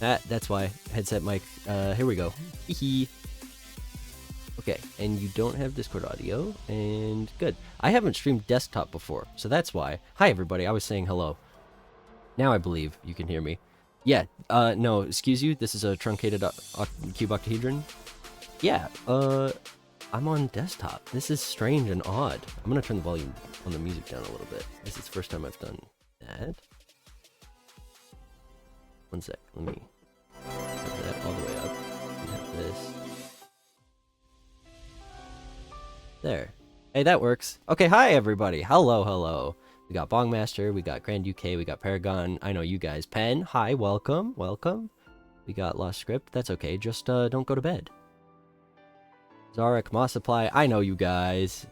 That's why. Headset mic. Here we go. Hee. Okay, and you don't have Discord audio, and good. I haven't streamed desktop before, so that's why. Hi, everybody. I was saying hello. Now I believe you can hear me. Yeah, no, excuse you. This is a truncated cube octahedron. Yeah, I'm on desktop. This is strange and odd. I'm gonna turn the volume on the music down a little bit. This is the first time I've done that. One sec, let me put that all the way up. We have this. There. Hey, that works. Okay, hi everybody. Hello, hello. We got Bongmaster, we got Grand UK, we got Paragon. I know you guys. Pen, hi, welcome, welcome. We got Lost Script. That's okay. Just don't go to bed. Zarek, Moss Supply. I know you guys.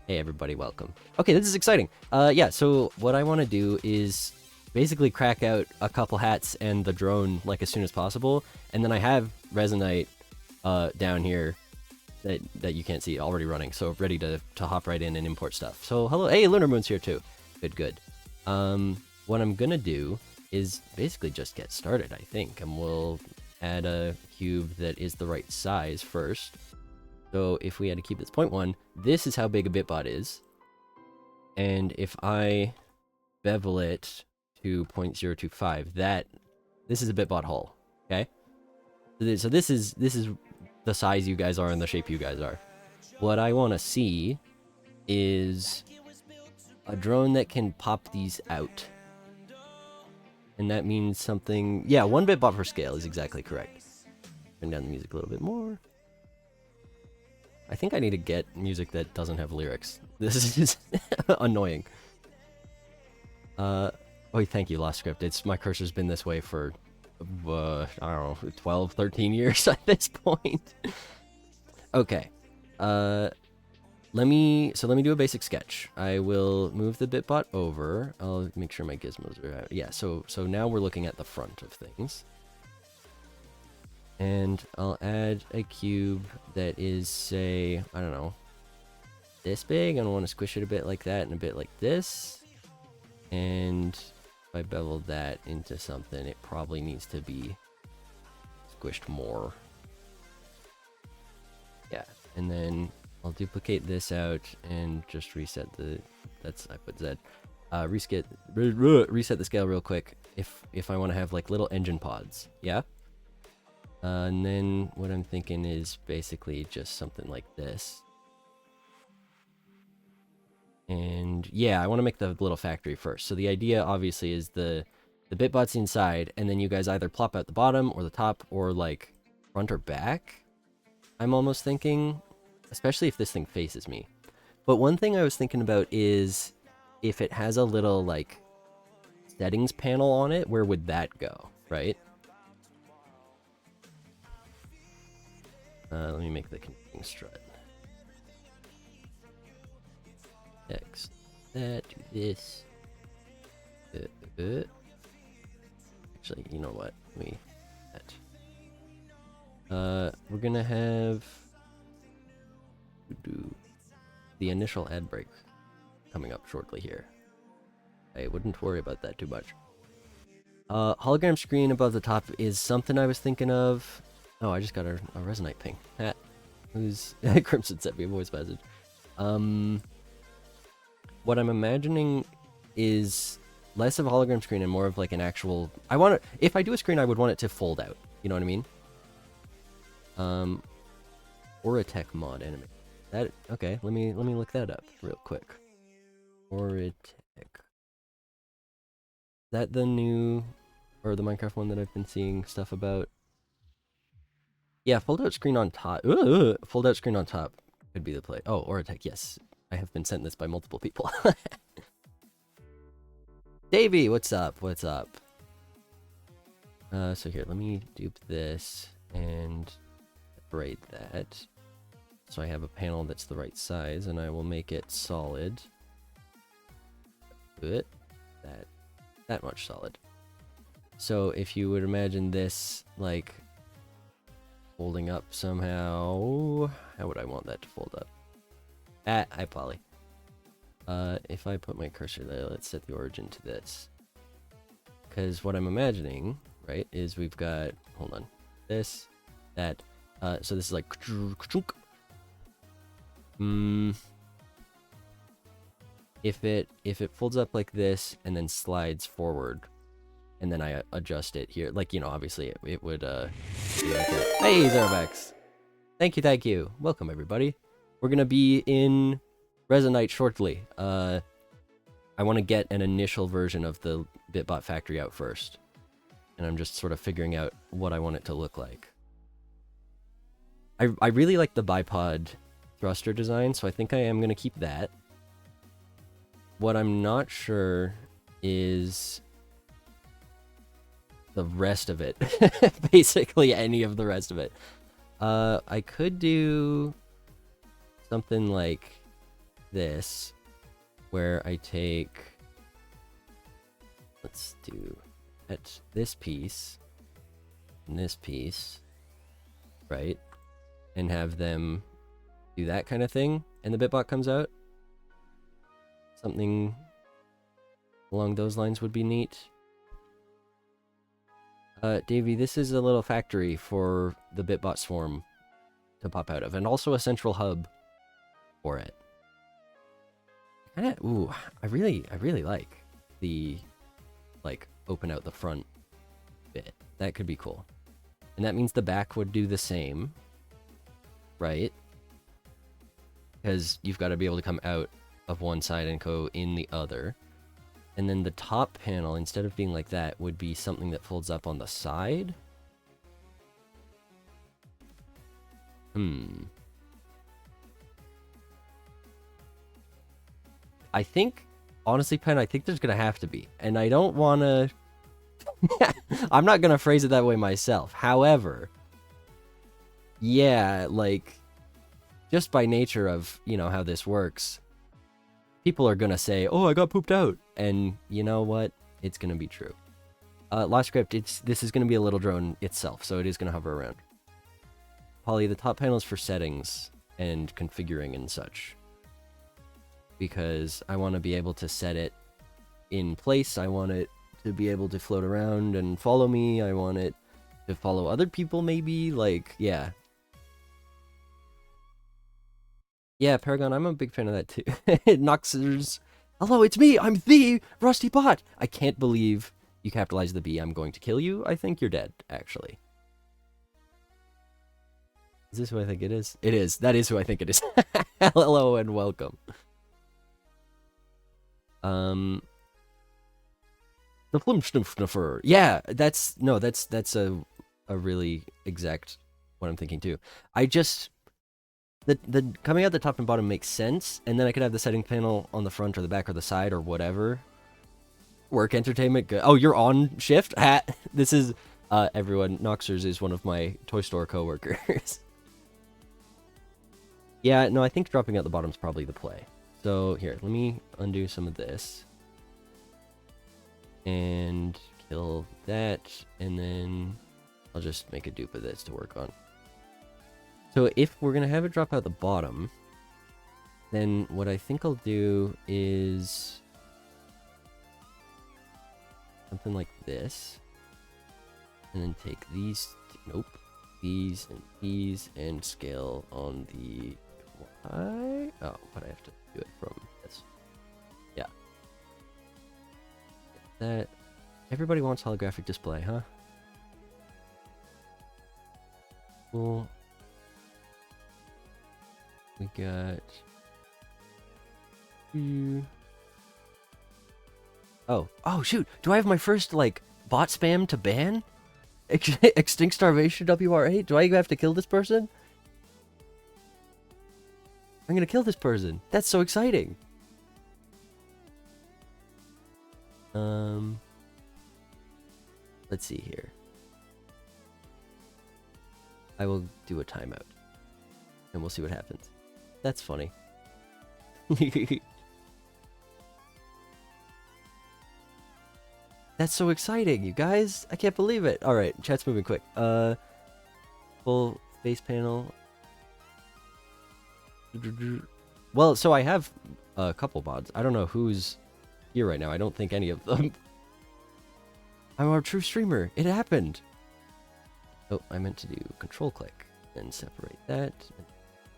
Hey everybody, welcome. Okay, this is exciting. Yeah, so what I want to do is basically crack out a couple hats and the drone like as soon as possible, and then I have Resonite down here that you can't see already running, so ready to hop right in and import stuff. So hello, hey, Lunar Moon's here too. Good. What I'm gonna do is basically just get started, I think, and we'll add a cube that is the right size first. So if we had to keep this 0.1, this is how big a bitbot is. And if I bevel it to 0.025, this is a bitbot hull, okay? So this is the size you guys are and the shape you guys are. What I want to see is a drone that can pop these out. And that means something... Yeah, 1 bitbot per scale is exactly correct. Turn down the music a little bit more. I think I need to get music that doesn't have lyrics. This is just annoying. Oh, thank you, Lost Script. My cursor's been this way for, I don't know, 12, 13 years at this point. Okay. Let me do a basic sketch. I will move the bitbot over. I'll make sure my gizmos are out. Yeah, so now we're looking at the front of things. And I'll add a cube that is, say, I don't know, this big. I don't want to squish it a bit like that and a bit like this. And if I bevel that into something, it probably needs to be squished more. Yeah, and then I'll duplicate this out and just reset the... I put Z. Reset the scale real quick if I want to have like little engine pods. Yeah? And then what I'm thinking is basically just something like this. And yeah, I want to make the little factory first. So the idea obviously is the bitbot's inside, and then you guys either plop out the bottom or the top or like front or back. I'm almost thinking, especially if this thing faces me. But one thing I was thinking about is if it has a little like settings panel on it, where would that go, right? Let me make the continuing strut. X that, do this. Actually, you know what? We're gonna have the initial ad break coming up shortly here. I wouldn't worry about that too much. Hologram screen above the top is something I was thinking of. Oh, I just got a Resonite ping. Who's Crimson sent me a voice message. What I'm imagining is less of a hologram screen and more of like an actual... if I do a screen, I would want it to fold out. You know what I mean? Oratech mod anime. Okay, let me look that up real quick. Oratech. Is that the new... or the Minecraft one that I've been seeing stuff about? Yeah, fold out screen on top. Fold out screen on top could be the play. Oh, Oratech, yes. I have been sent this by multiple people. Davey, what's up? What's up? So here, let me dupe this and separate that. So I have a panel that's the right size, and I will make it solid. Good. That much solid. So if you would imagine this, like, folding up somehow, how would I want that to fold up? Hi, Polly. If I put my cursor there, let's set the origin to this. Because what I'm imagining, right, is we've got, hold on, this, that, so this is like, if it folds up like this and then slides forward, and then I adjust it here, like, you know, obviously it would, be like that. Hey, Zervax! Thank you. Welcome, everybody. We're gonna be in Resonite shortly. I want to get an initial version of the Bitbot factory out first. And I'm just sort of figuring out what I want it to look like. I really like the bipod thruster design, so I think I am going to keep that. What I'm not sure is the rest of it. Basically any of the rest of it. I could do something like this, where I take, let's do at this piece and this piece, right, and have them do that kind of thing, and the Bitbot comes out. Something along those lines would be neat. Davey, this is a little factory for the Bitbot swarm to pop out of, and also a central hub for it. Ooh, I really like the, like, open out the front bit. That could be cool. And that means the back would do the same, right? Because you've got to be able to come out of one side and go in the other. And then the top panel, instead of being like that, would be something that folds up on the side. I think, honestly, Pen, I think there's going to have to be. And I don't want to... I'm not going to phrase it that way myself. However, yeah, like, just by nature of, you know, how this works, people are going to say, oh, I got pooped out. And you know what? It's going to be true. Lost Script, this is going to be a little drone itself, so it is going to hover around. Polly, the top panel is for settings and configuring and such. Because I want to be able to set it in place. I want it to be able to float around and follow me. I want it to follow other people, maybe. Like, yeah. Yeah, Paragon, I'm a big fan of that too. Noxers. Hello, it's me. I'm the Rusty Bot. I can't believe you capitalized the B. I'm going to kill you. I think you're dead, actually. Is this who I think it is? It is. That is who I think it is. Hello and welcome. The Flimsniffer. Yeah, that's a really exact what I'm thinking too. I just the coming out the top and bottom makes sense, and then I could have the setting panel on the front or the back or the side or whatever. Work entertainment. Good. Oh, you're on shift. This is everyone. Noxers is one of my toy store coworkers. Yeah, no, I think dropping out the bottom is probably the play. So here, let me undo some of this. And kill that, and then I'll just make a dupe of this to work on. So if we're going to have it drop out the bottom, then what I think I'll do is something like this. And then take these, these and these, and scale on the Y. Oh, but I have to do it from this. Yeah. That. Everybody wants holographic display, huh? Cool. We got... Oh, shoot! Do I have my first, like, bot spam to ban? Extinct Starvation WR8? Do I have to kill this person? I'm gonna kill this person. That's so exciting. Let's see here. I will do a timeout. And we'll see what happens. That's funny. That's so exciting, you guys. I can't believe it. Alright, chat's moving quick. Full face panel. Well, so I have a couple mods. I don't know who's here right now. I don't think any of them. I'm a true streamer. It happened. Oh, I meant to do control click. Then separate that. And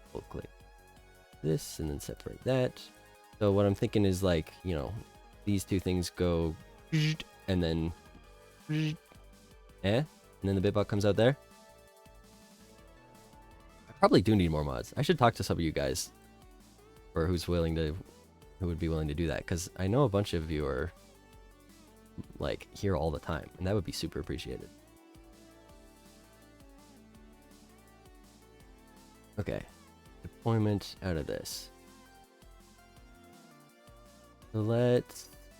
control click this, and then separate that. So what I'm thinking is like, you know, these two things go, and then, and then the bitbot comes out there. I probably do need more mods. I should talk to some of you guys, or who would be willing to do that, because I know a bunch of you are like here all the time, and that would be super appreciated. Okay, deployment out of this. So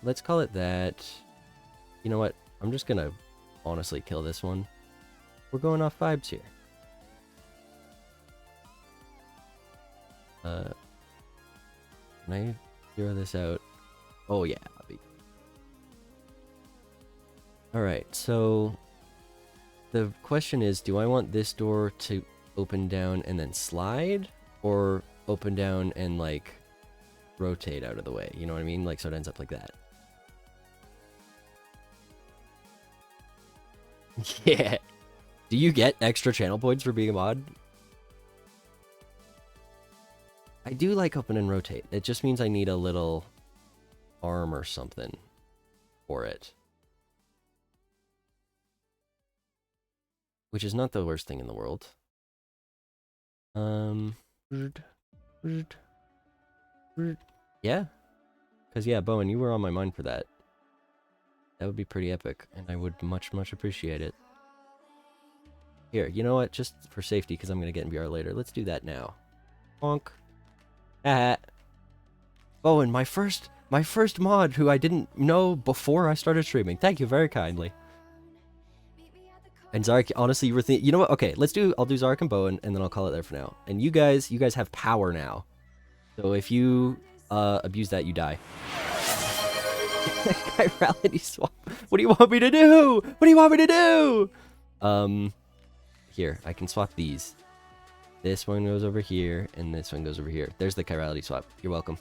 let's call it that. You know what? I'm just gonna honestly kill this one. We're going off vibes here. Can I zero this out? Oh yeah. Alright, so the question is, do I want this door to open down and then slide, or open down and like rotate out of the way? You know what I mean? Like, so it ends up like that. Yeah. Do you get extra channel points for being a mod? I do like open and rotate. It just means I need a little arm or something for it. Which is not the worst thing in the world. Yeah. Because, yeah, Bowen, you were on my mind for that. That would be pretty epic, and I would much, much appreciate it. Here, you know what? Just for safety, because I'm going to get in VR later, let's do that now. Honk. Ah. Bowen, my first mod who I didn't know before I started streaming. Thank you very kindly. And Zarek, honestly, you were thinking, you know what? Okay, I'll do Zarek and Bowen, and then I'll call it there for now. And you guys have power now. So if you abuse that, you die. Chirality swap. What do you want me to do? What do you want me to do? Here, I can swap these. This one goes over here, and this one goes over here. There's the chirality swap. You're welcome.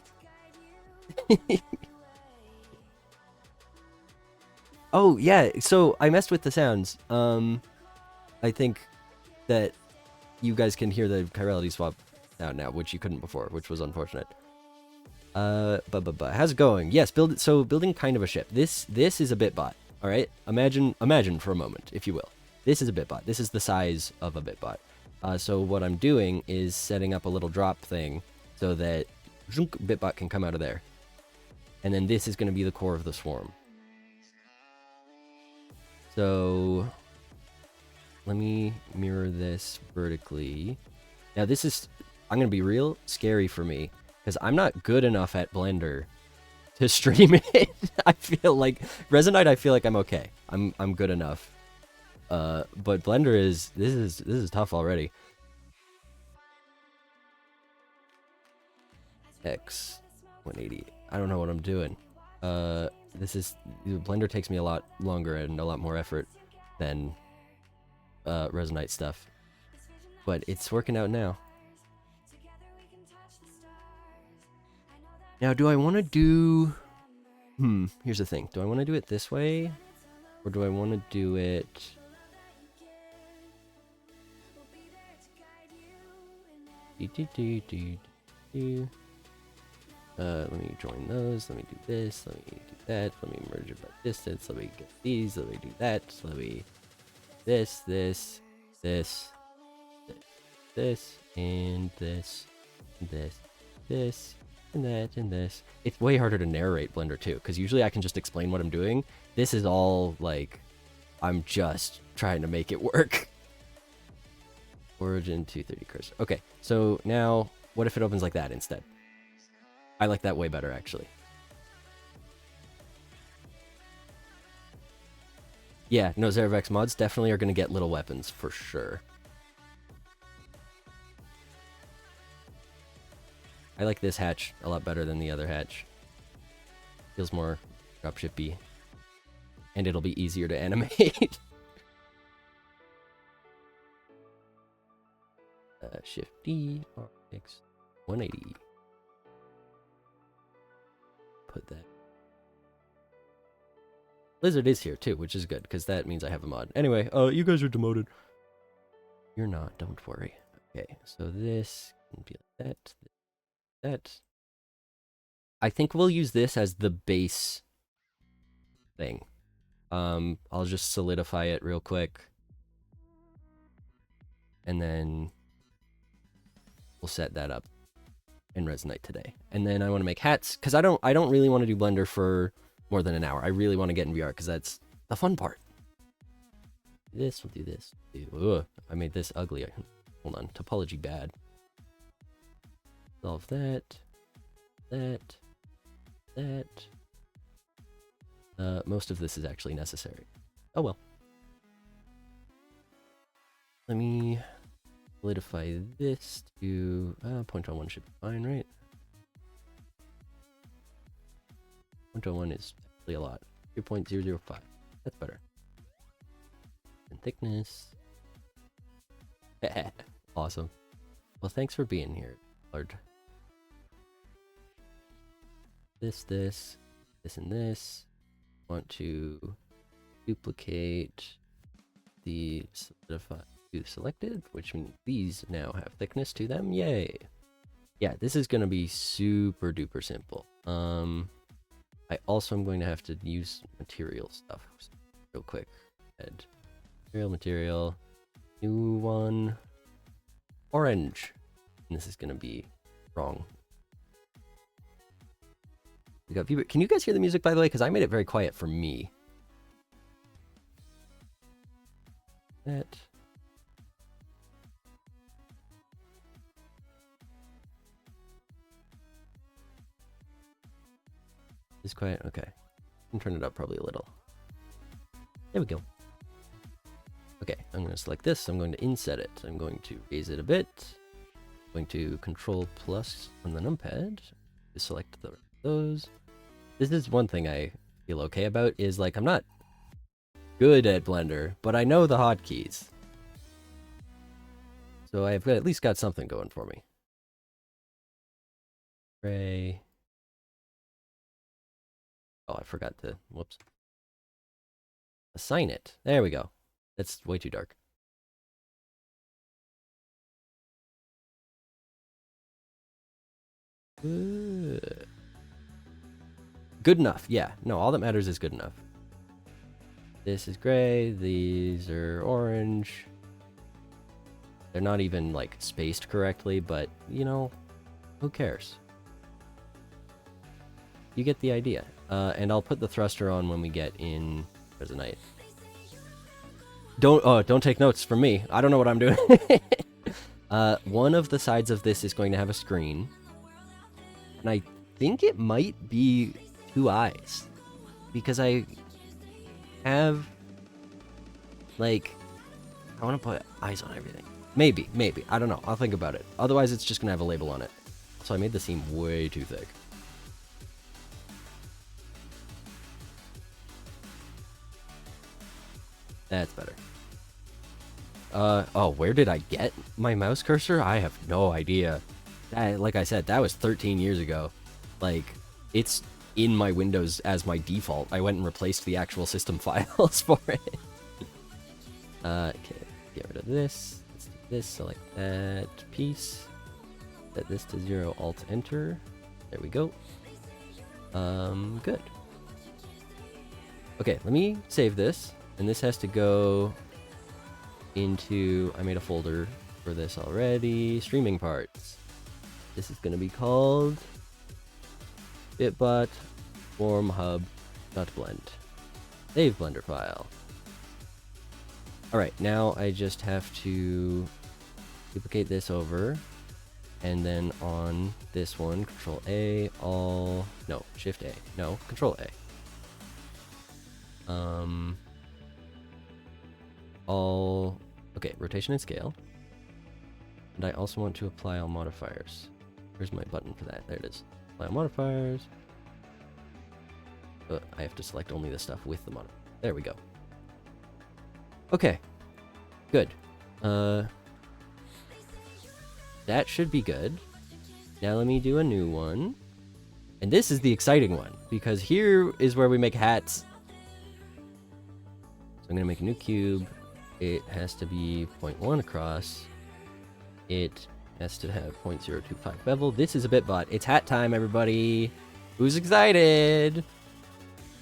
Oh, yeah, so I messed with the sounds. I think that you guys can hear the chirality swap out now, which you couldn't before, which was unfortunate. How's it going? Yes, building kind of a ship. This is a bitbot, all right? Imagine for a moment, if you will. This is a bitbot. This is the size of a bitbot. So what I'm doing is setting up a little drop thing so that bitbot can come out of there. And then this is going to be the core of the swarm. So let me mirror this vertically. Now this is, I'm going to be real, scary for me, because I'm not good enough at Blender to stream it. I feel like Resonite, I feel like I'm okay. I'm good enough. But Blender this is tough already. X 180. I don't know what I'm doing. Blender takes me a lot longer and a lot more effort than Resonite stuff. But it's working out now. Now, do I want to do... here's the thing. Do I want to do it this way? Or do I want to do it... let me join those, let me do this, let me do that, let me merge it by distance, let me get these, let me do that, let me... this, and this, and that, and this. It's way harder to narrate Blender too, because usually I can just explain what I'm doing. This is all, like, I'm just trying to make it work. Origin 230 cursor. Okay, so now, what if it opens like that instead? I like that way better, actually. Yeah, no, Zeravex mods definitely are going to get little weapons, for sure. I like this hatch a lot better than the other hatch. Feels more dropshippy. And it'll be easier to animate. Shift D, RX 180. Put that. Blizzard is here too, which is good, because that means I have a mod. Anyway, you guys are demoted. You're not, don't worry. Okay, so this can be like that. I think we'll use this as the base thing. I'll just solidify it real quick. And then we'll set that up in Resonite today. And then I want to make hats, because I don't really want to do Blender for more than an hour. I really want to get in VR, because that's the fun part. This, we'll do this. Ugh, I made this ugly. Hold on, topology bad. Solve that. Most of this is actually necessary. Oh well. Let me solidify this to 0.01 should be fine, right? 0.01 is actually a lot. 2.005. That's better. And thickness. Awesome. Well, thanks for being here, Lord. This, and this. Want to duplicate the solidify to selected, which means these now have thickness to them. Yay! Yeah, this is gonna be super duper simple. I also am going to have to use material stuff real quick. Add material, new one, orange. And this is gonna be wrong. We got viewer. Can you guys hear the music, by the way? Because I made it very quiet for me. That. Is quiet? Okay. I can turn it up probably a little. There we go. Okay, I'm going to select this. I'm going to inset it. I'm going to raise it a bit. I'm going to Control plus on the numpad to select those. This is one thing I feel okay about, is like I'm not good at Blender, but I know the hotkeys. So I've at least got something going for me. Gray. Oh, I forgot to, whoops. Assign it. There we go. That's way too dark. Good enough. Yeah. No, all that matters is good enough. This is gray. These are orange. They're not even, like, spaced correctly, but, you know, who cares? You get the idea. And I'll put the thruster on when we get in Resonite. Don't take notes from me. I don't know what I'm doing. One of the sides of this is going to have a screen. And I think it might be 2 eyes. Because I have, like, I want to put eyes on everything. Maybe. I don't know. I'll think about it. Otherwise, it's just going to have a label on it. So I made the seam way too thick. That's better. Oh, where did I get my mouse cursor? I have no idea. Like I said, that was 13 years ago. Like, it's in my Windows as my default. I went and replaced the actual system files for it. Okay, get rid of this. Let's do this, select that piece. Set this to 0, Alt, Enter. There we go. Good. Okay, let me save this. And this has to go into, I made a folder for this already, streaming parts. This is going to be called bitbot formhub.blend. Save Blender file. Alright, now I just have to duplicate this over, and then on this one, Control A, Shift A, Control A. Okay, rotation and scale. And I also want to apply all modifiers. Where's my button for that? There it is. Apply all modifiers. I have to select only the stuff with the modifier. There we go. Okay. Good. That should be good. Now let me do a new one. And this is the exciting one, because here is where we make hats. I'm gonna make a new cube. It has to be 0.1 across. It has to have 0.025 bevel. This is a Bitbot. It's hat time, everybody. Who's excited?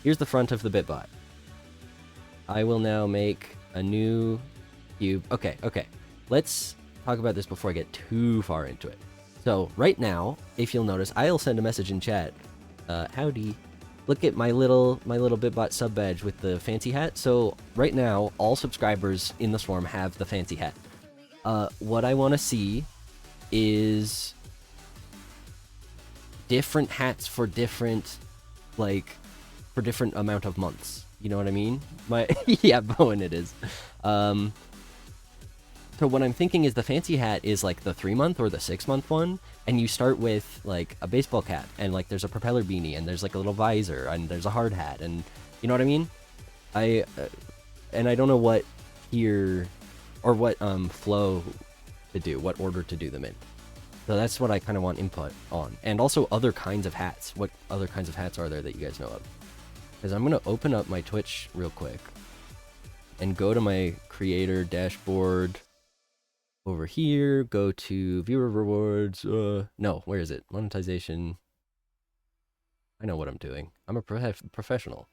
Here's the front of the Bitbot. I will now make a new cube. Okay. Let's talk about this before I get too far into it. So right now, if you'll notice, I'll send a message in chat. Howdy. Look at my little Bitbot sub badge with the fancy hat. So right now, all subscribers in the Swarm have the fancy hat. What I want to see is different hats for different, for different amount of months. You know what I mean? Yeah, Bowen it is. So what I'm thinking is the fancy hat is like the 3-month or the 6-month one, and you start with like a baseball cap, and like there's a propeller beanie, and there's like a little visor, and there's a hard hat, and you know what I mean? And I don't know what here, or what flow to do, what order to do them in. So that's what I kind of want input on, and also other kinds of hats. What other kinds of hats are there that you guys know of? Because I'm gonna open up my Twitch real quick, and go to my creator dashboard. Over here, go to viewer rewards. No, where is it? Monetization. I know what I'm doing. I'm a professional.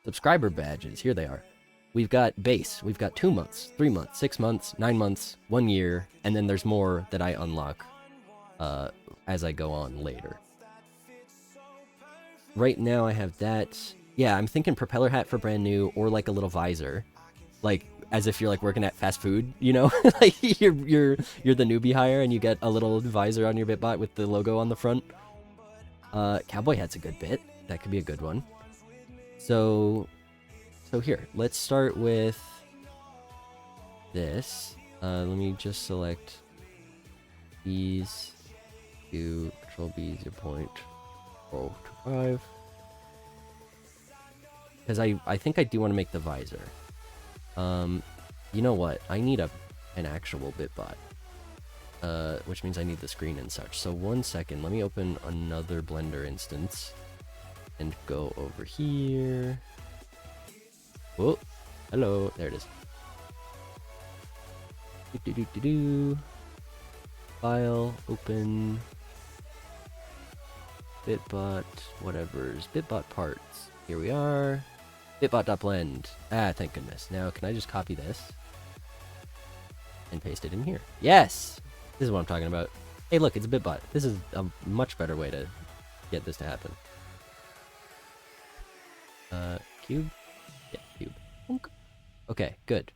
Subscriber badges. Here they are. We've got base. We've got 2 months, 3 months, 6 months, 9 months, 1 year, and then there's more that I unlock as I go on later. Right now I have that. Yeah, I'm thinking propeller hat for brand new, or like a little visor. Like, as if you're like working at fast food, you know? Like you're the newbie hire and you get a little visor on your Bitbot with the logo on the front. Cowboy hat's a good bit. That could be a good one. So here, let's start with this. Let me just select these to Control B 0.025. Because I think I do want to make the visor. You know what? I need an actual Bitbot. Which means I need the screen and such. So 1 second, let me open another Blender instance and go over here. Whoa, hello, there it is. File, open, Bitbot, whatever's, Bitbot parts. Here we are. Bitbot.blend. Ah, thank goodness. Now, can I just copy this and paste it in here? Yes! This is what I'm talking about. Hey, look, it's a Bitbot. This is a much better way to get this to happen. Cube? Yeah, cube. Okay, good.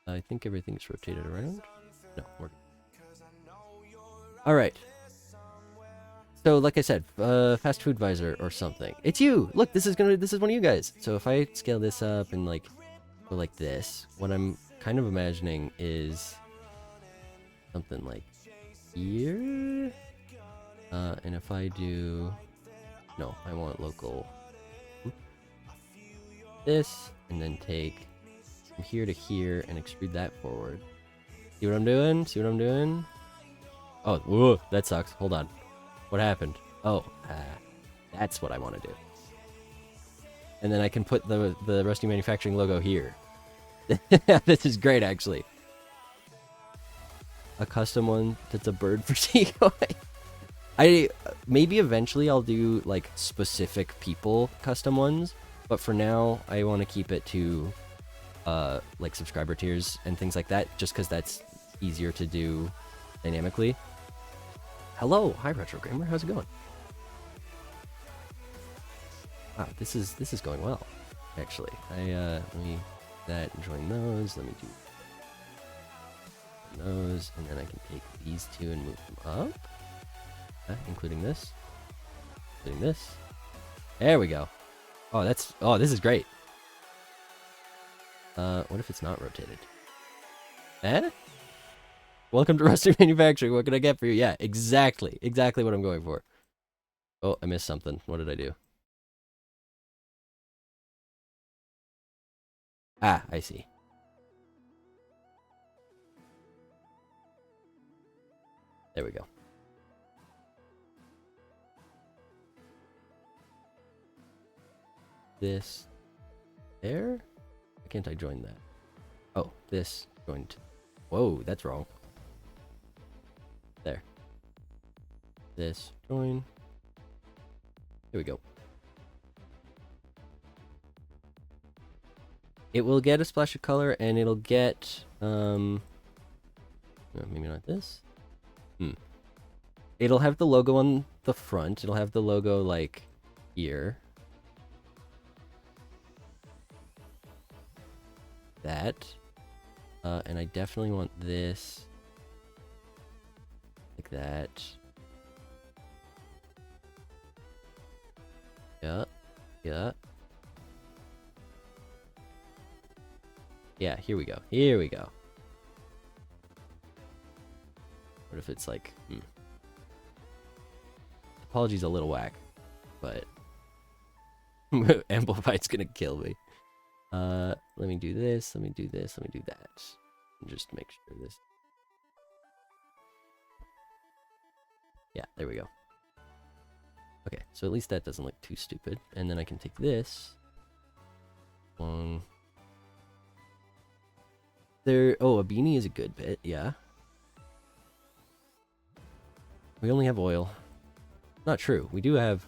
I think everything's rotated around. No, we're good. Alright. So, like I said, fast food visor or something. It's you! Look, this is one of you guys. So if I scale this up and like go like this, what I'm kind of imagining is something like here. And if I do, no, I want local. This, and then take from here to here and extrude that forward. See what I'm doing? See what I'm doing? Oh, whoa, that sucks. Hold on. What happened? Oh, that's what I want to do. And then I can put the Rusty Manufacturing logo here. This is great, actually. A custom one that's a bird for decoy. Maybe eventually I'll do like specific people custom ones, but for now I want to keep it to like subscriber tiers and things like that, just because that's easier to do dynamically. Hello, hi Retro Gamer, how's it going? Wow, this is going well, actually. Let me join those. Let me do those, and then I can take these two and move them up, including this, There we go. Oh, this is great. What if it's not rotated? Welcome to Rusty Manufacturing. What can I get for you? Yeah, exactly what I'm going for. Oh, I missed something. What did I do? Ah, I see. There we go. this there. Why can't I join that? Oh, this going to... Whoa, that's wrong. There. This join. Here we go. It will get a splash of color, and it'll get no, maybe not this. It'll have the logo on the front. It'll have the logo like here. That. And I definitely want this like that. Yeah. Yeah. Yeah, here we go. Here we go. What if it's like... Apologies a little whack, but... Amplify's gonna kill me. Let me do this, let me do this, let me do that. And just make sure this... Yeah, there we go. Okay, so at least that doesn't look too stupid. And then I can take this. Long... There... Oh, a beanie is a good bit, yeah. We only have oil. Not true. We do have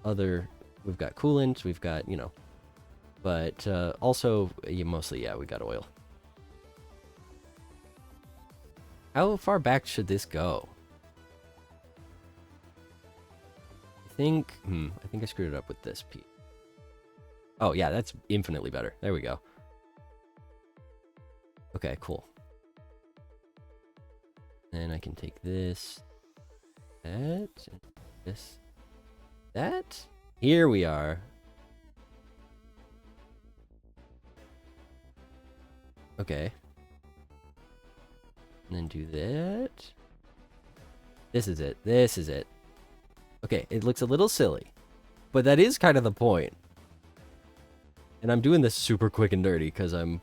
other... We've got coolant, we've got, you know... But, also, mostly, yeah, we got oil. How far back should this go? I think I screwed it up with this piece. Oh, yeah, that's infinitely better. There we go. Okay, cool. Then I can take this, that, this, that. Here we are. Okay. And then do that. This is it. This is it. Okay, it looks a little silly, but that is kind of the point. And I'm doing this super quick and dirty because I'm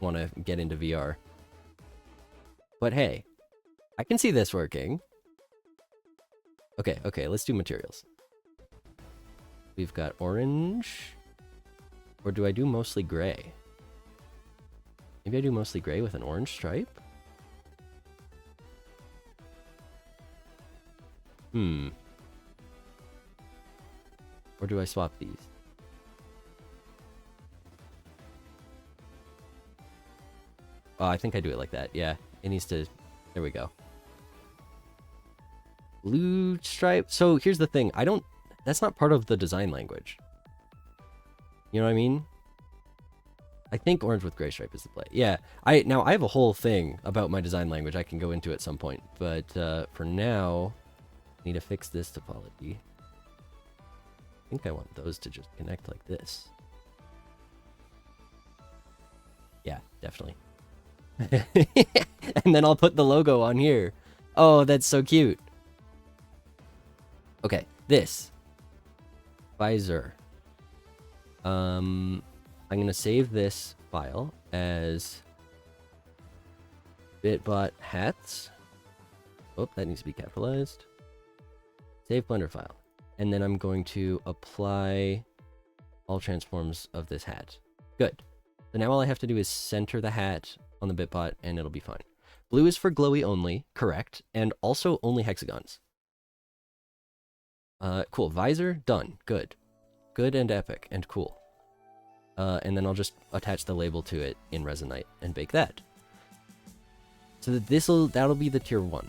want to get into VR. But hey, I can see this working. Okay, okay, let's do materials. We've got orange. Or do I do mostly gray? Maybe I do mostly gray with an orange stripe? Or do I swap these? Oh, I think I do it like that. Yeah, it needs to... There we go. Blue stripe. So here's the thing. I don't... That's not part of the design language. You know what I mean? I think orange with gray stripe is the play. Yeah. Now, I have a whole thing about my design language I can go into at some point. But for now, I need to fix this topology. I think I want those to just connect like this. Yeah, definitely. And then I'll put the logo on here. Oh, that's so cute. Okay, this. Visor. I'm gonna save this file as bitbot hats. Oh, that needs to be capitalized. Save Blender file. And then I'm going to apply all transforms of this hat. Good. So now all I have to do is center the hat on the bitbot and it'll be fine. Blue is for glowy only, correct, and also only hexagons. Cool. Visor, done. Good. Good and epic and cool. And then I'll just attach the label to it in Resonite and bake that. So that'll be the tier 1.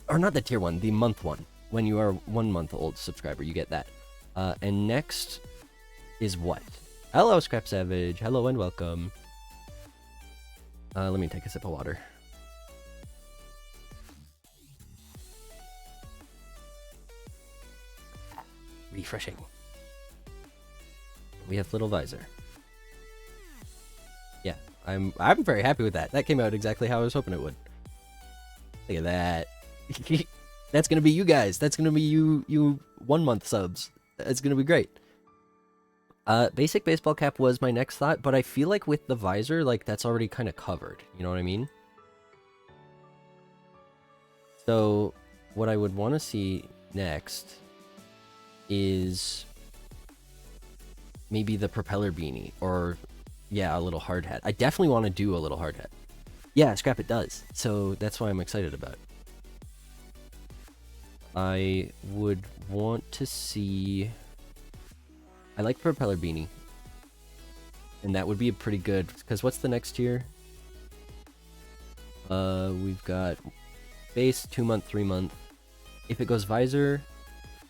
Or not the tier 1, the month 1. When you are 1 month old subscriber, you get that. And next is what? Hello, Scrap Savage. Hello and welcome. Let me take a sip of water. Refreshing. We have little visor. Yeah, I'm very happy with that. That came out exactly how I was hoping it would. Look at that. That's gonna be you guys. That's gonna be you 1 month subs. It's gonna be great. Basic baseball cap was my next thought, but I feel like with the visor, like that's already kind of covered. You know what I mean? So what I would want to see next is maybe the propeller beanie, or yeah, a little hard hat. I definitely want to do a little hard hat. Yeah, scrap it does. So that's why I'm excited about it. I would want to see... I like propeller beanie. And that would be a pretty good... Because what's the next tier? We've got base, 2 month, 3 month. If it goes visor...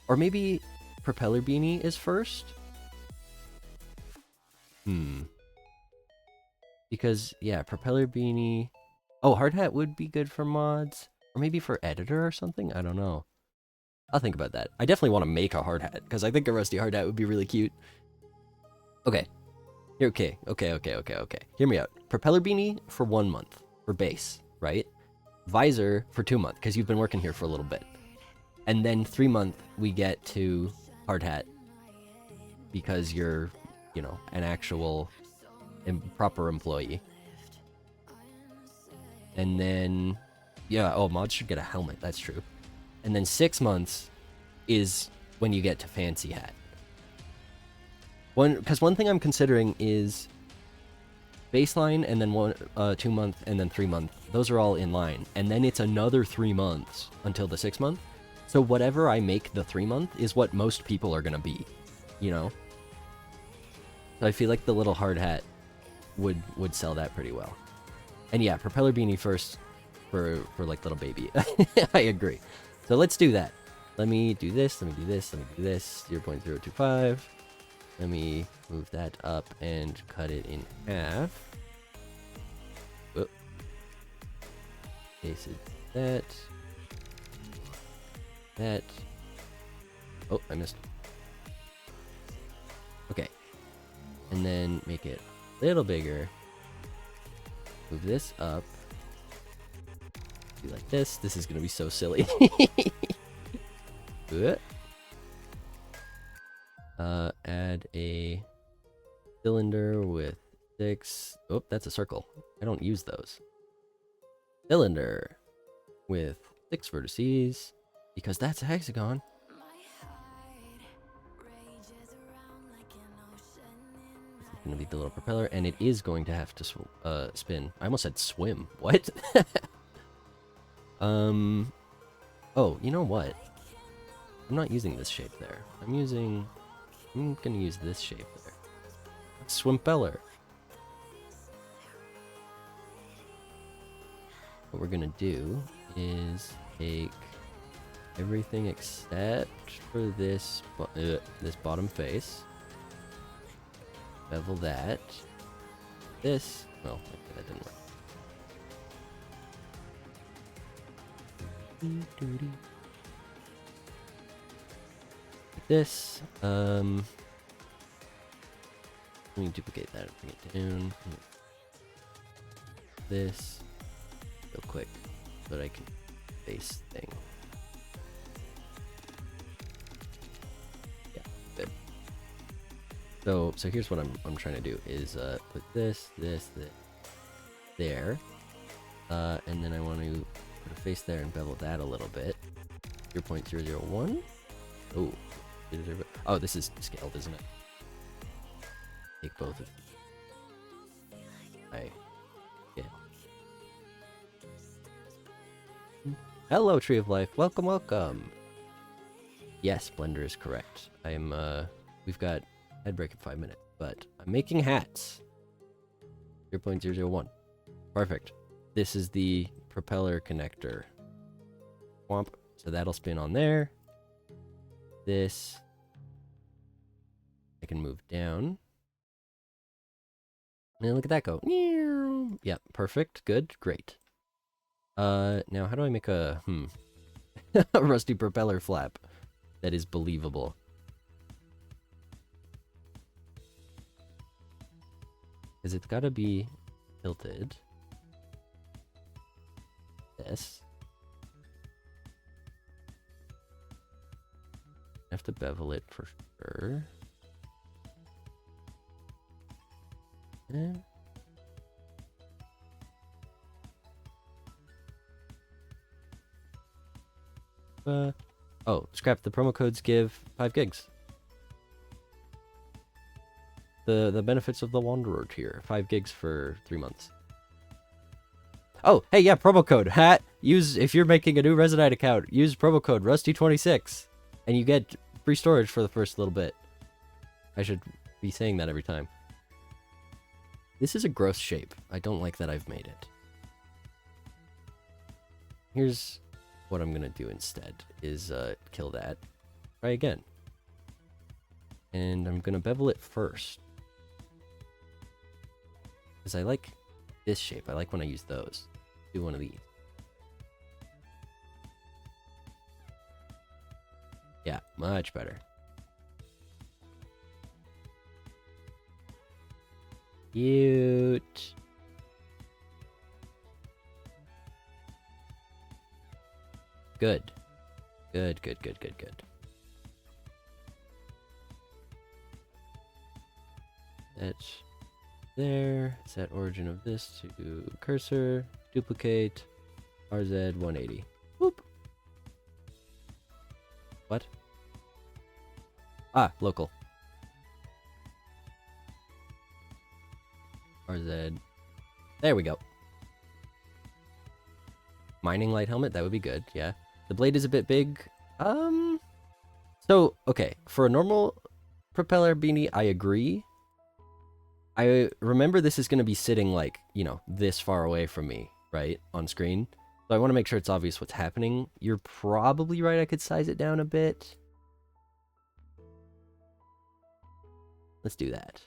Or maybe propeller beanie is first? Because, yeah, propeller beanie... Oh, hard hat would be good for mods. Or maybe for editor or something? I don't know. I'll think about that. I definitely want to make a hard hat, because I think a rusty hard hat would be really cute. Okay. Okay. Hear me out. Propeller beanie for 1 month, for base, right? Visor for 2 months, because you've been working here for a little bit. And then 3 month, we get to hard hat, because you're, you know, an actual proper employee. And then, yeah, oh, mods should get a helmet, that's true. And then 6 months is when you get to fancy hat. Because one thing I'm considering is baseline, and then 2 month, and then 3 month. Those are all in line. And then it's another 3 months until the 6 month. So whatever I make the 3 month is what most people are gonna be, you know? So I feel like the little hard hat would sell that pretty well. And yeah, propeller beanie first for like little baby. I agree. So let's do that. Let me do this, let me do this, let me do this. 0.025. Let me move that up and cut it in half. Whoop. Pasted that. That. Oh, I missed. Okay. And then make it a little bigger. Move this up. Do like this. This is gonna be so silly. Add a cylinder with 6. Oh, that's a circle. I don't use those. Cylinder with 6 vertices, because that's a hexagon. It's gonna be the little propeller, and it is going to have to spin. I almost said swim. What? Oh, you know what? I'm not using this shape there. I'm gonna use this shape there. Swimpeller. What we're gonna do is take everything except for this this bottom face. Bevel that. This. Well, okay, that didn't work. This. Let me duplicate that and bring it down. This. Real quick, so that I can face thing. Yeah, good. So here's what I'm trying to do is put this there, and then I want to put a face there and bevel that a little bit. 0.001. Oh, this is scaled, isn't it? Take both of them. Yeah. Hello, Tree of Life. Welcome, welcome. Yes, Blender is correct. I'm we've got head break in 5 minutes, but I'm making hats. 0.001. Perfect. This is the propeller connector. Womp. So that'll spin on there. This I can move down. And look at that go. Yeah, perfect. Good. Great. Now how do I make a a rusty propeller flap that is believable? Because it's gotta be tilted. This. I have to bevel it for sure. Oh, scrap. The promo codes give 5 gigs. The benefits of the Wanderer tier. 5 gigs for 3 months. Oh, hey, yeah, promo code HAT. Use, if you're making a new Resonite account, use promo code Rusty26, and you get free storage for the first little bit. I should be saying that every time. This is a gross shape. I don't like that I've made it. Here's what I'm gonna do instead, is kill that. Try again. And I'm gonna bevel it first. Because I like this shape. I like when I use those. Do one of these. Yeah, much better. Cute. Good. Good, good, good, good, good. That's there. Set origin of this to cursor. Duplicate. RZ 180. Whoop. What? Ah, local. RZ. There we go. Mining light helmet, that would be good, yeah. The blade is a bit big. So, okay, for a normal propeller beanie, I agree. I remember this is going to be sitting, like, you know, this far away from me, right, on screen. So I want to make sure it's obvious what's happening. You're probably right, I could size it down a bit. Let's do that.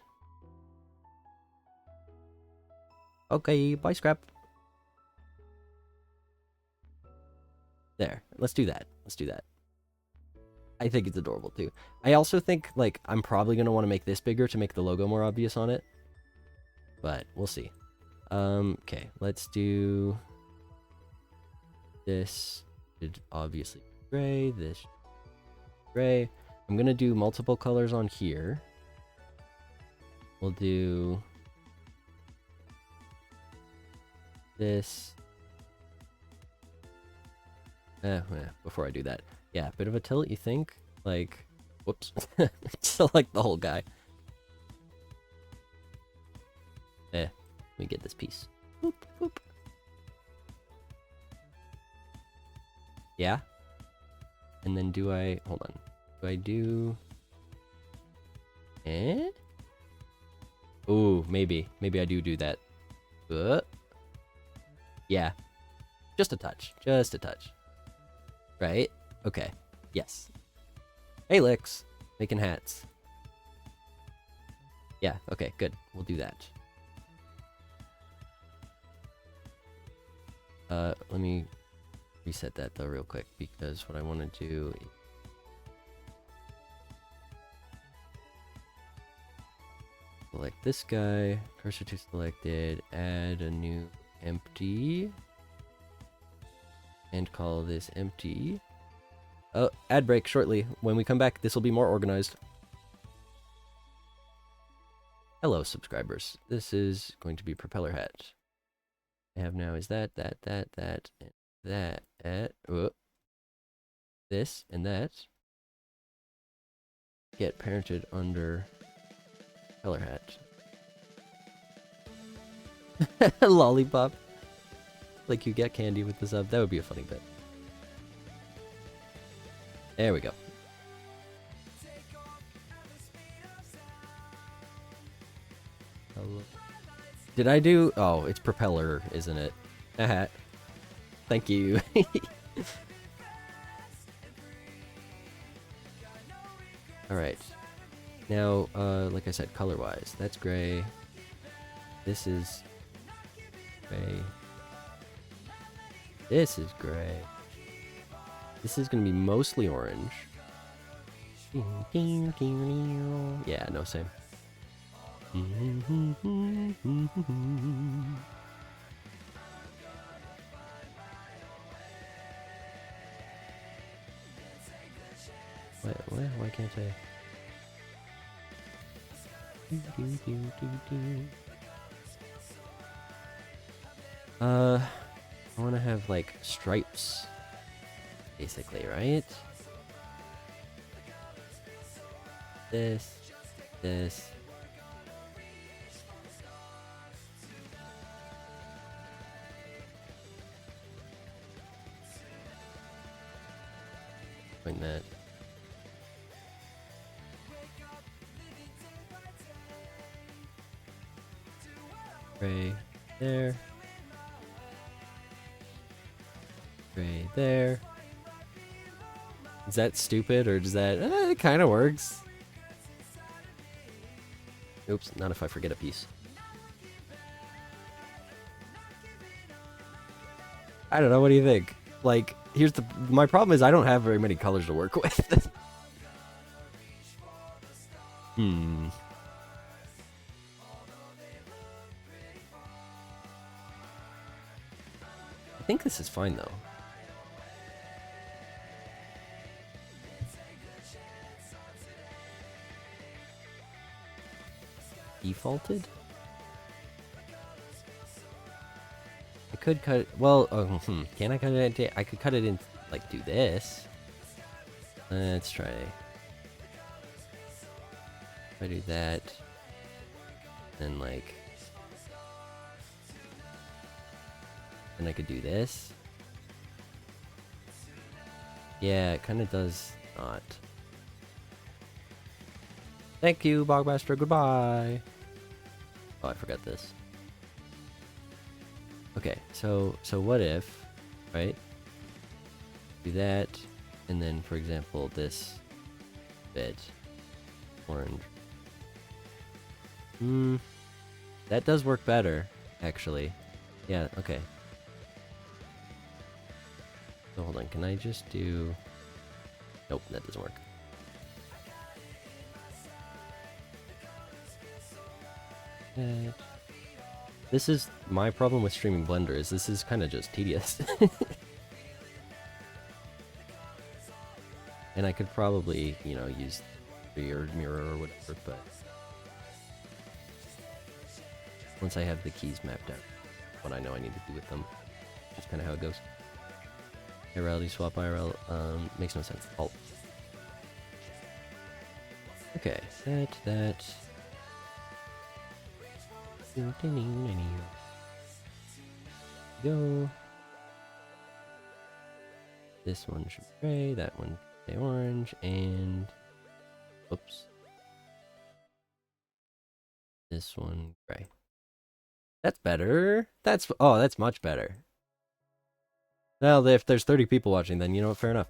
Okay, bye, scrap. There, let's do that. Let's do that. I think it's adorable, too. I also think, like, I'm probably going to want to make this bigger to make the logo more obvious on it. But we'll see. Okay, let's do this. Should obviously be gray. This gray. I'm gonna do multiple colors on here. We'll do this. Before I do that, yeah, bit of a tilt. You think? Like, whoops. Select the whole guy. Let me get this piece. Boop, boop. Yeah. And then do I... Hold on. Do I do... Ooh, maybe. Maybe I do that. Yeah. Just a touch. Just a touch. Right? Okay. Yes. Hey, Licks. Making hats. Yeah, okay, good. We'll do that. Let me reset that though real quick, because what I want to do is select this guy, cursor to selected, add a new empty, and call this empty. Oh, ad break shortly. When we come back, this will be more organized. Hello, subscribers. This is going to be propeller hat. I have now is that, and that. This and that get parented under propeller hat. Lollipop. Like you get candy with the sub. That would be a funny bit. There we go. Hello. Did I do... Oh, it's propeller, isn't it? Hat. Thank you. Alright. Now, like I said, color-wise, that's gray. This is gray. This is gray. This is going to be mostly orange. Yeah, no, same. What? Why can't I? I want to have like stripes, basically, right? This, Join that. Gray there. Gray there. Is that stupid or does that... it kind of works. Oops, not if I forget a piece. I don't know, what do you think? Like, here's my problem is I don't have very many colors to work with. I think this is fine though. Defaulted? I could cut it. Well, can I cut it in? I could cut it in, like, do this. Let's try. If I do that, then, like, then I could do this. Yeah, it kind of does not. Thank you, Bogmaster. Goodbye. Oh, I forgot this. Okay, so what if, right? Do that, and then, for example, this bit, orange. That does work better, actually. Yeah, okay. So hold on, can I just do... Nope, that doesn't work. This is my problem with streaming Blender, is this is kind of just tedious. And I could probably, you know, use the mirror or whatever, but once I have the keys mapped out, what I know I need to do with them, that's kind of how it goes. Reality swap IRL, makes no sense. Alt. Okay, that. Go. This one should be gray, that one should be orange, and oops. This one gray. That's better. That's much better. Well, if there's 30 people watching, then you know what, fair enough.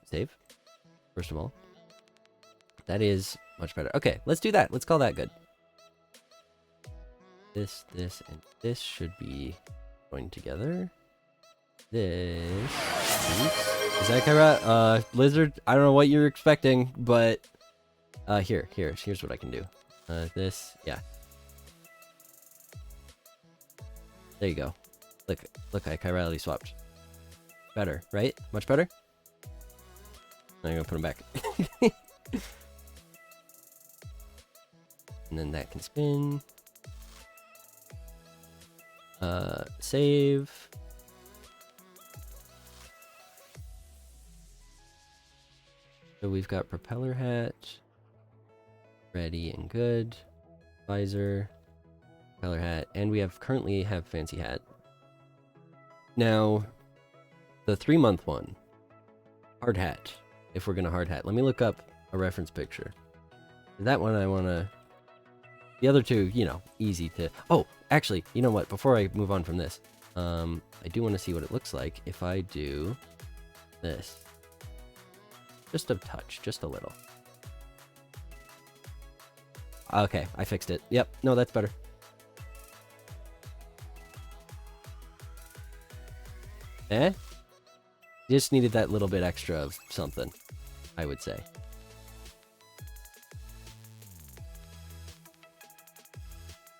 Save. First of all. That is much better. Okay, let's do that. Let's call that good. This, and this should be joined together. This. Is that Kyra? Lizard, I don't know what you're expecting, but here's what I can do. This, yeah. There you go. Look, I chirality swapped. Better, right? Much better? I'm gonna put them back. And then that can spin. Save. So we've got propeller hat. Ready and good. Visor. Propeller hat. And we currently have fancy hat. Now, the 3-month one. Hard hat. If we're gonna hard hat. Let me look up a reference picture. That one I wanna... The other two, you know, easy to... Oh, actually, you know what? Before I move on from this, I do want to see what it looks like if I do this. Just a touch, just a little. Okay, I fixed it. Yep, no, that's better. Just needed that little bit extra of something, I would say.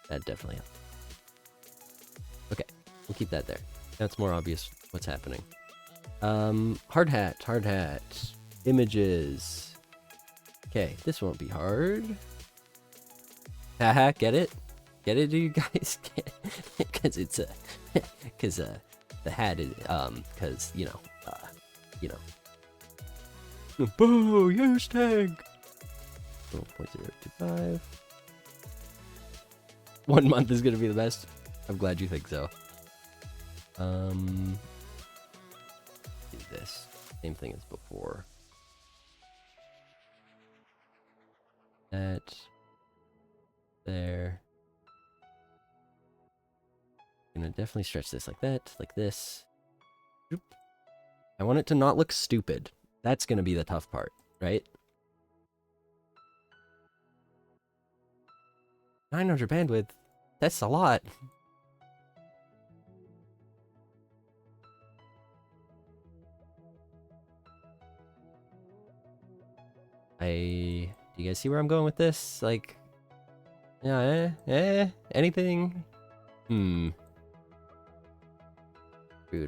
That definitely helped. Okay, we'll keep that there. That's more obvious what's happening. Hard hat. Images. Okay, this won't be hard. Haha, get it? Get it, do you guys? Because it's a... Because, the hat is, because, you know. Boo! Hashtag! 0.025. 1 month is gonna be the best. I'm glad you think so. Do this. Same thing as before. That. There. Gonna definitely stretch this like that, like this. Oop. I want it to not look stupid. That's gonna be the tough part, right? 900 bandwidth. That's a lot. Do you guys see where I'm going with this? Like, yeah, anything? Root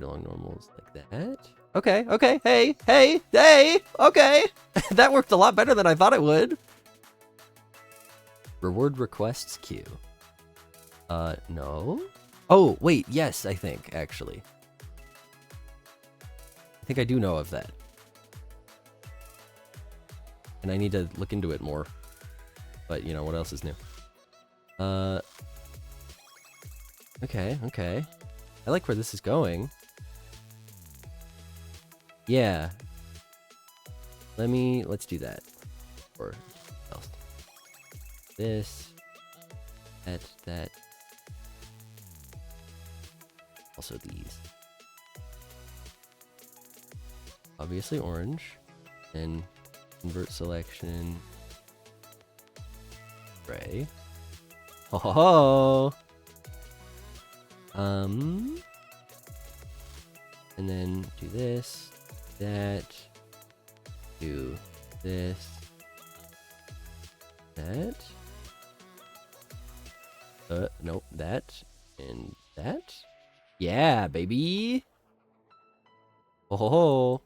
along normals like that. Okay, hey, okay. That worked a lot better than I thought it would. Reward requests queue. No. Oh, wait, yes, I think, actually. I think I do know of that. And I need to look into it more. But, you know, what else is new? Okay. I like where this is going. Yeah. Let's do that. Or else. This. That. Also these. Obviously orange. And convert selection. Gray. Ho ho ho! And then do this, that, do this, that, nope, that, and that. Yeah, baby! Oh ho ho!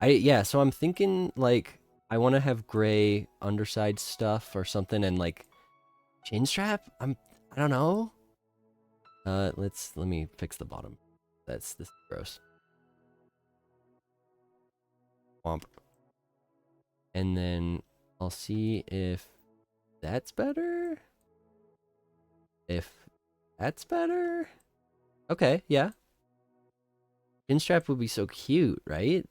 Yeah, so I'm thinking, like, I want to have gray underside stuff or something, and, like, chin strap? I don't know. Let me fix the bottom. This is gross. Womp. And then I'll see if that's better. If that's better. Okay, yeah. Chin strap would be so cute, right?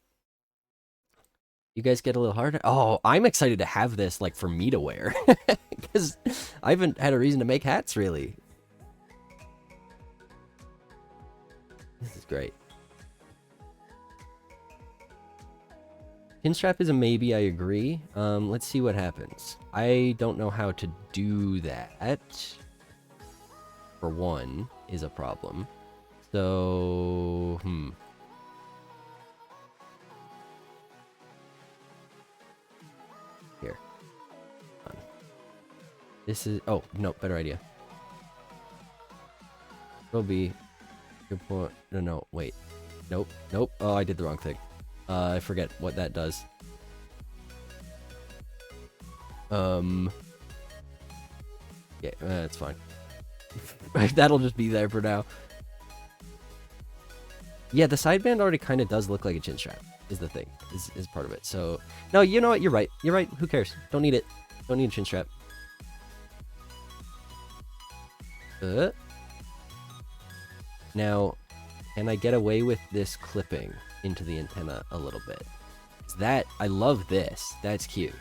You guys get a little harder. Oh, I'm excited to have this, like, for me to wear. Because I haven't had a reason to make hats, really. This is great. Chin strap is a maybe, I agree. Let's see what happens. I don't know how to do that. For one, is a problem. So, Here. This is, oh, no, better idea. Will be, good point. No, wait. Nope. Oh, I did the wrong thing. I forget what that does. Yeah, that's fine. That'll just be there for now. Yeah, the sideband already kind of does look like a chin strap, is the thing, is part of it. So, no, you know what? You're right. Who cares? Don't need it. Don't need a chin strap. Now, can I get away with this clipping into the antenna a little bit? I love this. That's cute.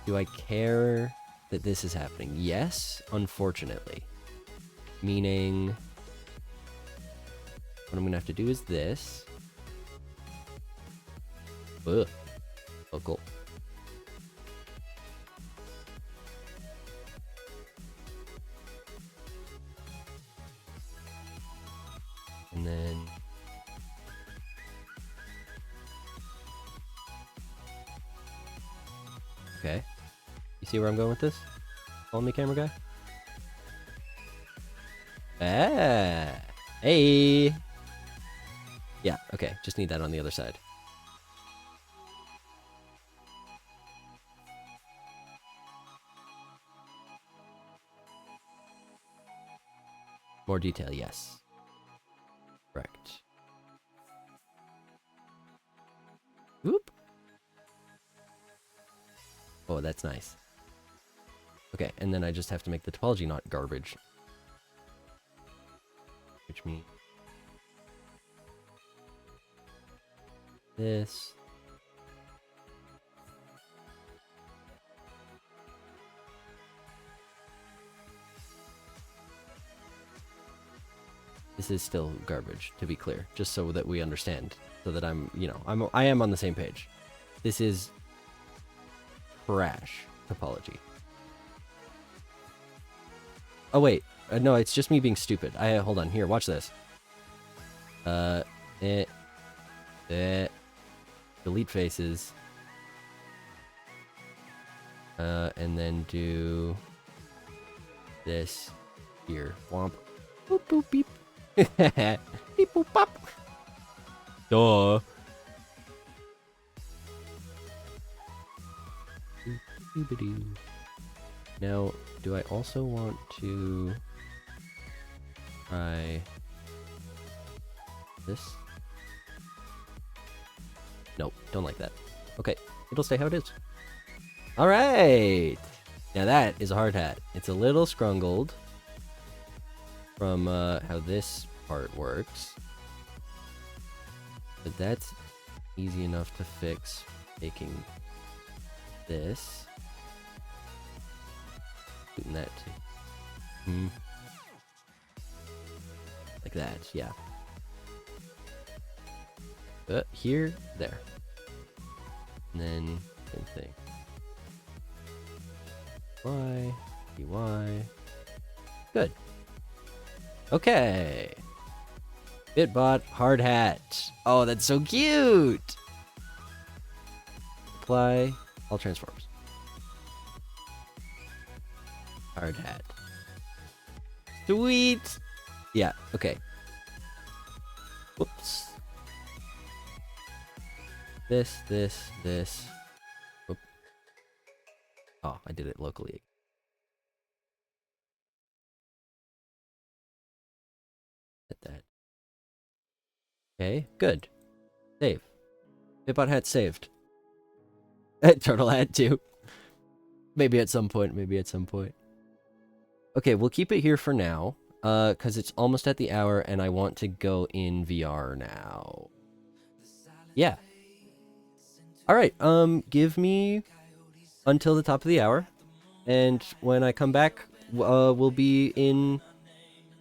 Do I care that this is happening? Yes, unfortunately. Meaning, what I'm going to have to do is this. Ugh. Oh, cool. And then... Okay. You see where I'm going with this? Follow me, camera guy? Ah! Hey! Yeah, okay. Just need that on the other side. More detail, yes. Correct. Whoop! Oh, that's nice. Okay, and then I just have to make the topology not garbage. Which means... this. This is still garbage, to be clear, just so that we understand, so that I am on the same page. This is trash topology. Oh wait, no, it's just me being stupid. Hold on, here, watch this. Delete faces. And then do this here. Womp. Boop boop beep. Beep boop pop. Duh. Now, do I also want to try this? Nope, don't like that. Okay, it'll stay how it is. Alright! Now that is a hard hat. It's a little scrungled from how this part works. But that's easy enough to fix taking this. Putting that to like that, yeah. Here, there. And then same thing. Y, dy. Good. Okay. Bitbot hard hat. Oh, that's so cute. Apply all transforms. Hard hat. Sweet. Yeah, okay. Whoops. This. Whoop. Oh, I did it locally. Hit that. Okay, good. Save. Bitbot hat saved. Turtle hat too. Maybe at some point. Okay, we'll keep it here for now. Because it's almost at the hour and I want to go in VR now. Yeah. Alright, give me until the top of the hour. And when I come back, we'll be in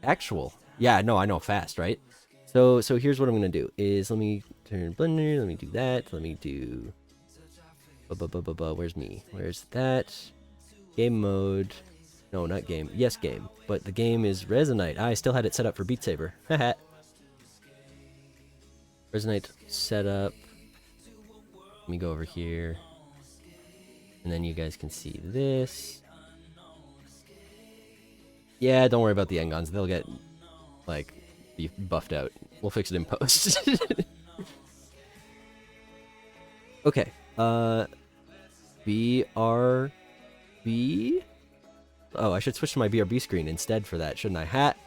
actual. Yeah, no, I know, fast, right? So here's what I'm gonna do, is let me turn Blender, let me do that, let me do... Where's me? Where's that? Game mode. No, not game. Yes, game. But the game is Resonite. I still had it set up for Beat Saber. Haha. Resonite setup. Let me go over here. And then you guys can see this. Yeah, don't worry about the Engons. They'll get, like, be buffed out. We'll fix it in post. Okay. BRB? Oh, I should switch to my BRB screen instead for that, shouldn't I? Hat.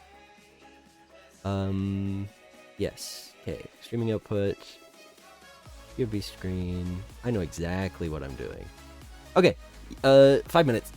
Yes. Okay. Streaming output. BRB screen. I know exactly what I'm doing. Okay. 5 minutes.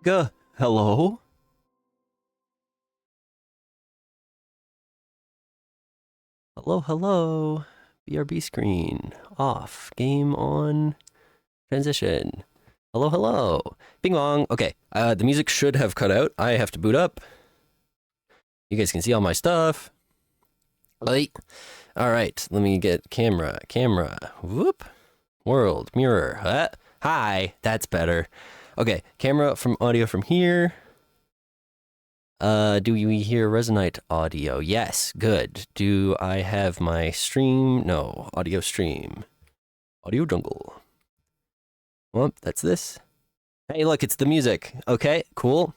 Hello? Hello, hello. BRB screen. Off. Game on. Transition. Hello, hello. Bing bong. Okay, the music should have cut out. I have to boot up. You guys can see all my stuff. Right. All right, let me get camera. Whoop. World, mirror. Hi, that's better. Okay, camera from audio from here. Do we hear Resonite audio? Yes, good. Do I have my stream? No, audio stream. Audio jungle. Well, that's this. Hey, look, it's the music. Okay, cool.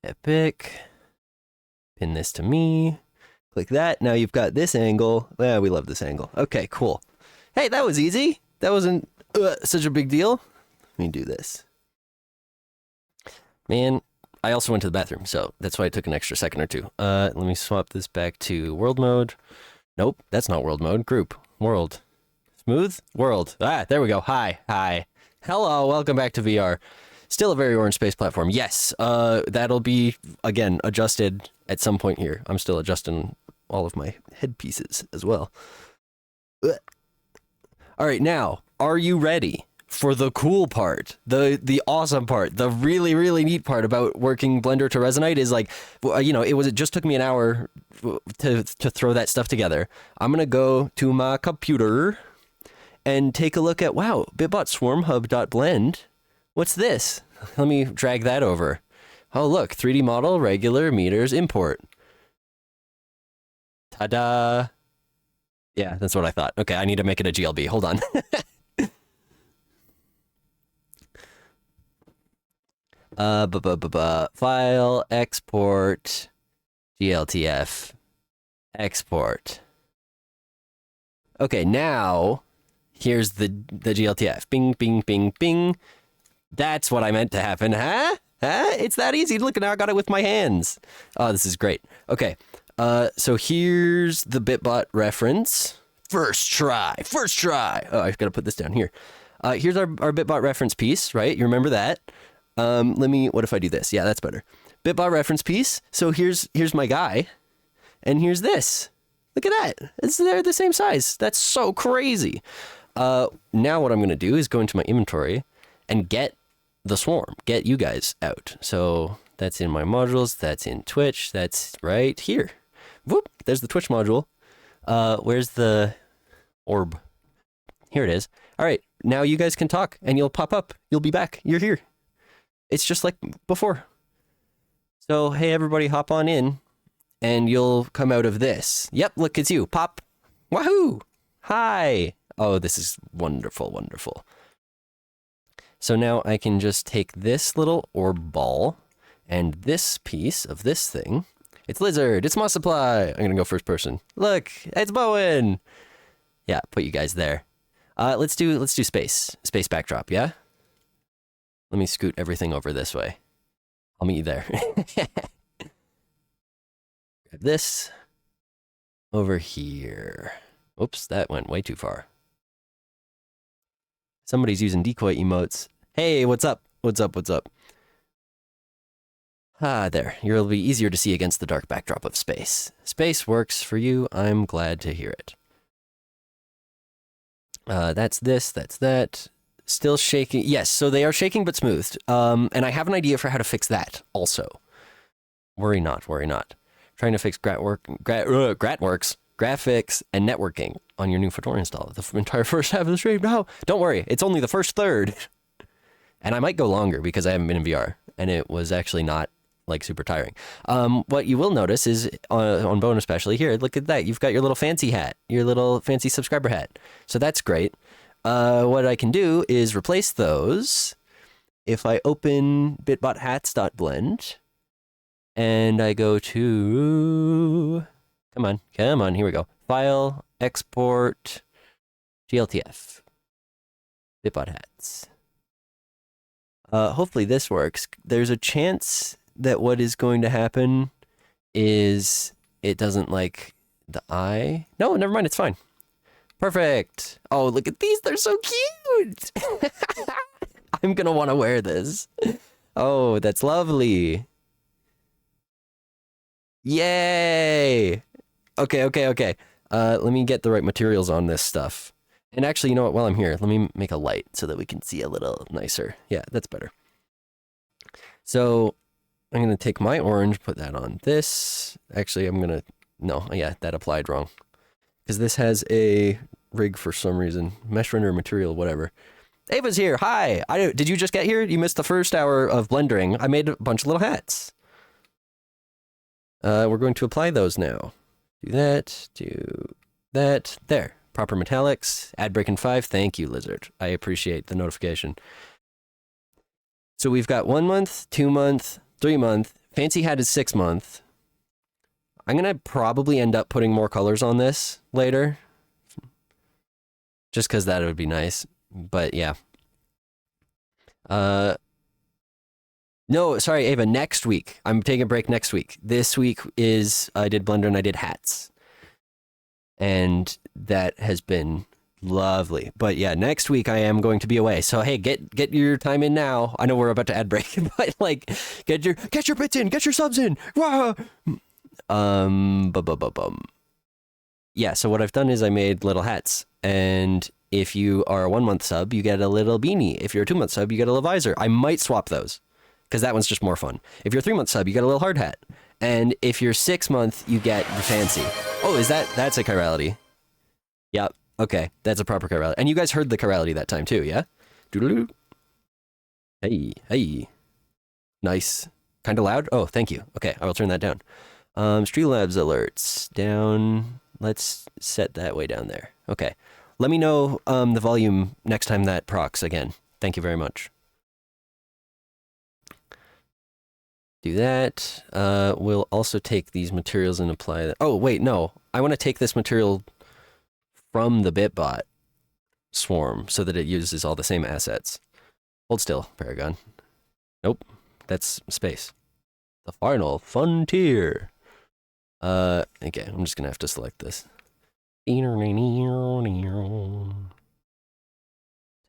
Epic. Pin this to me. Click that. Now you've got this angle. Yeah, we love this angle. Okay, cool. Hey, that was easy. That wasn't such a big deal. Let me do this. Man, I also went to the bathroom, so that's why it took an extra second or two. Let me swap this back to world mode. Nope, that's not world mode. Group. World. Smooth? World. Ah, there we go. Hi. Hello, welcome back to VR. Still a very orange space platform. Yes, that'll be, again, adjusted at some point here. I'm still adjusting all of my headpieces as well. All right, now, are you ready for the cool part, the awesome part, the really, really neat part about working Blender to Resonite is like, you know, it just took me an hour to throw that stuff together. I'm gonna go to my computer and take a look at, wow, Bitbot Swarm Hub.blend. What's this? Let me drag that over. Oh, look, 3D model, regular, meters, import. Ta-da. Yeah, that's what I thought. Okay, I need to make it a GLB. Hold on. File, export, GLTF, export. Okay, now here's the GLTF. Bing, bing, bing, bing. That's what I meant to happen. Huh? It's that easy. Look, now I got it with my hands. Oh, this is great. Okay, so here's the Bitbot reference. First try. Oh, I've got to put this down here. Here's our Bitbot reference piece, right? You remember that? What if I do this? Yeah, that's better. Bitbot reference piece. So here's my guy, and here's this. Look at that. They're the same size. That's so crazy. Now what I'm going to do is go into my inventory and get the swarm, get you guys out. So that's in my modules, that's in Twitch, that's right here. Whoop, there's the Twitch module. Where's the orb? Here it is. All right, now you guys can talk and you'll pop up. You'll be back. You're here. It's just like before. So, hey, everybody, hop on in and you'll come out of this. Yep, look, it's you. Pop. Wahoo! Hi. Oh, this is wonderful, wonderful. So now I can just take this little orb ball and this piece of this thing. It's Lizard. It's Moss Supply. I'm going to go first person. Look, it's Bowen. Yeah, put you guys there. Let's do space. Space backdrop, yeah? Let me scoot everything over this way. I'll meet you there. Grab this over here. Oops, that went way too far. Somebody's using decoy emotes. Hey, what's up? What's up? Ah, there. You'll be easier to see against the dark backdrop of space. Space works for you. I'm glad to hear it. That's this, that's that. Still shaking. Yes, so they are shaking but smoothed. And I have an idea for how to fix that also. Worry not. Trying to fix Gratworks, graphics, and networking on your new Fedora install. The entire first half of the stream. No, don't worry. It's only the first third. And I might go longer because I haven't been in VR. And it was actually not like super tiring. What you will notice is on Bone especially here, look at that. You've got your little fancy hat, your little fancy subscriber hat. So that's great. What I can do is replace those. If I open bitbothats.blend and I go to, come on, here we go. File, export, GLTF, Bitbot hats. Hopefully this works. There's a chance that what is going to happen is it doesn't like the eye. No, never mind, it's fine. Perfect. Oh, look at these. They're so cute. I'm gonna want to wear this. Oh, that's lovely. Yay! Okay. Let me get the right materials on this stuff. And actually, you know what? While I'm here, let me make a light so that we can see a little nicer. Yeah, that's better. So I'm going to take my orange, put that on this. Actually, no, yeah, that applied wrong. Because this has a rig for some reason. Mesh render material, whatever. Ava's here. Hi. Did you just get here? You missed the first hour of blendering. I made a bunch of little hats. We're going to apply those now. Do that. Do that. There. Proper metallics. Add break in 5. Thank you, Lizard. I appreciate the notification. So we've got 1 month, 2 month, 3 month. Fancy hat is 6 month. I'm going to probably end up putting more colors on this later. Just because that would be nice. But yeah. No, sorry, Ava, next week. I'm taking a break next week. This week I did Blender and I did hats. And that has been lovely. But yeah, next week I am going to be away. So hey, get your time in now. I know we're about to ad break, but like get your bits in, get your subs in. Wah! Yeah, so what I've done is I made little hats, and if you are a 1 month sub, you get a little beanie. If you're a 2 month sub, you get a little visor. I might swap those because that one's just more fun. If you're a 3 month sub, you get a little hard hat. And if you're 6 month, you get the fancy. Oh, that's a chirality. Yep. Okay, that's a proper chirality. And you guys heard the chirality that time too, yeah? Doodaloo. Hey. Nice. Kind of loud? Oh, thank you. Okay, I will turn that down. Streamlabs alerts. Down. Let's set that way down there. Okay. Let me know the volume next time that procs again. Thank you very much. Do that. We'll also take these materials and apply that. Oh, wait, no. I want to take this material from the Bitbot swarm so that it uses all the same assets. Hold still, Paragon. Nope. That's space. The final frontier. Okay, I'm just gonna have to select this.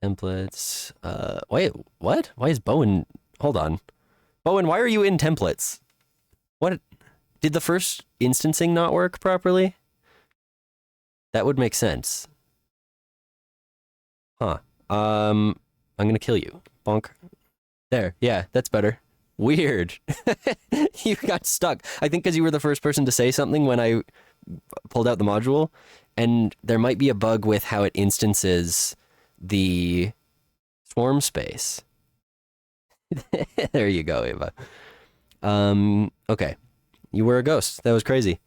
Templates. Wait, what? Why is Bowen? Hold on. Bowen, why are you in templates? What? Did the first instancing not work properly? That would make sense. Huh. I'm gonna kill you. Bonk. There. Yeah, that's better. Weird. You got stuck. I think because you were the first person to say something when I pulled out the module, and there might be a bug with how it instances the swarm space. There you go, Ava. Okay. You were a ghost. That was crazy.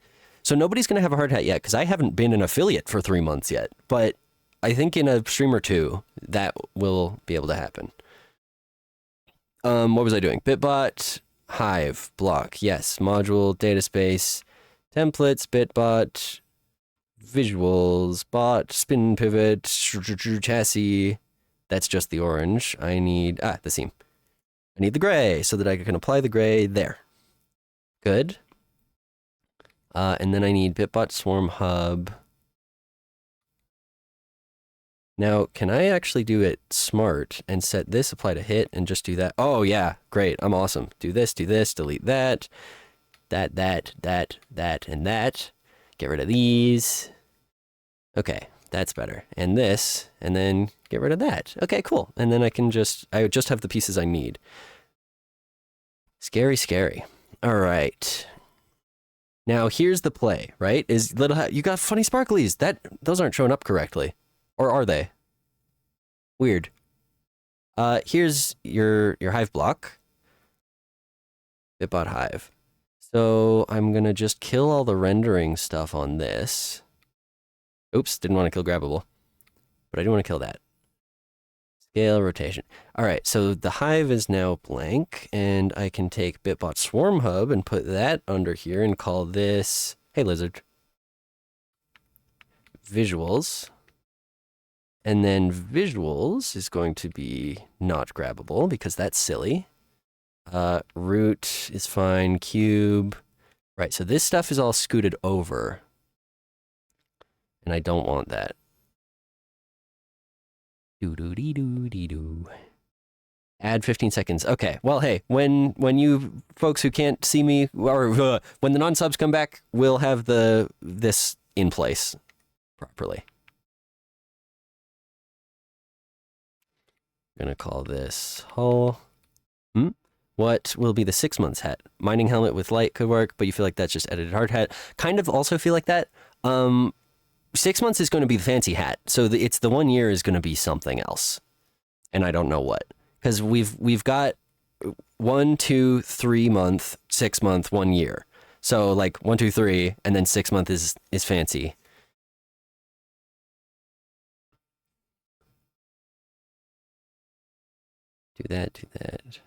So nobody's going to have a hard hat yet, because I haven't been an affiliate for 3 months yet. But I think in a stream or two, that will be able to happen. What was I doing? Bitbot, Hive, block. Yes. Module, data space, templates, Bitbot, visuals, bot, spin pivot, chassis. That's just the orange. I need, the seam. I need the gray so that I can apply the gray there. Good. And then I need Bitbot Swarm Hub. Now, can I actually do it smart and set this apply to hit and just do that? Oh yeah, great, I'm awesome. Do this, delete that, that, and that. Get rid of these. Okay, that's better. And this, and then get rid of that. Okay, cool. And then I just have the pieces I need. Scary. All right. Now here's the play, right? You got funny sparklies. Those aren't showing up correctly. Or are they? Weird. Here's your Hive block. Bitbot Hive. So I'm gonna just kill all the rendering stuff on this. Oops, didn't want to kill Grabbable. But I do want to kill that. Scale, rotation. All right, so the Hive is now blank, and I can take Bitbot Swarm Hub and put that under here and call this, hey Lizard, visuals. And then visuals is going to be not grabbable because that's silly. Root is fine, cube. Right, so this stuff is all scooted over. And I don't want that. Doo-doo-dee-doo-dee-doo. Add 15 seconds. Okay. Well, hey, when you folks who can't see me, or when the non-subs come back, we'll have this in place properly. I'm gonna call this hull. What will be the 6 months hat? Mining helmet with light could work, but you feel like that's just edited hard hat. Kind of also feel like that. 6 months is going to be the fancy hat, so it's the 1 year is going to be something else, and I don't know what, because we've got 1, 2, 3 month, 6 month, 1 year. So like 1, 2, 3, and then 6 month is fancy. Do that, do that.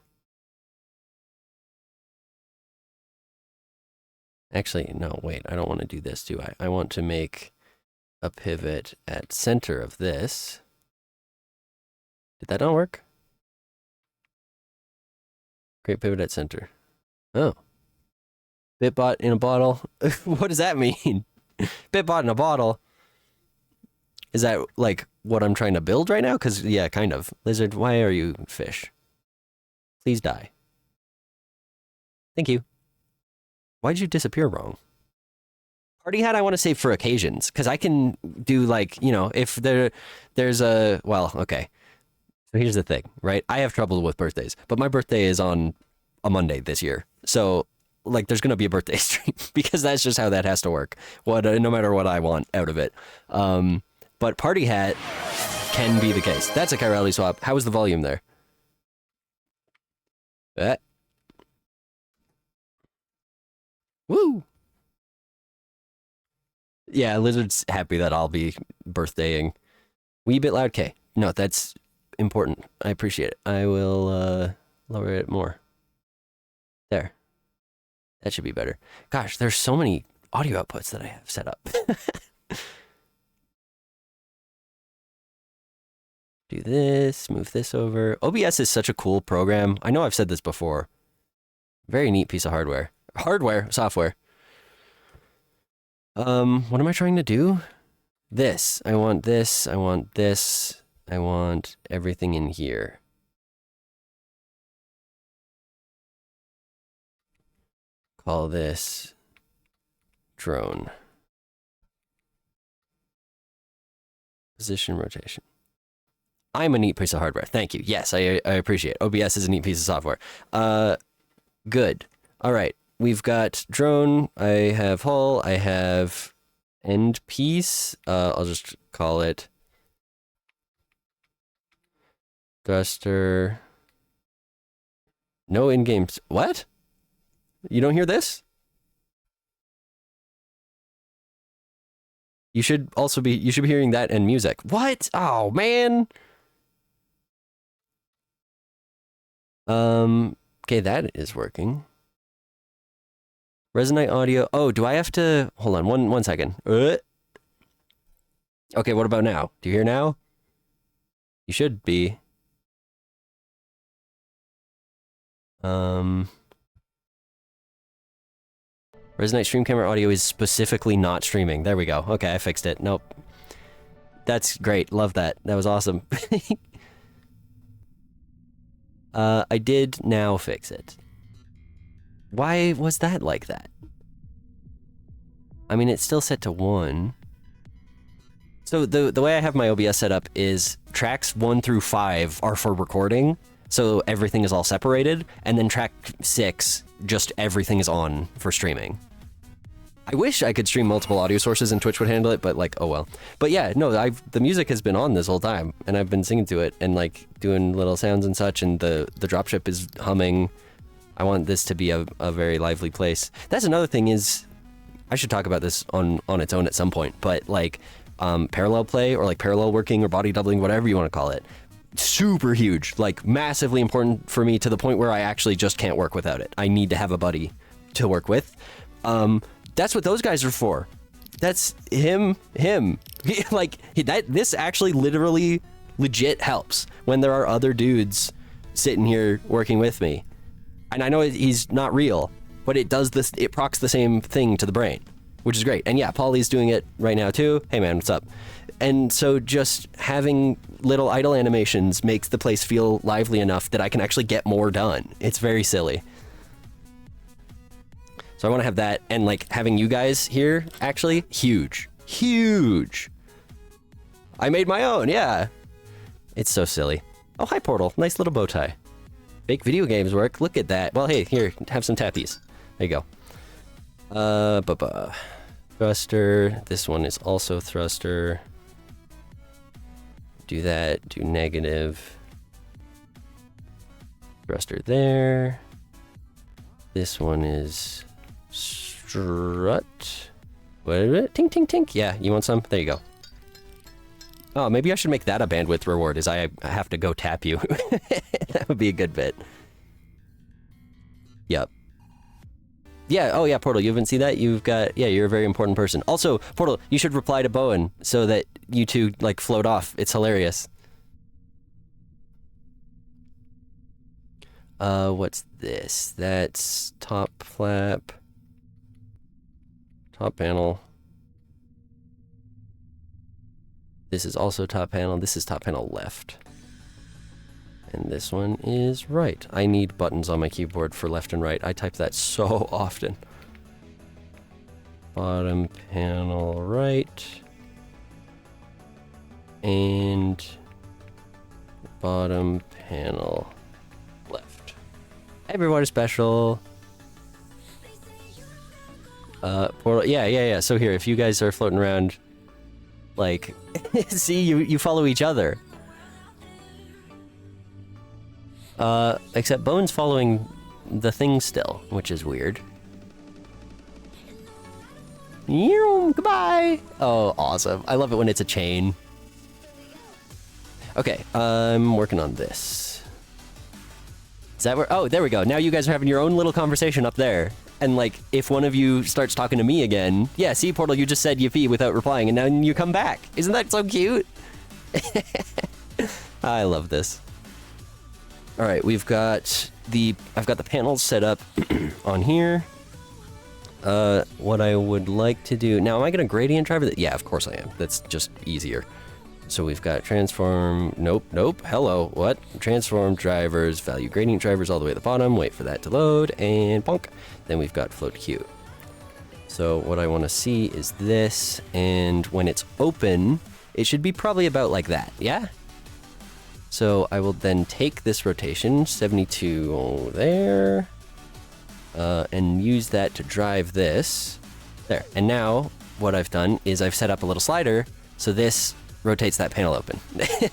Actually, no, wait, I don't want to do this, do I? I want to make a pivot at center of this. Did that not work? Create pivot at center. Oh. Bitbot in a bottle. What does that mean? Bitbot in a bottle? Is that like what I'm trying to build right now? Because, yeah, kind of. Lizard, why are you fish? Please die. Thank you. Why did you disappear wrong? Party hat I want to save for occasions, because I can do like, you know, if there's a, well, okay. So here's the thing, right? I have trouble with birthdays, but my birthday is on a Monday this year. So like there's going to be a birthday stream because that's just how that has to work. No matter what I want out of it. But party hat can be the case. That's a chirality swap. How is the volume there? Woo! Yeah, Lizard's happy that I'll be birthdaying. Wee bit loud, K. No, that's important. I appreciate it. I will lower it more. There. That should be better. Gosh, there's so many audio outputs that I have set up. Do this, move this over. OBS is such a cool program. I know I've said this before. Very neat piece of hardware. Software. What am I trying to do? This. I want this. I want this. I want everything in here. Call this drone. Position rotation. I'm a neat piece of hardware. Thank you. Yes, I appreciate it. OBS is a neat piece of software. Good. All right. We've got drone. I have hull. I have end piece. I'll just call it thruster. No in-game. What? You don't hear this? You should be hearing that and music. What? Oh, man. Okay, that is working. Resonate audio. Oh, do I have to... Hold on, one second. Okay, what about now? Do you hear now? You should be. Resonate stream camera audio is specifically not streaming. There we go. Okay, I fixed it. Nope. That's great. Love that. That was awesome. I did now fix it. Why was that like that? I mean, it's still set to 1. So the way I have my OBS set up is tracks 1 through 5 are for recording, so everything is all separated, and then track 6, just everything is on for streaming. I wish I could stream multiple audio sources and Twitch would handle it, but like, oh well. But yeah, no, the music has been on this whole time, and I've been singing to it and like doing little sounds and such, and the dropship is humming. I want this to be a very lively place. That's another thing is, I should talk about this on its own at some point, but like parallel play or like parallel working or body doubling, whatever you want to call it, super huge, like massively important for me to the point where I actually just can't work without it. I need to have a buddy to work with. That's what those guys are for. That's him. Like this actually literally legit helps when there are other dudes sitting here working with me. And I know he's not real, but it does this, it procs the same thing to the brain. which is great. And yeah, Polly's doing it right now too. Hey man, what's up? And so just having little idle animations makes the place feel lively enough that I can actually get more done. It's very silly. So I want to have that, and like having you guys here, actually, huge. Huge. I made my own, yeah. It's so silly. Oh, hi, Portal. Nice little bow tie. Fake video games work. Look at that. Well, hey, here, have some tappies. There you go. Thruster. This one is also thruster. Do that. Do negative. Thruster there. This one is strut. What is it? Tink, tink, tink. Yeah, you want some? There you go. Oh, maybe I should make that a bandwidth reward, is I have to go tap you. That would be a good bit. Yep. Yeah, oh yeah, Portal, you haven't seen that? You've got, yeah, you're a very important person. Also, Portal, you should reply to Bowen so that you two, like, float off. It's hilarious. What's this? That's top flap. Top panel. This is also top panel. This is top panel left. And this one is right. I need buttons on my keyboard for left and right. I type that so often. Bottom panel right. And bottom panel left. Everyone is special. Portal, yeah. So here, if you guys are floating around, like, see, you follow each other. Except Bone's following the thing still, which is weird. Goodbye! Oh, awesome. I love it when it's a chain. Okay, I'm working on this. Is that where? Oh, there we go. Now you guys are having your own little conversation up there. And, like, if one of you starts talking to me again... Yeah, see, Portal, you just said yippee without replying, and now you come back. Isn't that so cute? I love this. All right, I've got the panels set up on here. What I would like to do... Now, am I going to gradient driver that? Yeah, of course I am. That's just easier. So we've got transform... Nope. Hello, what? Transform drivers, value gradient drivers all the way at the bottom. Wait for that to load, and bonk. Then we've got float queue. So what I want to see is this, and when it's open, it should be probably about like that, yeah? So I will then take this rotation, 72 there, and use that to drive this. There. And now what I've done is I've set up a little slider, so this rotates that panel open.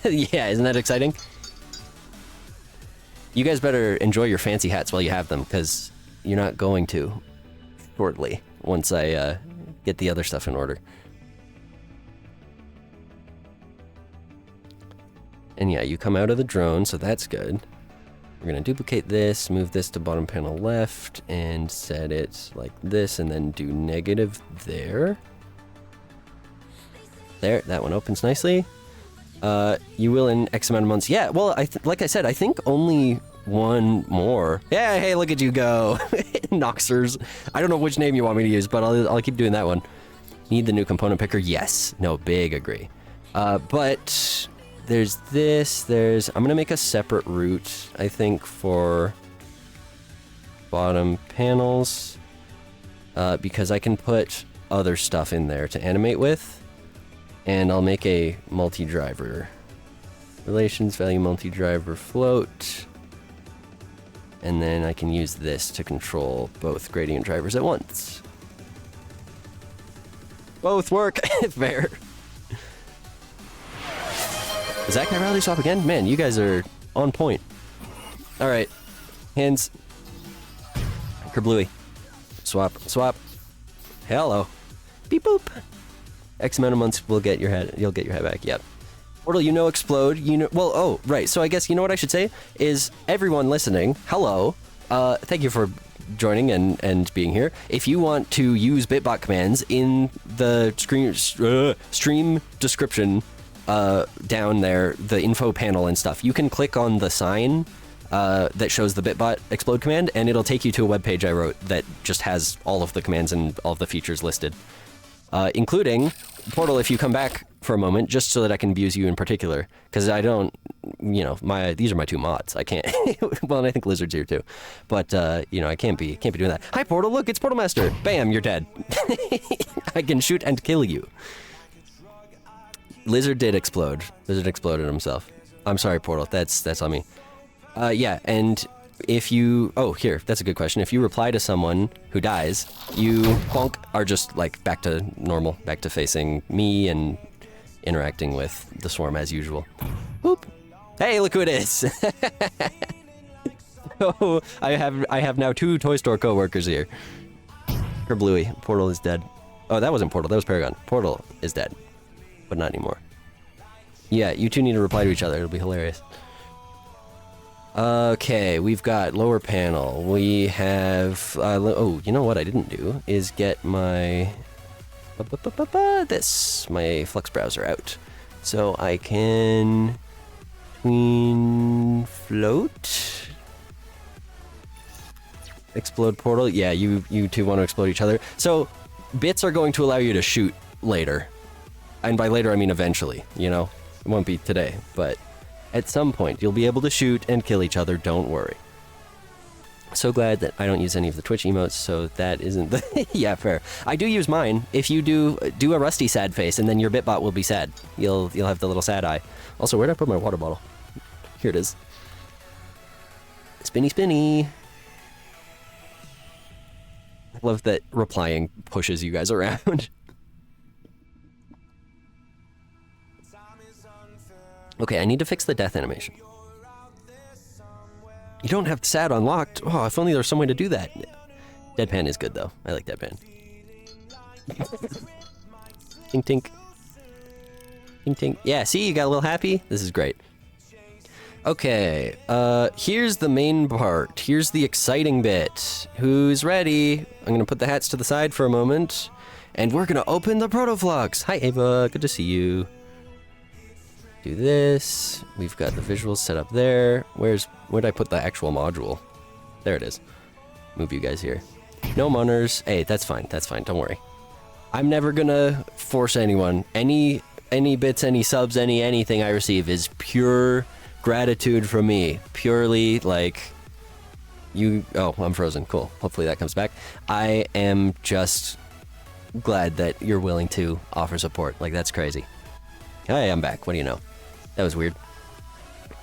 Yeah, isn't that exciting? You guys better enjoy your fancy hats while you have them, because you're not going to shortly once I get the other stuff in order. And yeah, you come out of the drone, so that's good. We're going to duplicate this, move this to bottom panel left, and set it like this, and then do negative there. There, that one opens nicely. You will in X amount of months. Yeah, well, like I said, I think only one more. Yeah, hey, look at you go. Noxers. I don't know which name you want me to use, but I'll keep doing that one. Need the new component picker? Yes. No, big agree. But there's this, I'm gonna make a separate route, I think, for bottom panels, because I can put other stuff in there to animate with, and I'll make a multi-driver. Relations, value multi-driver float, and then I can use this to control both gradient drivers at once. Both work. Fair. Is that guy rally swap again? Man, you guys are on point. All right, hands. Kerbluey. Swap. Hello. Beep boop. X amount of months will get your head. You'll get your head back. Yep. Portal, you know, explode. You know. Well, oh, right. So I guess you know what I should say is everyone listening. Hello. Thank you for joining and being here. If you want to use Bitbot commands in the stream description down there, the info panel and stuff, you can click on the sign that shows the Bitbot explode command, and it'll take you to a web page I wrote that just has all of the commands and all of the features listed, including Portal. If you come back for a moment, just so that I can abuse you in particular, because I don't, you know, these are my two mods. I can't. Well, and I think Lizard's here too, but you know, I can't be doing that. Hi, Portal. Look, it's Portal Master. Bam, you're dead. I can shoot and kill you. Lizard did explode. Lizard exploded himself. I'm sorry, Portal. That's on me. Yeah, and if you... Oh, here, that's a good question. If you reply to someone who dies, you, bonk, are just, like, back to normal, back to facing me and interacting with the swarm as usual. Boop. Hey, look who it is! Oh, I have now 2 Toy Store co-workers here. Or Bluey. Portal is dead. Oh, that wasn't Portal, that was Paragon. Portal is dead, but not anymore. Yeah, you two need to reply to each other, it'll be hilarious. Okay, we've got lower panel. We have... oh, you know what I didn't do is get my... my Flux browser out. So I can... Tween... Float? Explode Portal? Yeah, you two want to explode each other. So, bits are going to allow you to shoot later. And by later, I mean eventually, you know? It won't be today, but... At some point, you'll be able to shoot and kill each other, don't worry. So glad that I don't use any of the Twitch emotes, so that isn't the... Yeah, fair. I do use mine. If you do a Rusty sad face, and then your Bitbot will be sad. You'll have the little sad eye. Also, where'd I put my water bottle? Here it is. Spinny, spinny. I love that replying pushes you guys around. Okay, I need to fix the death animation. You don't have sad unlocked. Oh, if only there was some way to do that. Deadpan is good, though. I like Deadpan. Tink, tink. Tink, tink. Yeah, see, you got a little happy? This is great. Okay, here's the main part. Here's the exciting bit. Who's ready? I'm gonna put the hats to the side for a moment, and we're gonna open the Protoflux. Hi, Ava. Good to see you. Do this. We've got the visuals set up there. Where'd I put the actual module? There it is. Move you guys here. No munners. Hey, that's fine. That's fine. Don't worry. I'm never gonna force anyone. Any bits, any subs, anything I receive is pure gratitude from me. Purely like you. Oh, I'm frozen. Cool. Hopefully that comes back. I am just glad that you're willing to offer support. Like, that's crazy. Hey, I'm back. What do you know? That was weird.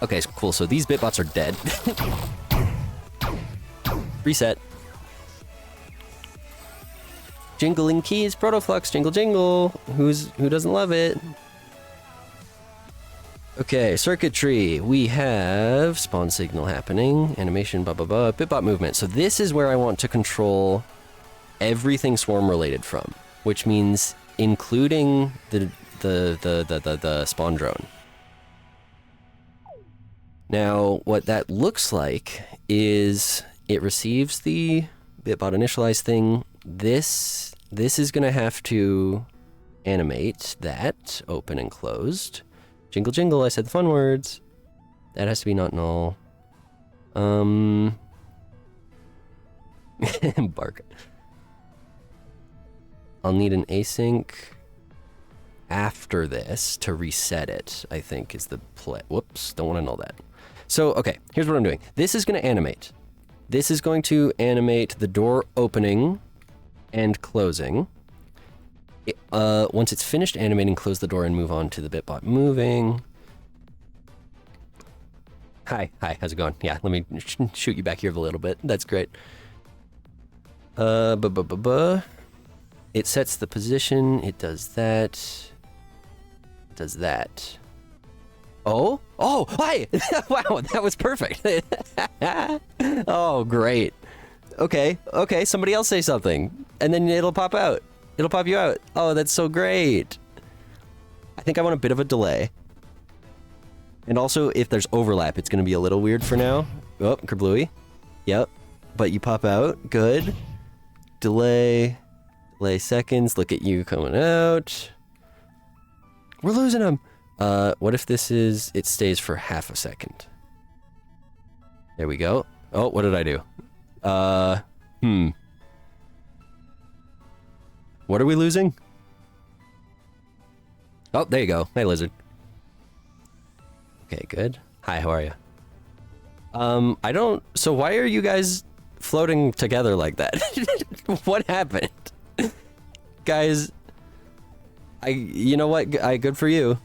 Okay, so cool. So these Bitbots are dead. Reset. Jingling keys, Protoflux, jingle jingle. Who doesn't love it? Okay, circuitry. We have spawn signal happening, animation, blah blah blah, Bitbot movement. So this is where I want to control everything swarm related from, which means including the spawn drone. Now, what that looks like is it receives the Bitbot initialize thing. This is gonna have to animate that, open and closed. Jingle jingle, I said the fun words. That has to be not null. Bark. I'll need an async after this to reset it, I think is the play. Whoops, don't want to know that. So, okay, here's what I'm doing. This is going to animate. This is going to animate the door opening and closing. Once it's finished animating, close the door and move on to the Bitbot moving. Hi, how's it going? Yeah, let me shoot you back here a little bit. That's great. It sets the position, it does that. Does that. Oh, hi! Wow, that was perfect. Oh, great. Okay, somebody else say something, and then it'll pop out. It'll pop you out. Oh, that's so great. I think I want a bit of a delay. And also, if there's overlap, it's gonna be a little weird for now. Oh, Kerblooey. Yep, but you pop out, good. Delay seconds, look at you coming out. We're losing him. What if this is, it stays for half a second? There we go. Oh, what did I do? What are we losing? Oh, there you go. Hey, lizard. Okay, good. Hi, how are you? I don't... So why are you guys floating together like that? What happened? Guys... You know what? Good for you.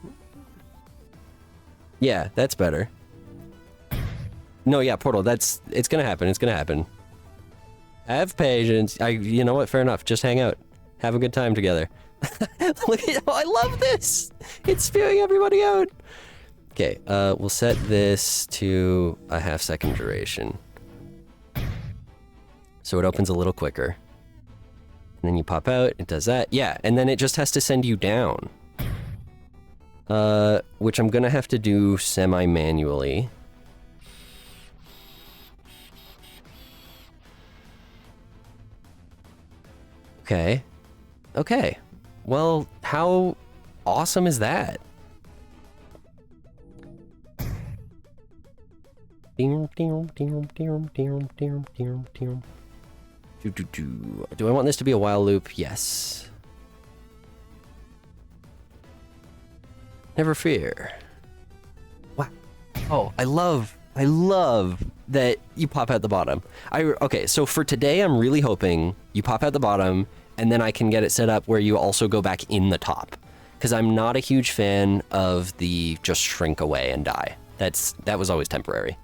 Yeah, that's better. No, yeah, Portal, it's gonna happen, it's gonna happen. Have patience. You know what? Fair enough. Just hang out. Have a good time together. Look at, oh, I love this! It's spewing everybody out! Okay, we'll set this to a half-second duration. So it opens a little quicker. And then you pop out, it does that. Yeah, and then it just has to send you down. Which I'm gonna have to do semi-manually. Okay. Okay. Well, how awesome is that? Do I want this to be a while loop? Yes. Never fear. Wow. Oh, I love that you pop out the bottom. Okay, so for today, I'm really hoping you pop out the bottom, and then I can get it set up where you also go back in the top. Because I'm not a huge fan of the just shrink away and die. That was always temporary.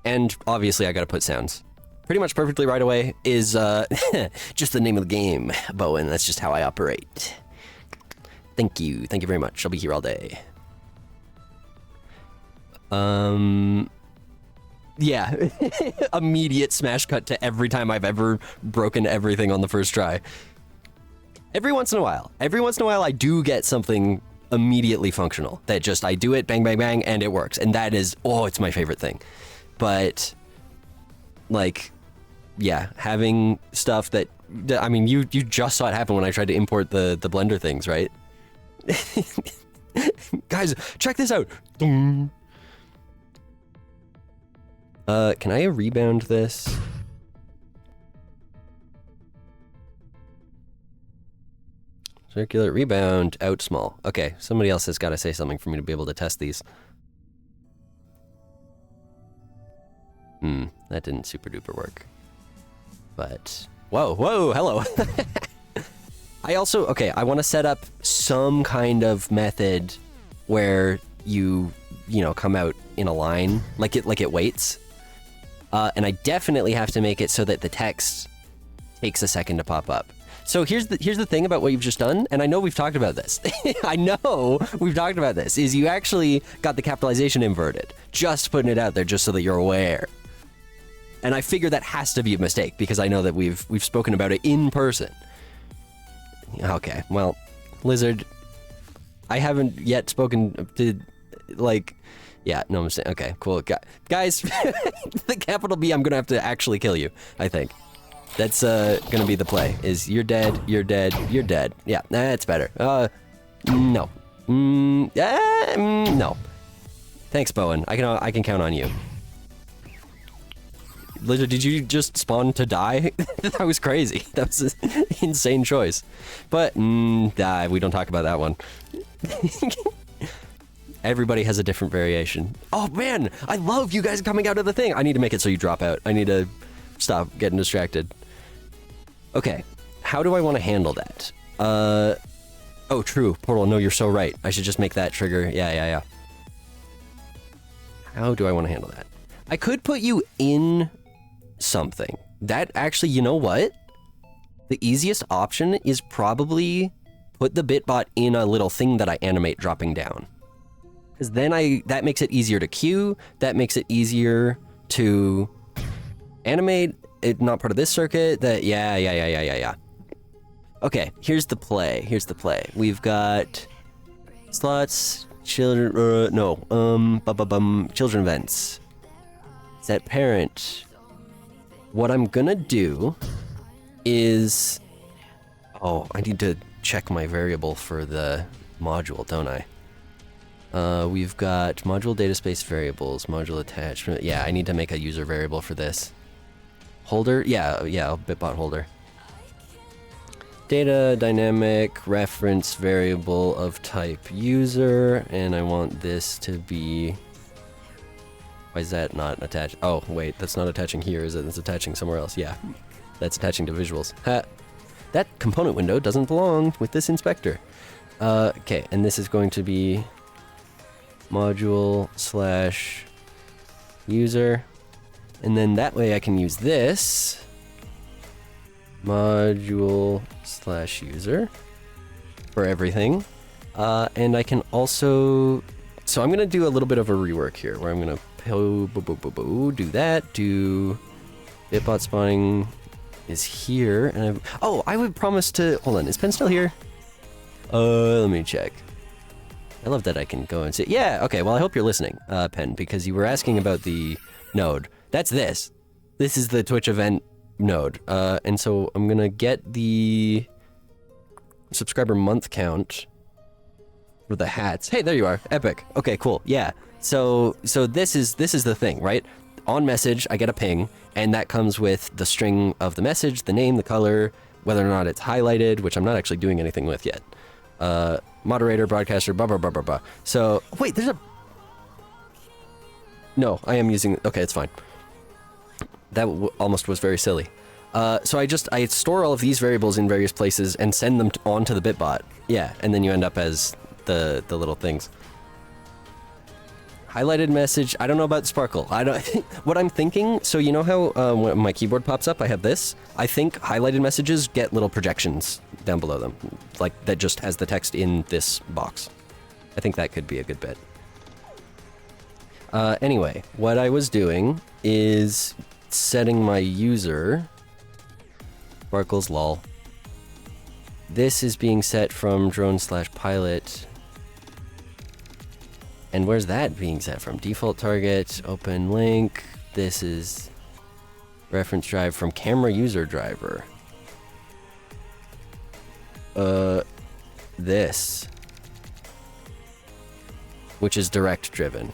And obviously I gotta put sounds. Pretty much perfectly right away is just the name of the game, Bowen. That's just how I operate. Thank you very much. I'll be here all day. Yeah, immediate smash cut to every time I've ever broken everything on the first try. Every once in a while I do get something immediately functional that just, I do it, bang, bang, bang, and it works. And that is, oh, it's my favorite thing. But, like, yeah, having stuff that, I mean, you just saw it happen when I tried to import the Blender things, right? Guys, check this out. Can I rebound this? Circular rebound, out small. Okay, somebody else has got to say something for me to be able to test these. That didn't super duper work. But, whoa, hello. I also, okay, I want to set up some kind of method where you know, come out in a line, like it waits. And I definitely have to make it so that the text takes a second to pop up. So here's the thing about what you've just done, and I know we've talked about this. I know we've talked about this, is you actually got the capitalization inverted. Just putting it out there just so that you're aware. And I figure that has to be a mistake because I know that we've spoken about it in person. Okay, well, Lizard, I haven't yet spoken to, like, yeah, no mistake. Okay, cool. Guys, the capital B, I'm gonna have to actually kill you, I think. That's gonna be the play, is you're dead, you're dead, you're dead. Yeah, that's better. No. No. Thanks, Bowen. I can count on you. Lizard, did you just spawn to die? That was crazy. That was an insane choice. But, we don't talk about that one. Everybody has a different variation. Oh man, I love you guys coming out of the thing. I need to make it so you drop out. I need to stop getting distracted. Okay, how do I want to handle that? Oh, true, Portal, no, you're so right. I should just make that trigger. Yeah. How do I want to handle that? I could put you in something. That actually, you know what? The easiest option is probably put the bitbot in a little thing that I animate dropping down. Because then that makes it easier to queue, that makes it easier to animate, it not part of this circuit, yeah. Okay, here's the play. We've got slots, children, children events. Set parent. What I'm gonna do is, oh, I need to check my variable for the module, don't I? We've got module data space variables, module attachment. Yeah, I need to make a user variable for this. Holder? Yeah, Bitbot holder. Data dynamic reference variable of type user, and I want this to be... Why is that not attached? Oh, wait, that's not attaching here, is it? It's attaching somewhere else. Yeah, that's attaching to visuals. Ha! That component window doesn't belong with this inspector. Okay, and this is going to be module slash user, and then that way I can use this module slash user for everything, and I can also... So I'm gonna do a little bit of a rework here, where I'm gonna do that, do Bitbot spawning is here, and I would promise to... Hold on, is Pen still here? Let me check. I love that I can go and say, yeah, okay, well, I hope you're listening, Pen, because you were asking about the node. That's this. This is the Twitch event node. And so I'm gonna get the subscriber month count for the hats. Hey, there you are. Epic. Okay, cool. Yeah. So this is the thing, right? On message, I get a ping, and that comes with the string of the message, the name, the color, whether or not it's highlighted, which I'm not actually doing anything with yet. Moderator, broadcaster, blah, blah, blah, blah, blah. So, wait, there's a... No, I am using... Okay, it's fine. That almost was very silly. So I store all of these variables in various places and send them onto the Bitbot. Yeah, and then you end up as the little things. Highlighted message, I don't know about Sparkle. I don't... What I'm thinking, so you know how when my keyboard pops up, I have this? I think highlighted messages get little projections down below them. Like, that just has the text in this box. I think that could be a good bit. Anyway, what I was doing is setting my user... Sparkles lol. This is being set from drone/pilot. And where's that being set from? Default target, open link. This is reference drive from camera user driver. This. Which is direct driven.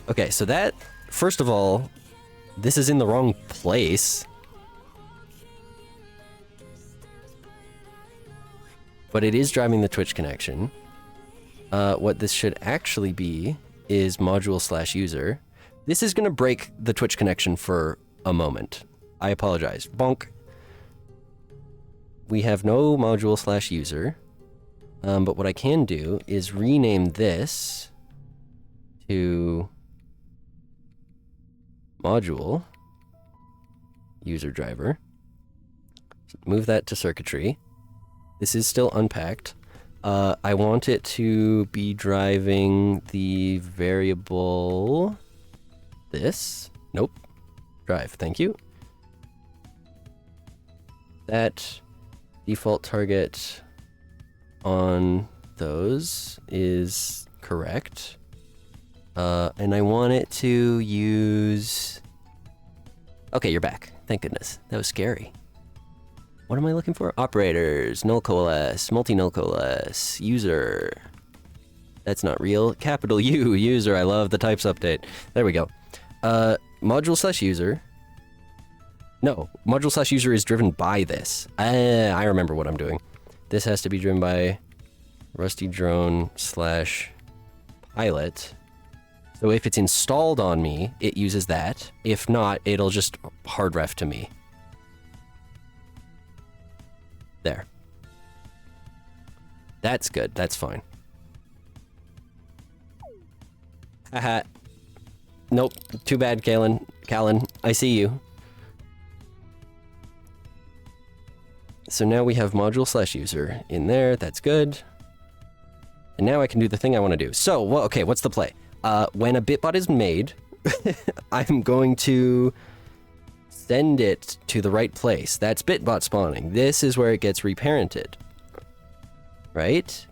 Okay, so that, first of all, this is in the wrong place. But it is driving the Twitch connection. What this should actually be is module/user. This is going to break the Twitch connection for a moment. I apologize. Bonk. We have no module/user. But what I can do is rename this to module user driver. Move that to circuitry. This is still unpacked. I want it to be driving the variable... This? Nope. Drive, thank you. That default target on those is correct. And I want it to use... Okay, you're back. Thank goodness. That was scary. What am I looking for? Operators, null coalesce, multi-null coalesce, user. That's not real. Capital U, user. I love the types update. There we go. Module/user. No, module/user is driven by this. I remember what I'm doing. This has to be driven by Rusty Drone/pilot. So if it's installed on me, it uses that. If not, it'll just hard ref to me. There. That's good. That's fine. Haha. Nope. Too bad, Callan. I see you. So now we have module/user in there. That's good. And now I can do the thing I want to do. So, well, okay, what's the play? When a Bitbot is made, I'm going to send it to the right place. That's Bitbot spawning. This is where it gets reparented. Right?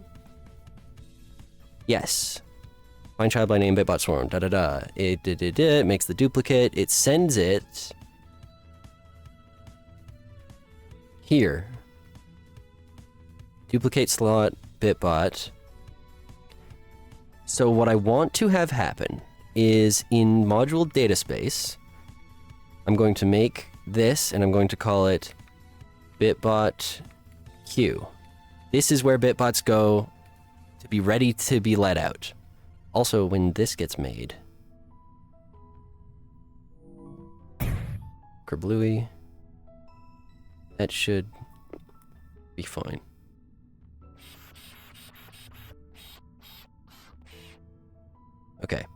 Yes. Find child by name, Bitbot swarm, da-da-da. It makes the duplicate. It sends it here. Duplicate slot, Bitbot. So what I want to have happen is in module data space, I'm going to make this and I'm going to call it bitbot queue. This is where bitbots go to be ready to be let out. Also, when this gets made, Kerbluey, that should be fine. Okay.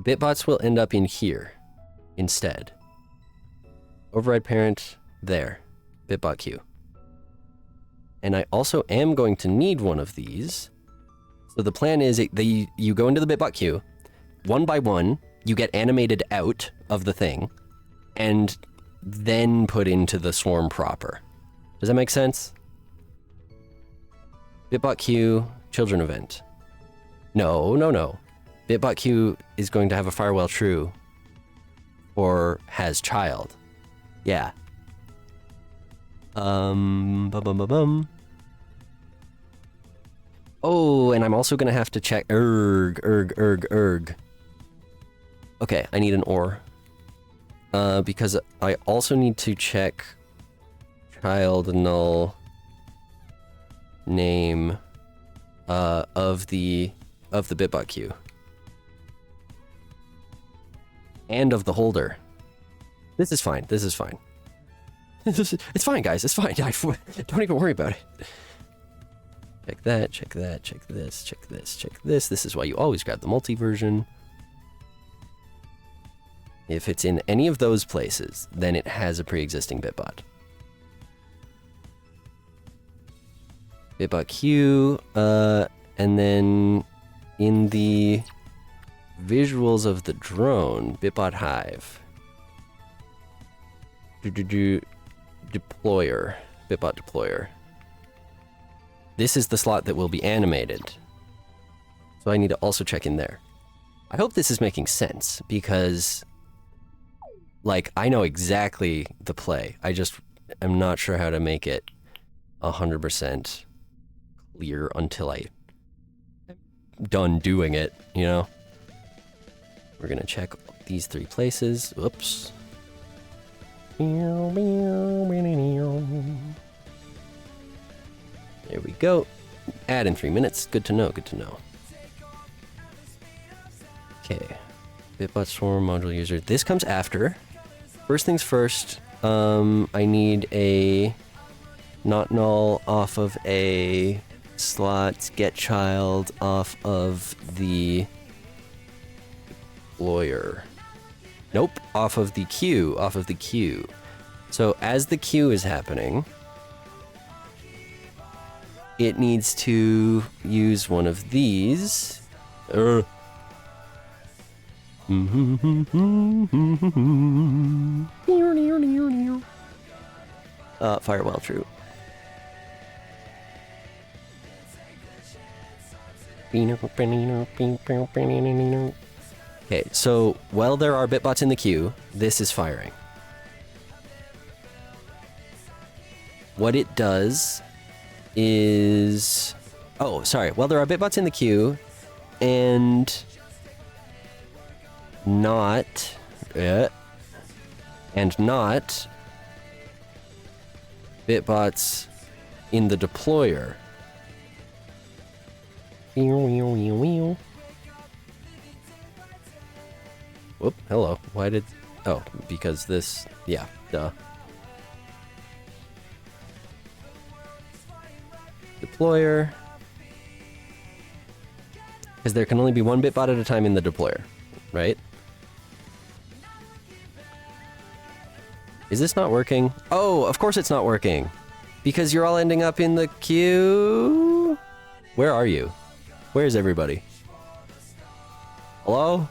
Bitbots will end up in here instead. Override parent there. Bitbot queue. And I also am going to need one of these. So the plan is you go into the bitbot queue, one by one, you get animated out of the thing, and then put into the swarm proper. Does that make sense? Bitbot queue, children event. No. Bitbot queue is going to have a firewall true or has child. Yeah. Bum. Oh, and I'm also gonna have to check erg. Okay, I need an or. Because I also need to check child null name of the bitbot queue. And of the holder. This is fine. It's fine, guys. It's fine. Don't even worry about it. Check that, check this. This is why you always grab the multi version. If it's in any of those places, then it has a pre-existing bitbot. Bitbot queue, and then in the visuals of the drone, bitbot hive. Deployer, bitbot deployer. This is the slot that will be animated. So I need to also check in there. I hope this is making sense because, like, I know exactly the play. I just am not sure how to make it 100% clear until I'm done doing it, you know? We're gonna check these three places. Whoops. There we go. Add in 3 minutes. Good to know. Okay. Bitbot swarm module user. This comes after. First things first, I need a not null off of a slot, get child off of the lawyer. Nope, off of the queue. So as the queue is happening, it needs to use one of these. Firewall true. Okay, so while there are bitbots in the queue, this is firing. What it does is... Oh, sorry. While there are bitbots in the queue, and not bitbots in the deployer. Whoop, hello. Why did... Oh, because this... Yeah, duh. Deployer. Because there can only be one bitbot at a time in the deployer, right? Is this not working? Oh, of course it's not working. Because you're all ending up in the queue. Where are you? Where's everybody? Hello?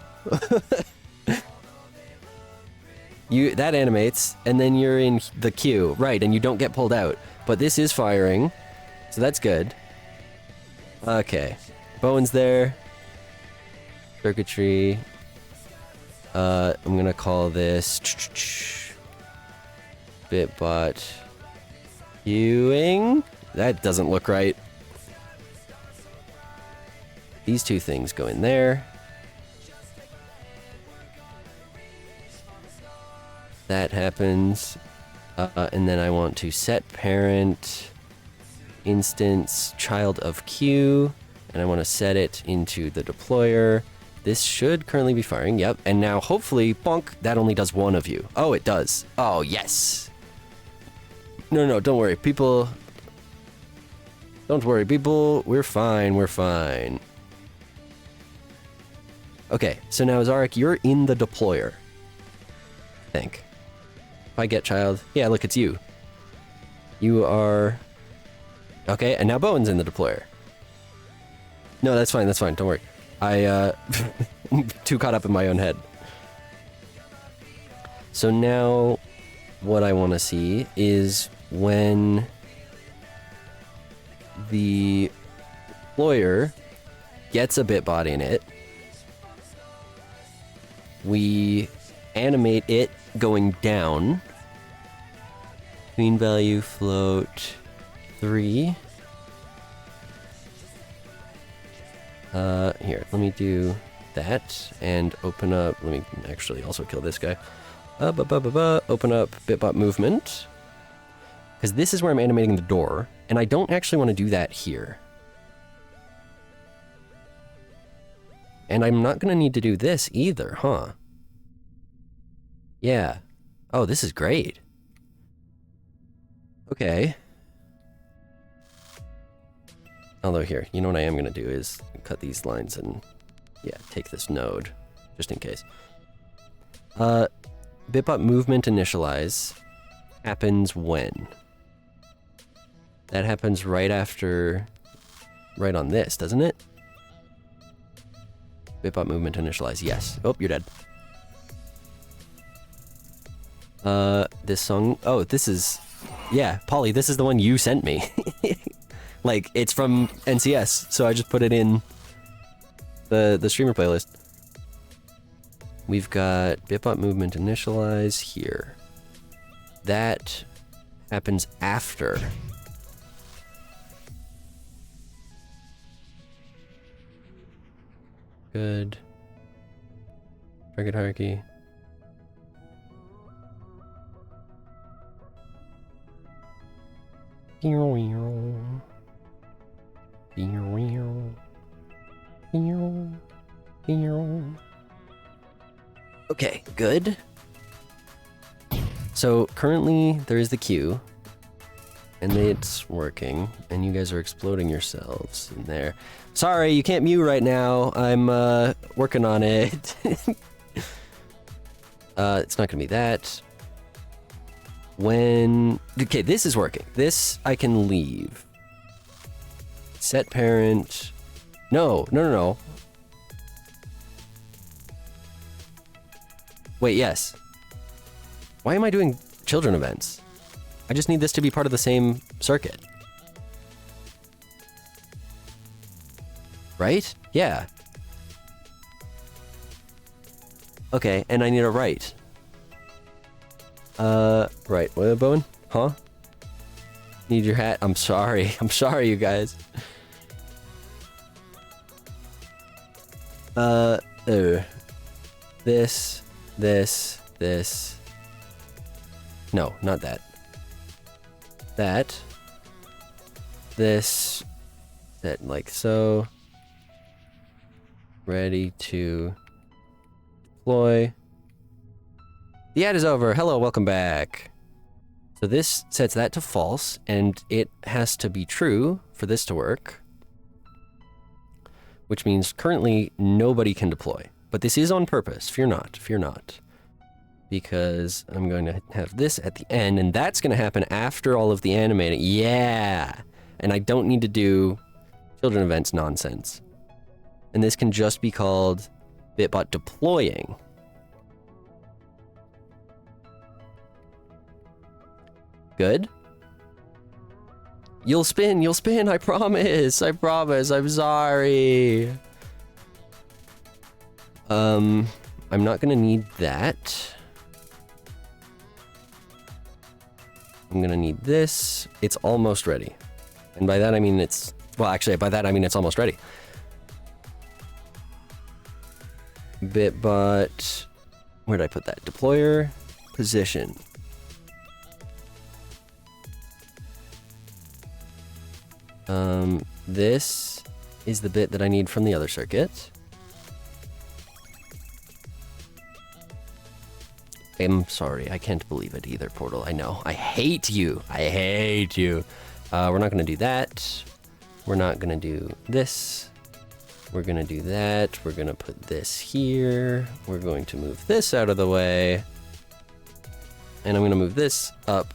That animates, and then you're in the queue. Right, and you don't get pulled out. But this is firing, so that's good. Okay. Bowen's there. Circuitry. I'm gonna call this bitbot queuing. That doesn't look right. These two things go in there. That happens. And then I want to set parent instance child of Q, and I want to set it into the deployer. This should currently be firing. Yep. And now hopefully, bonk, that only does one of you. Oh, it does. Oh, yes. No, don't worry. People, don't worry, people. We're fine. We're fine. Okay, so now Zarek, you're in the deployer. I think. If I get child, yeah, look, it's you. You are... Okay, and now Bowen's in the deployer. No, that's fine, don't worry. I, too caught up in my own head. So now, what I want to see is when the deployer gets a bitbot in it, we animate it going down. Queen value float 3. Here, let me do that and open up. Let me actually also kill this guy. Open up bitbot movement. Because this is where I'm animating the door, and I don't actually want to do that here. And I'm not going to need to do this either, huh? Yeah. Oh, this is great. Okay. Although here, you know what I am going to do is cut these lines and, yeah, take this node, just in case. Bitbot movement initialize happens when? That happens right after, right on this, doesn't it? Bitbot movement initialize, yes. Oh, you're dead. This song, oh, this is, yeah, Polly, this is the one you sent me. Like, it's from NCS, so I just put it in the streamer playlist. We've got bitbot movement initialize here. That happens after. Good. Target hierarchy. Okay, good. So currently there is the queue, and it's working, and you guys are exploding yourselves in there. Sorry, you can't mute right now. I'm working on it. It's not gonna be that. Okay, this is working. This I can leave. Set parent. No. Wait, yes. Why am I doing children events? I just need this to be part of the same circuit. Right? Yeah. Okay, and I need a write. Right. What, Bowen? Huh? Need your hat? I'm sorry. I'm sorry, you guys. This. No, not that. This. That, like so. Ready to deploy. The ad is over. Hello, welcome back. So this sets that to false, and it has to be true for this to work. Which means currently nobody can deploy. But this is on purpose. Fear not. Because I'm going to have this at the end, and that's going to happen after all of the animating. Yeah! And I don't need to do children events nonsense. And this can just be called bitbot deploying. Good. You'll spin, I promise, I'm sorry. I'm not gonna need that. I'm gonna need this. It's almost ready. And by that I mean it's, well actually by that I mean it's almost ready. Bitbot. Where did I put that? Deployer position. This is the bit that I need from the other circuit. I'm sorry, I can't believe it either, Portal. I know. I hate you. I hate you. We're not going to do that. We're not going to do this. We're going to do that. We're going to put this here. We're going to move this out of the way. And I'm going to move this up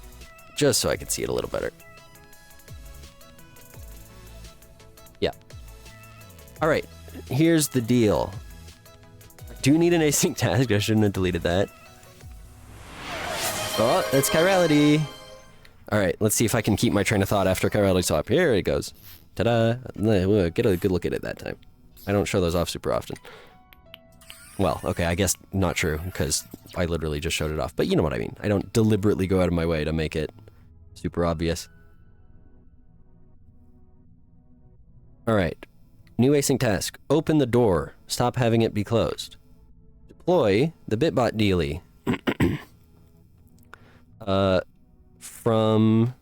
just so I can see it a little better. Yeah. All right. Here's the deal. I do need an async task. I shouldn't have deleted that. Oh, that's chirality. All right, let's see if I can keep my train of thought after chirality swap. Here it goes. Ta-da. Get a good look at it that time. I don't show those off super often. Well, okay, I guess not true, because I literally just showed it off. But you know what I mean. I don't deliberately go out of my way to make it super obvious. All right. New async task. Open the door. Stop having it be closed. Deploy the Bitbot dealie. From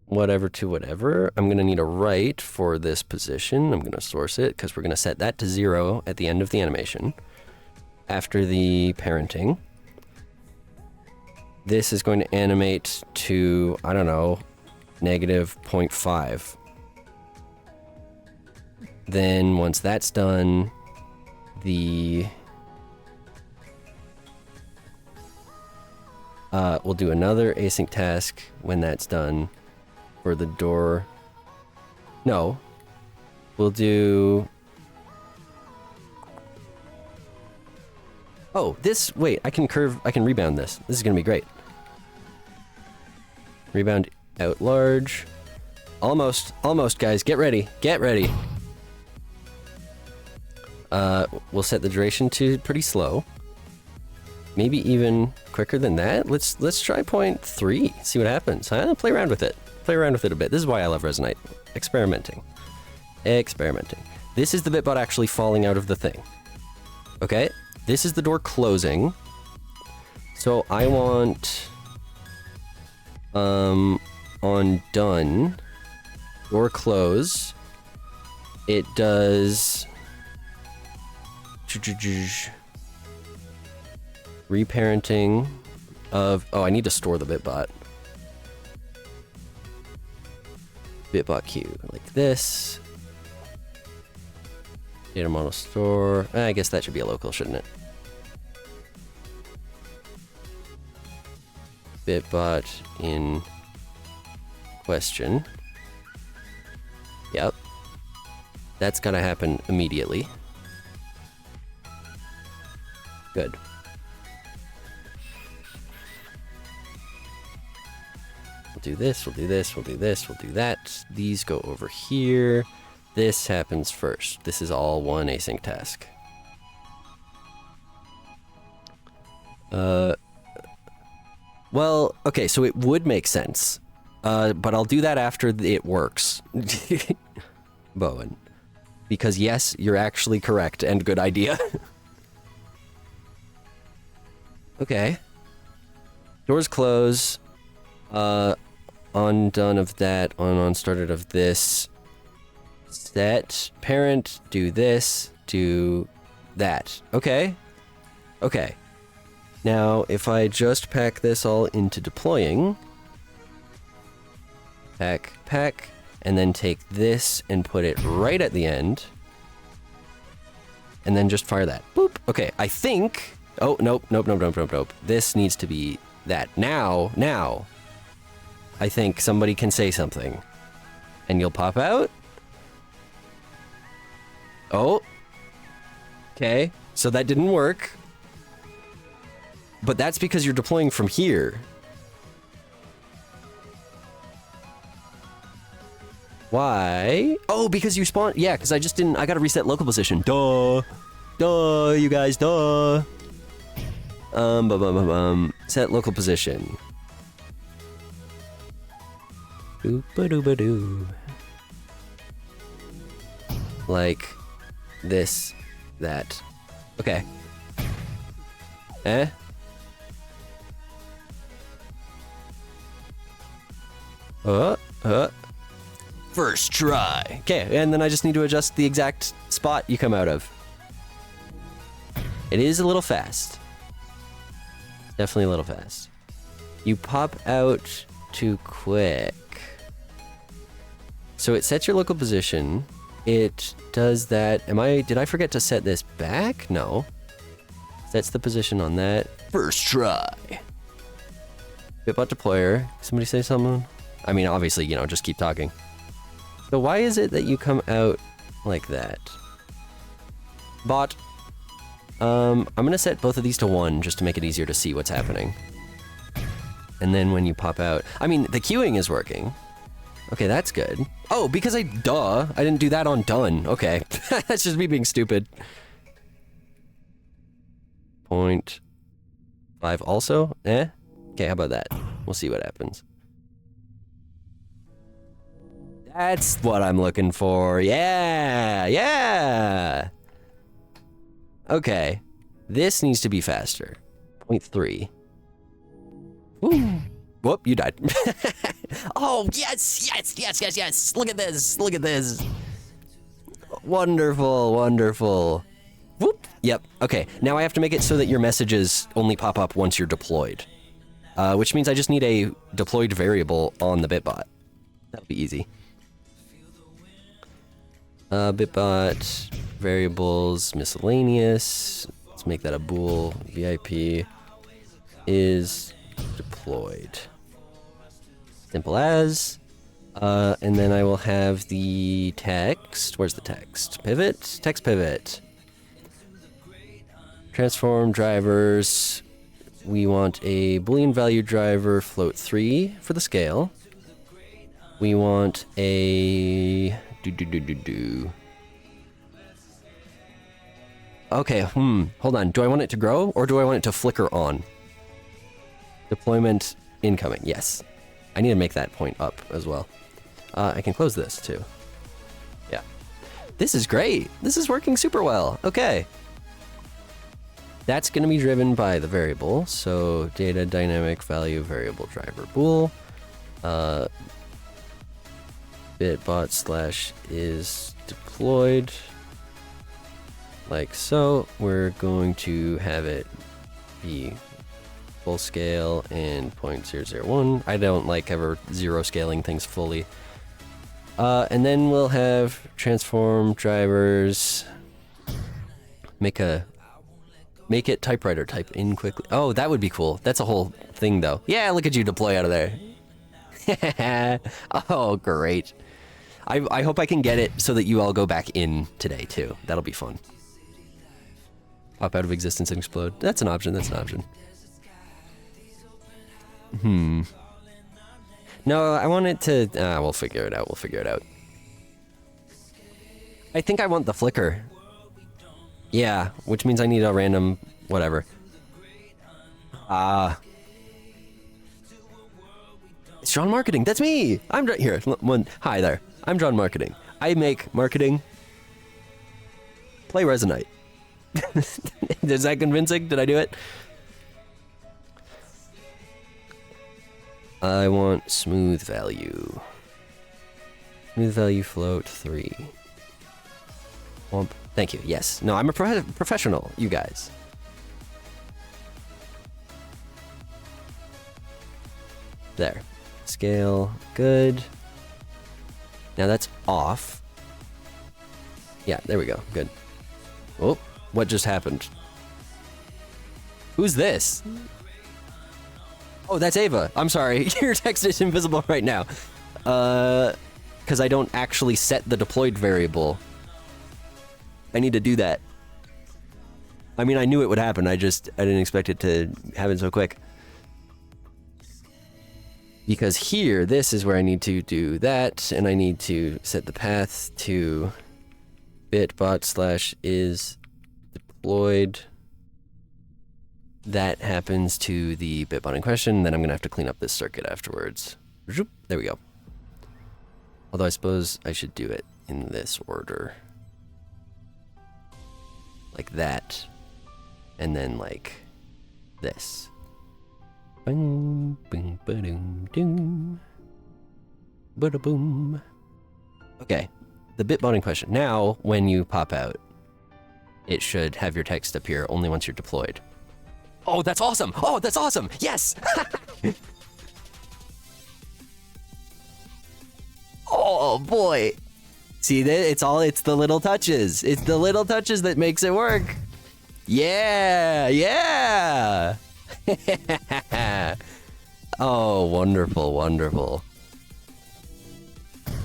whatever to whatever, I'm going to need a write for this position. I'm going to source it because we're going to set that to 0 at the end of the animation after the parenting. This is going to animate to, I don't know, negative 0.5. Then once that's done, we'll do another async task when that's done for the door. No, we'll do... Oh, this, wait, I can rebound this. This is gonna be great. Rebound out large. Almost, guys, get ready, get ready. We'll set the duration to pretty slow. Maybe even quicker than that. Let's try 0.3. See what happens. Play around with it. Play around with it a bit. This is why I love Resonite. Experimenting. This is the Bitbot actually falling out of the thing. Okay? This is the door closing. So I want on done door close. It does reparenting of... Oh, I need to store the Bitbot. Bitbot queue, like this. Data model store. I guess that should be a local, shouldn't it? Bitbot in question. Yep. That's gotta happen immediately. Good. We'll do this, we'll do this, we'll do this, we'll do that. These go over here. This happens first. This is all one async task. Well, okay, so it would make sense. But I'll do that after it works. Bowen. Because yes, you're actually correct and good idea. Okay. Doors close. Undone of that. On started of this. Set. Parent. Do this. Do that. Okay. Okay. Now, if I just pack this all into deploying. Pack. And then take this and put it right at the end. And then just fire that. Boop. Okay, I think... Oh, nope. This needs to be that. Now. I think somebody can say something. And you'll pop out. Oh. Okay, so that didn't work. But that's because you're deploying from here. Why? Oh, because you spawned... Yeah, because I just didn't... I gotta reset local position. Duh, you guys, duh. Set local position. Doo-ba-doo-ba-doo. Like this, that. Okay. Eh? First try. Okay, and then I just need to adjust the exact spot you come out of. It is a little fast. Definitely a little fast. You pop out too quick. So it sets your local position. It does that. Did I forget to set this back? No. Sets the position on that. First try. Bitbot deployer. Somebody say something? I mean, obviously, you know, just keep talking. So why is it that you come out like that? Bot. I'm gonna set both of these to 1 just to make it easier to see what's happening. And then when you pop out, I mean, the queuing is working. Okay, that's good. Oh, because I didn't do that on done. Okay, that's just me being stupid. 0.5 also? Eh? Okay, how about that? We'll see what happens. That's what I'm looking for. Yeah, yeah. Okay, this needs to be faster. 0.3. Woo. Whoop, you died. Oh, yes, yes, yes, yes, yes. Look at this, look at this. Wonderful, wonderful. Whoop, yep, okay. Now I have to make it so that your messages only pop up once you're deployed. Which means I just need a deployed variable on the Bitbot. That'll be easy. Bitbot, variables, miscellaneous. Let's make that a bool. VIP is deployed. Simple as. And then I will have the text. Where's the text? Pivot? Text pivot. Transform drivers. We want a Boolean value driver float 3 for the scale. We want a Okay, hold on. Do I want it to grow or do I want it to flicker on? Deployment incoming, yes. I need to make that point up as well. I can close this too. Yeah. This is great. This is working super well. Okay. That's going to be driven by the variable. So data dynamic value variable driver bool. Bitbot / is deployed. Like so. We're going to have it be full scale and 0.001. I don't like ever zero scaling things fully. And then we'll have transform drivers. Make it typewriter type in quickly. Oh, that would be cool. That's a whole thing though. Yeah, look at you deploy out of there. Oh, great. I hope I can get it so that you all go back in today too. That'll be fun. Pop out of existence and explode. That's an option, that's an option. No, I want it to... we'll figure it out, we'll figure it out. I think I want the flicker. Yeah, which means I need a random... whatever. It's John Marketing, that's me! I'm here, hi there. I'm John Marketing. I make marketing. Play Resonite. Is that convincing? Did I do it? I want smooth value. Smooth value float 3. Womp. Thank you. Yes. No, I'm a professional, you guys. There. Scale. Good. Now that's off. Yeah, there we go. Good. Oh, what just happened? Who's this? Oh, that's Ava. I'm sorry. Your text is invisible right now. Because I don't actually set the deployed variable. I need to do that. I mean, I knew it would happen. I didn't expect it to happen so quick. Because here, this is where I need to do that, and I need to set the path to bitbot / is deployed. That happens to the bitbot in question, then I'm gonna have to clean up this circuit afterwards. There we go. Although I suppose I should do it in this order. Like that. And then like this. Boom, boom, ba-doom, doom. Ba-da-boom. Okay, the Bitbot in question. Now, when you pop out, it should have your text appear only once you're deployed. Oh, that's awesome! Oh, that's awesome! Yes! Oh boy! See, it's the little touches. It's the little touches that makes it work. Yeah, yeah! Oh, wonderful, wonderful.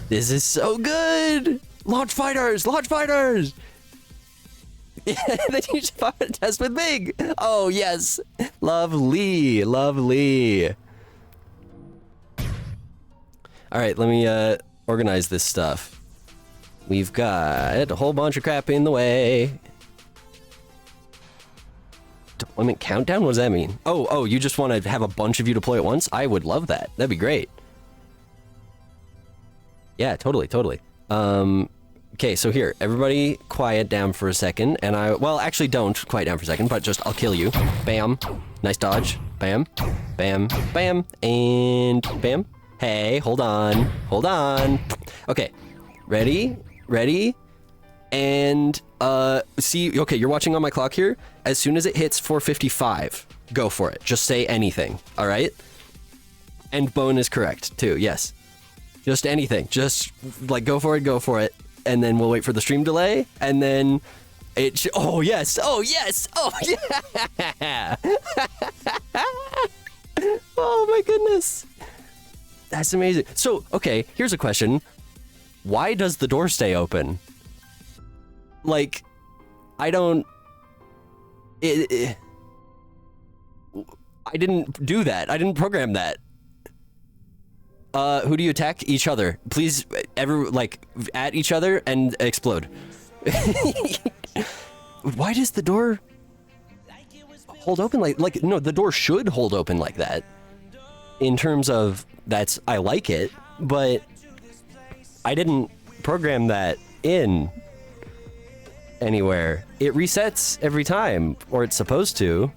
This is so good! Launch fighters! Launch fighters! Then you should fire a test with Big! Oh, yes! Lovely, lovely. Alright, let me organize this stuff. We've got a whole bunch of crap in the way. Deployment countdown? What does that mean? Oh, you just want to have a bunch of you deploy at once? I would love that. That'd be great. Yeah, totally. Okay, so here, everybody quiet down for a second, and well, actually don't quiet down for a second, but just, I'll kill you. Bam. Nice dodge. Bam. Bam. Bam. And bam. Hey, hold on. Hold on. Okay. Ready? And, see, okay, you're watching on my clock here. As soon as it hits 4:55, go for it. Just say anything, all right? And Bone is correct, too, yes. Just anything. Just, like, go for it. And then we'll wait for the stream delay, and then oh, yes! Oh, yes! Oh, yeah! Oh, my goodness. That's amazing. So, okay, here's a question. Why does the door stay open? Like, I don't... I didn't do that. I didn't program that. Who do you attack? Each other. Please, at each other and explode. Why does the door hold open like, no, the door should hold open like that. In terms of, I like it, but I didn't program that in anywhere. It resets every time, or it's supposed to.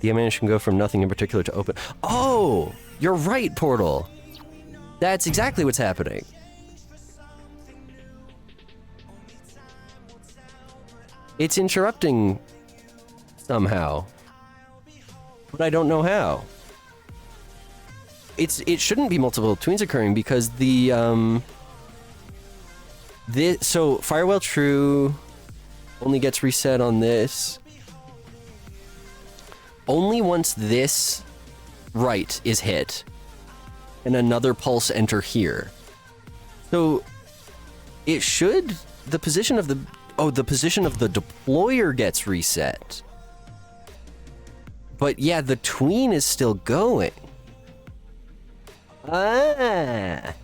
The ammunition can go from nothing in particular to open. Oh, you're right, Portal. That's exactly what's happening. It's interrupting somehow, but I don't know how. It shouldn't be multiple twins occurring because so Firewall True only gets reset on this. Only once this right is hit and another pulse enter here. So it should, the position of the deployer gets reset. But yeah, the tween is still going. Ah.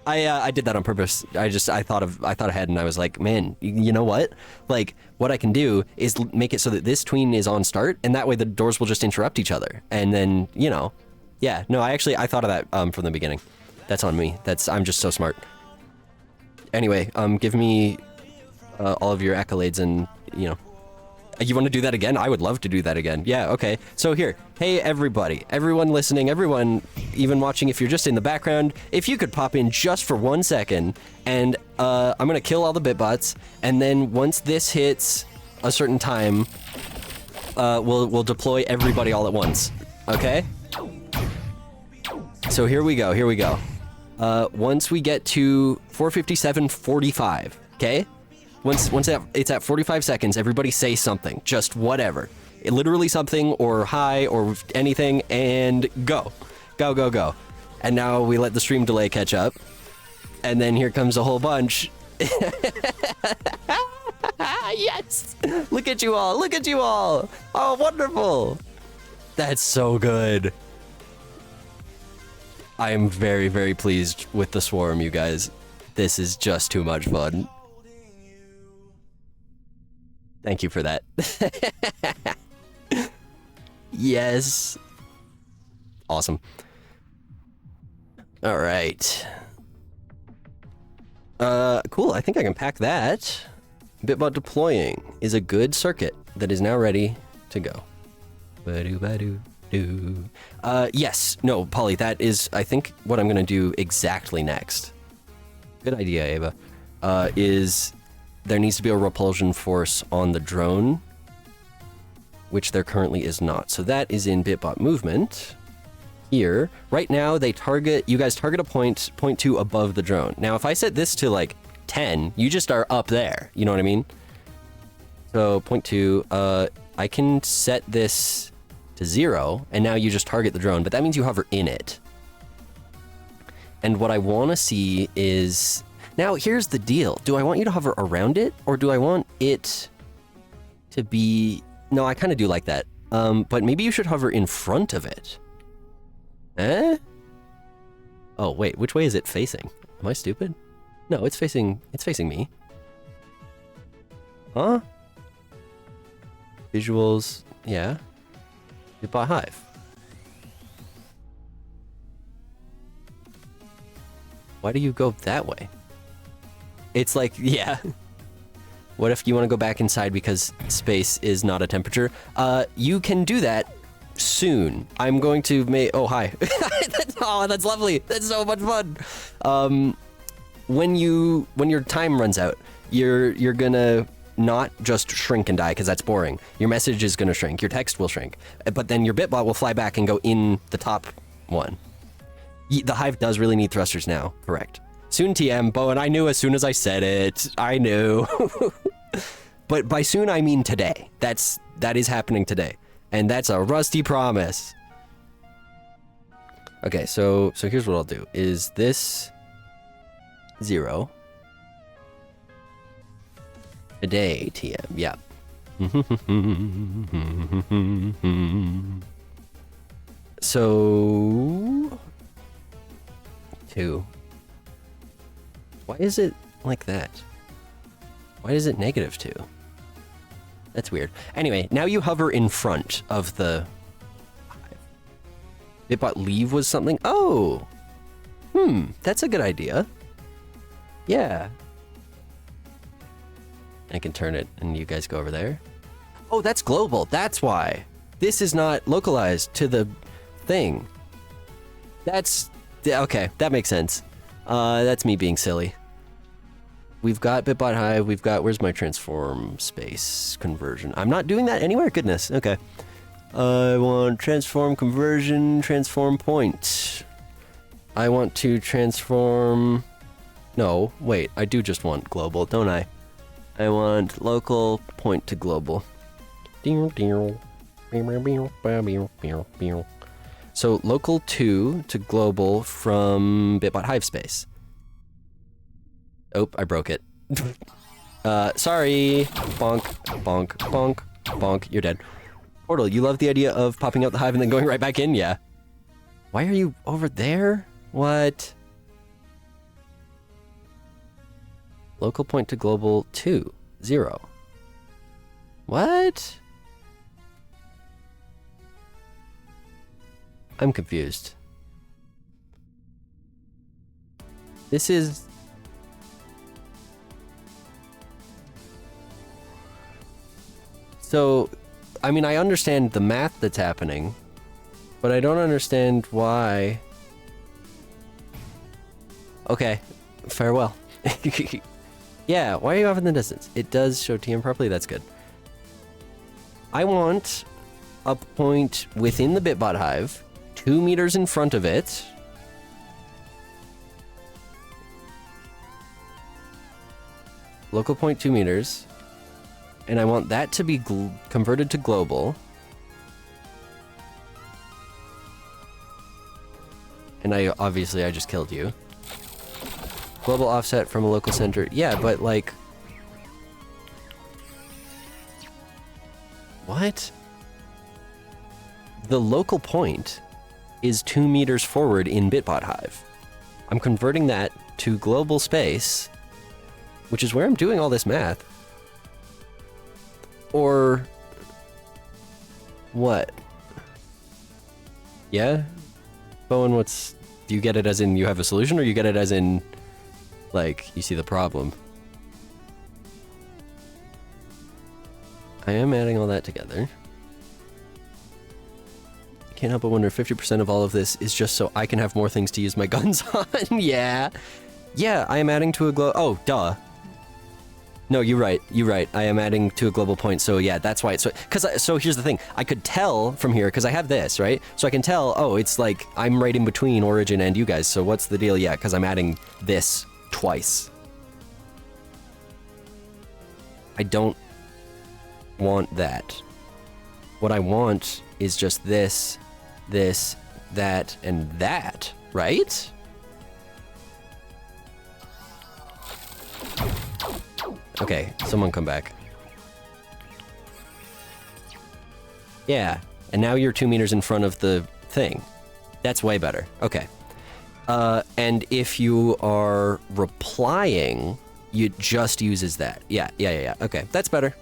I did that on purpose. I thought ahead and I was like, man, you know what? Like, what I can do is make it so that this tween is on start, and that way the doors will just interrupt each other. And then, yeah, no, I thought of that from the beginning. That's on me. I'm just so smart. Anyway, give me all of your accolades and, you want to do that again? I would love to do that again. Yeah, okay. So here, hey everybody, everyone listening, everyone even watching, if you're just in the background, if you could pop in just for 1 second, and I'm gonna kill all the bitbots, and then once this hits a certain time, we'll deploy everybody all at once. Okay? So here we go. Once we get to 4:57:45, okay? Once it's at 45 seconds, everybody say something, just whatever. Literally something, or hi, or anything, and go. Go. And now we let the stream delay catch up. And then here comes a whole bunch. Yes! Look at you all! Oh, wonderful! That's so good. I am very, very pleased with the swarm, you guys. This is just too much fun. Thank you for that. Yes. Awesome. All right. Cool. I think I can pack that. Bitbot deploying is a good circuit that is now ready to go. Ba-do-ba-do-do. Yes. No, Polly, that is, I think, what I'm going to do exactly next. Good idea, Ava. Is there needs to be a repulsion force on the drone, which there currently is not. So that is in Bitbot movement. Here, right now, you guys target a point 2 above the drone. Now, if I set this to like 10, you just are up there. You know what I mean? So point 2, I can set this to 0, and now you just target the drone, but that means you hover in it. And what I want to see is... Now, here's the deal. Do I want you to hover around it, or do I want it to be... No, I kind of do like that. But maybe you should hover in front of it. Eh? Oh, wait, which way is it facing? Am I stupid? No, it's facing me. Huh? Visuals, yeah. Bitbot Hive. Why do you go that way? It's like, yeah. What if you want to go back inside because space is not a temperature? You can do that soon. I'm going to make... Oh, hi. That's lovely. That's so much fun. When your time runs out, you're gonna not just shrink and die because that's boring. Your message is gonna shrink. Your text will shrink, but then your Bitbot will fly back and go in the top one. The Hive does really need thrusters now. Correct. Soon TM, Bowen. I knew as soon as I said it. I knew. But by soon I mean today. That is happening today, and that's a rusty promise. Okay, so here's what I'll do. Is this 0? Today, TM, yeah. So... 2. Why is it like that? Why is it -2? That's weird. Anyway, now you hover in front of the... Bitbot leave was something... Oh! That's a good idea. Yeah. I can turn it and you guys go over there. Oh, that's global. That's why. This is not localized to the thing. That's... Okay, that makes sense. That's me being silly. We've got Bitbot Hive. We've got... Where's my transform space conversion? I'm not doing that anywhere? Goodness. Okay. I want transform conversion, transform point. I want to transform... No, wait. I do just want global, don't I? I want local point to global. So local 2 to global from Bitbot Hive space. Oh, I broke it. Sorry. Bonk, bonk, bonk, bonk. You're dead. Portal, you love the idea of popping out the hive and then going right back in? Yeah. Why are you over there? What? Local point to global 2, 0. What? I'm confused. This is... So, I mean, I understand the math that's happening, but I don't understand why... Okay, farewell. Yeah, why are you off in the distance? It does show TM properly, that's good. I want a point within the Bitbot Hive, 2 meters in front of it. Local point 2 meters. And I want that to be converted to global. And obviously I just killed you. Global offset from a local center. Yeah, but like... What? The local point is 2 meters forward in Bitbot Hive. I'm converting that to global space, which is where I'm doing all this math. Or... What? Yeah? Bowen, what's... Do you get it as in you have a solution, or you get it as in... Like, you see the problem? I am adding all that together. Can't help but wonder if 50% of all of this is just so I can have more things to use my guns on. Yeah. Yeah, I am adding to a oh, duh. No, you're right. You're right. I am adding to a global point. So yeah, that's why it's so here's the thing. I could tell from here because I have this, right? So I can tell, oh, it's like I'm right in between Origin and you guys. So what's the deal? Yeah, because I'm adding this twice. I don't want that. What I want is just this, that, and that, right? Okay, someone come back. Yeah, and now you're 2 meters in front of the thing. That's way better. Okay. And if you are replying, it just uses that. Yeah. Okay, that's better.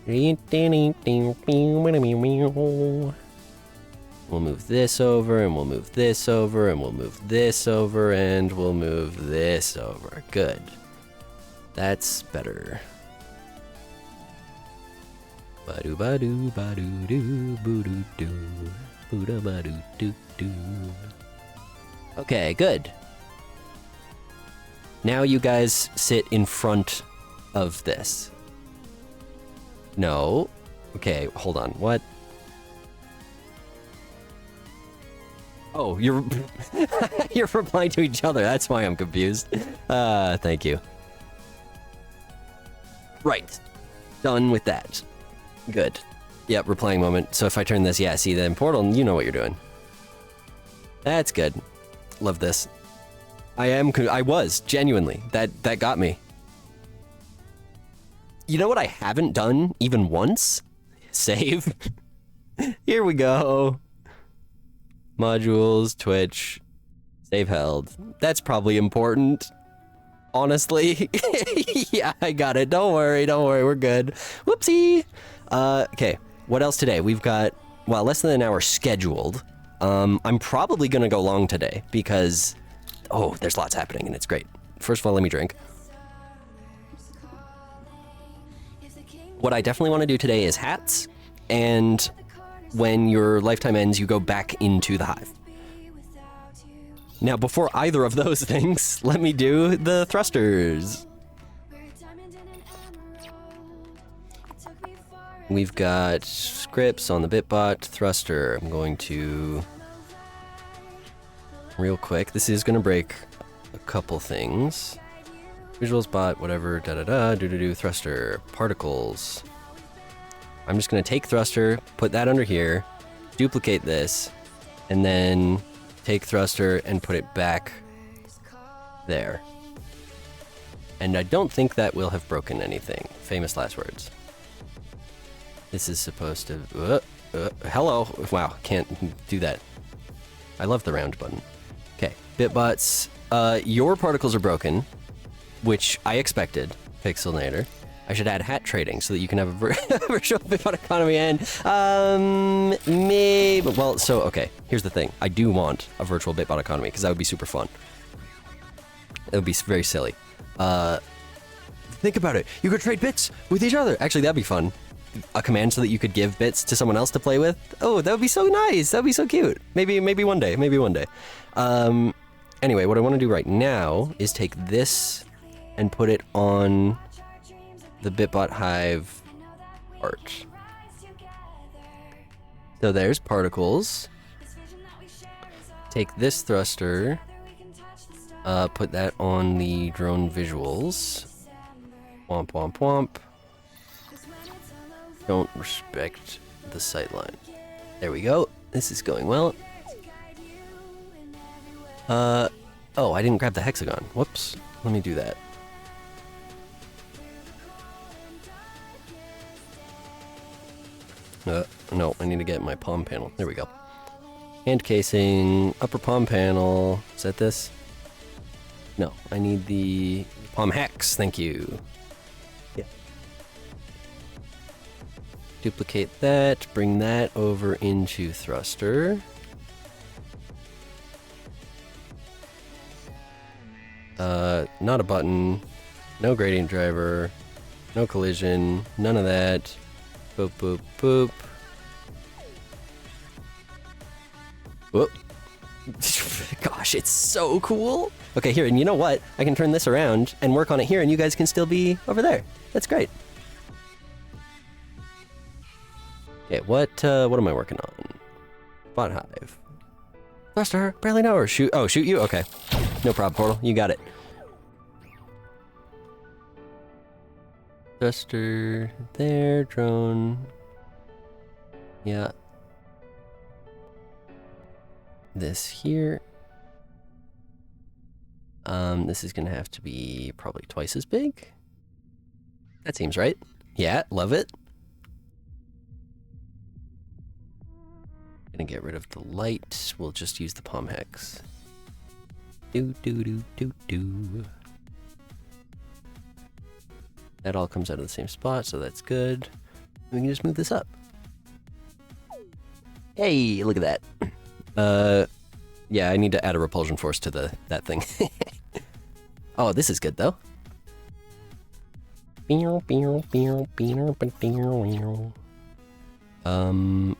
We'll move this over, and we'll move this over, and we'll move this over, and we'll move this over. Good. That's better. Ba-do ba-do ba-do-do boo-do-do boo-da-ba-do-do-do. Okay, good. Now you guys sit in front of this. No. Okay, hold on. What? Oh, you're you're replying to each other. That's why I'm confused. Thank you. Right. Done with that. Good. Yep, replying moment. So if I turn this, yeah, see the portal, you know what you're doing. That's good. Love this. I was, genuinely. That got me. You know what I haven't done even once? Save. Here we go. Modules, Twitch, save held. That's probably important. Honestly. Yeah, I got it. Don't worry, we're good. Whoopsie. Okay, what else today? We've got, well, less than an hour scheduled. I'm probably gonna go long today because, oh, there's lots happening and it's great. First of all, let me drink. What I definitely want to do today is hats, and when your lifetime ends, you go back into the hive. Now, before either of those things, let me do the thrusters. We've got scripts on the Bitbot thruster. I'm going to, real quick, this is going to break a couple things. Visuals bot, whatever, do thruster, particles. I'm just gonna take thruster, put that under here, duplicate this, and then take thruster and put it back there. And I don't think that will have broken anything. Famous last words. This is supposed to, hello, wow, can't do that. I love the round button. Okay, Bitbots, your particles are broken, which I expected, Pixelnator. I should add hat trading so that you can have a virtual Bitbot economy and, maybe, well, so, okay, here's the thing. I do want a virtual Bitbot economy because that would be super fun. It would be very silly. Think about it. You could trade bits with each other. Actually, that'd be fun. A command so that you could give bits to someone else to play with. Oh, that would be so nice. That'd be so cute. Maybe one day. Maybe one day. Anyway, what I want to do right now is take this and put it on the Bitbot Hive art. So there's particles. Take this thruster, put that on the drone visuals. Womp womp womp. Don't respect the sightline. There we go. This is going well. Oh, I didn't grab the hexagon. Whoops. Let me do that. No, I need to get my palm panel. There we go. Hand casing, upper palm panel. Is that this? No, I need the palm hex. Thank you. Yeah. Duplicate that, bring that over into thruster. Not a button, no gradient driver, No collision. None of that. Boop, boop, boop. Whoop. Gosh, it's so cool. Okay, here, and you know what? I can turn this around and work on it here, and you guys can still be over there. That's great. Okay, what am I working on? Bot hive. Thruster, barely know her. Shoot, oh, shoot you? Okay. No problem, Portal. You got it. Thruster, there, drone. Yeah. This here. This is gonna have to be probably twice as big. That seems right. Yeah, love it. Gonna get rid of the light. We'll just use the palm hex. Do do do do do. That all comes out of the same spot, so that's good. We can just move this up. Hey, look at that. Yeah, I need to add a repulsion force to that thing. Oh, this is good though.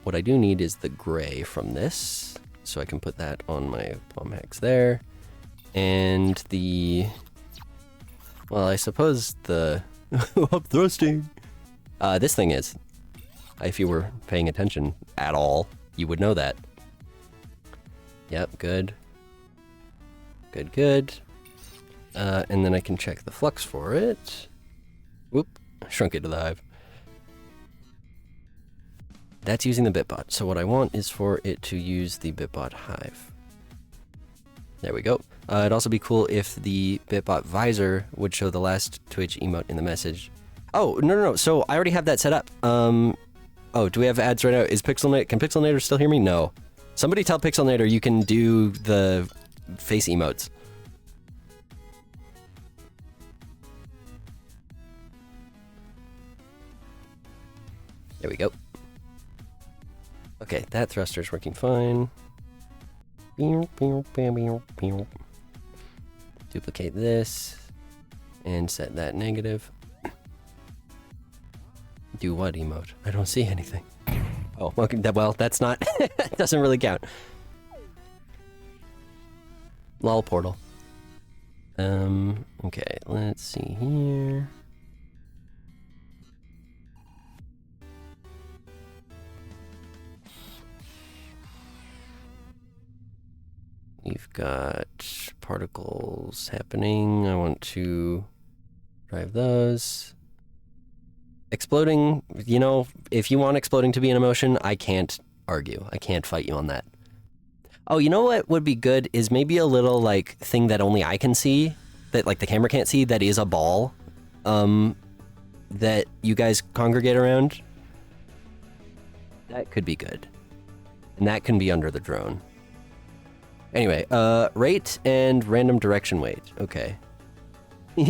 What I do need is the gray from this, so I can put that on my palm hex there. And the, well, I suppose the I'm thrusting. This thing is. If you were paying attention at all, you would know that. Yep, good. Good, good. And then I can check the flux for it. Whoop, shrunk it to the hive. That's using the Bitbot. So what I want is for it to use the Bitbot hive. There we go. It'd also be cool if the Bitbot visor would show the last Twitch emote in the message. Oh, no. So I already have that set up. Oh, do we have ads right now? Can Pixelnator still hear me? No. Somebody tell Pixelnator you can do the face emotes. There we go. Okay, that thruster is working fine. Duplicate this and set that negative. Do what emote? I don't see anything. Oh, well, that's not, doesn't really count. Lol Portal. Okay, let's see here. We've got particles happening. I want to drive those. Exploding, you know, if you want exploding to be an emotion, I can't argue. I can't fight you on that. Oh, you know what would be good is maybe a little, like, thing that only I can see, that, like, the camera can't see, that is a ball, that you guys congregate around. That could be good. And that can be under the drone. Anyway, rate and random direction weight. Okay.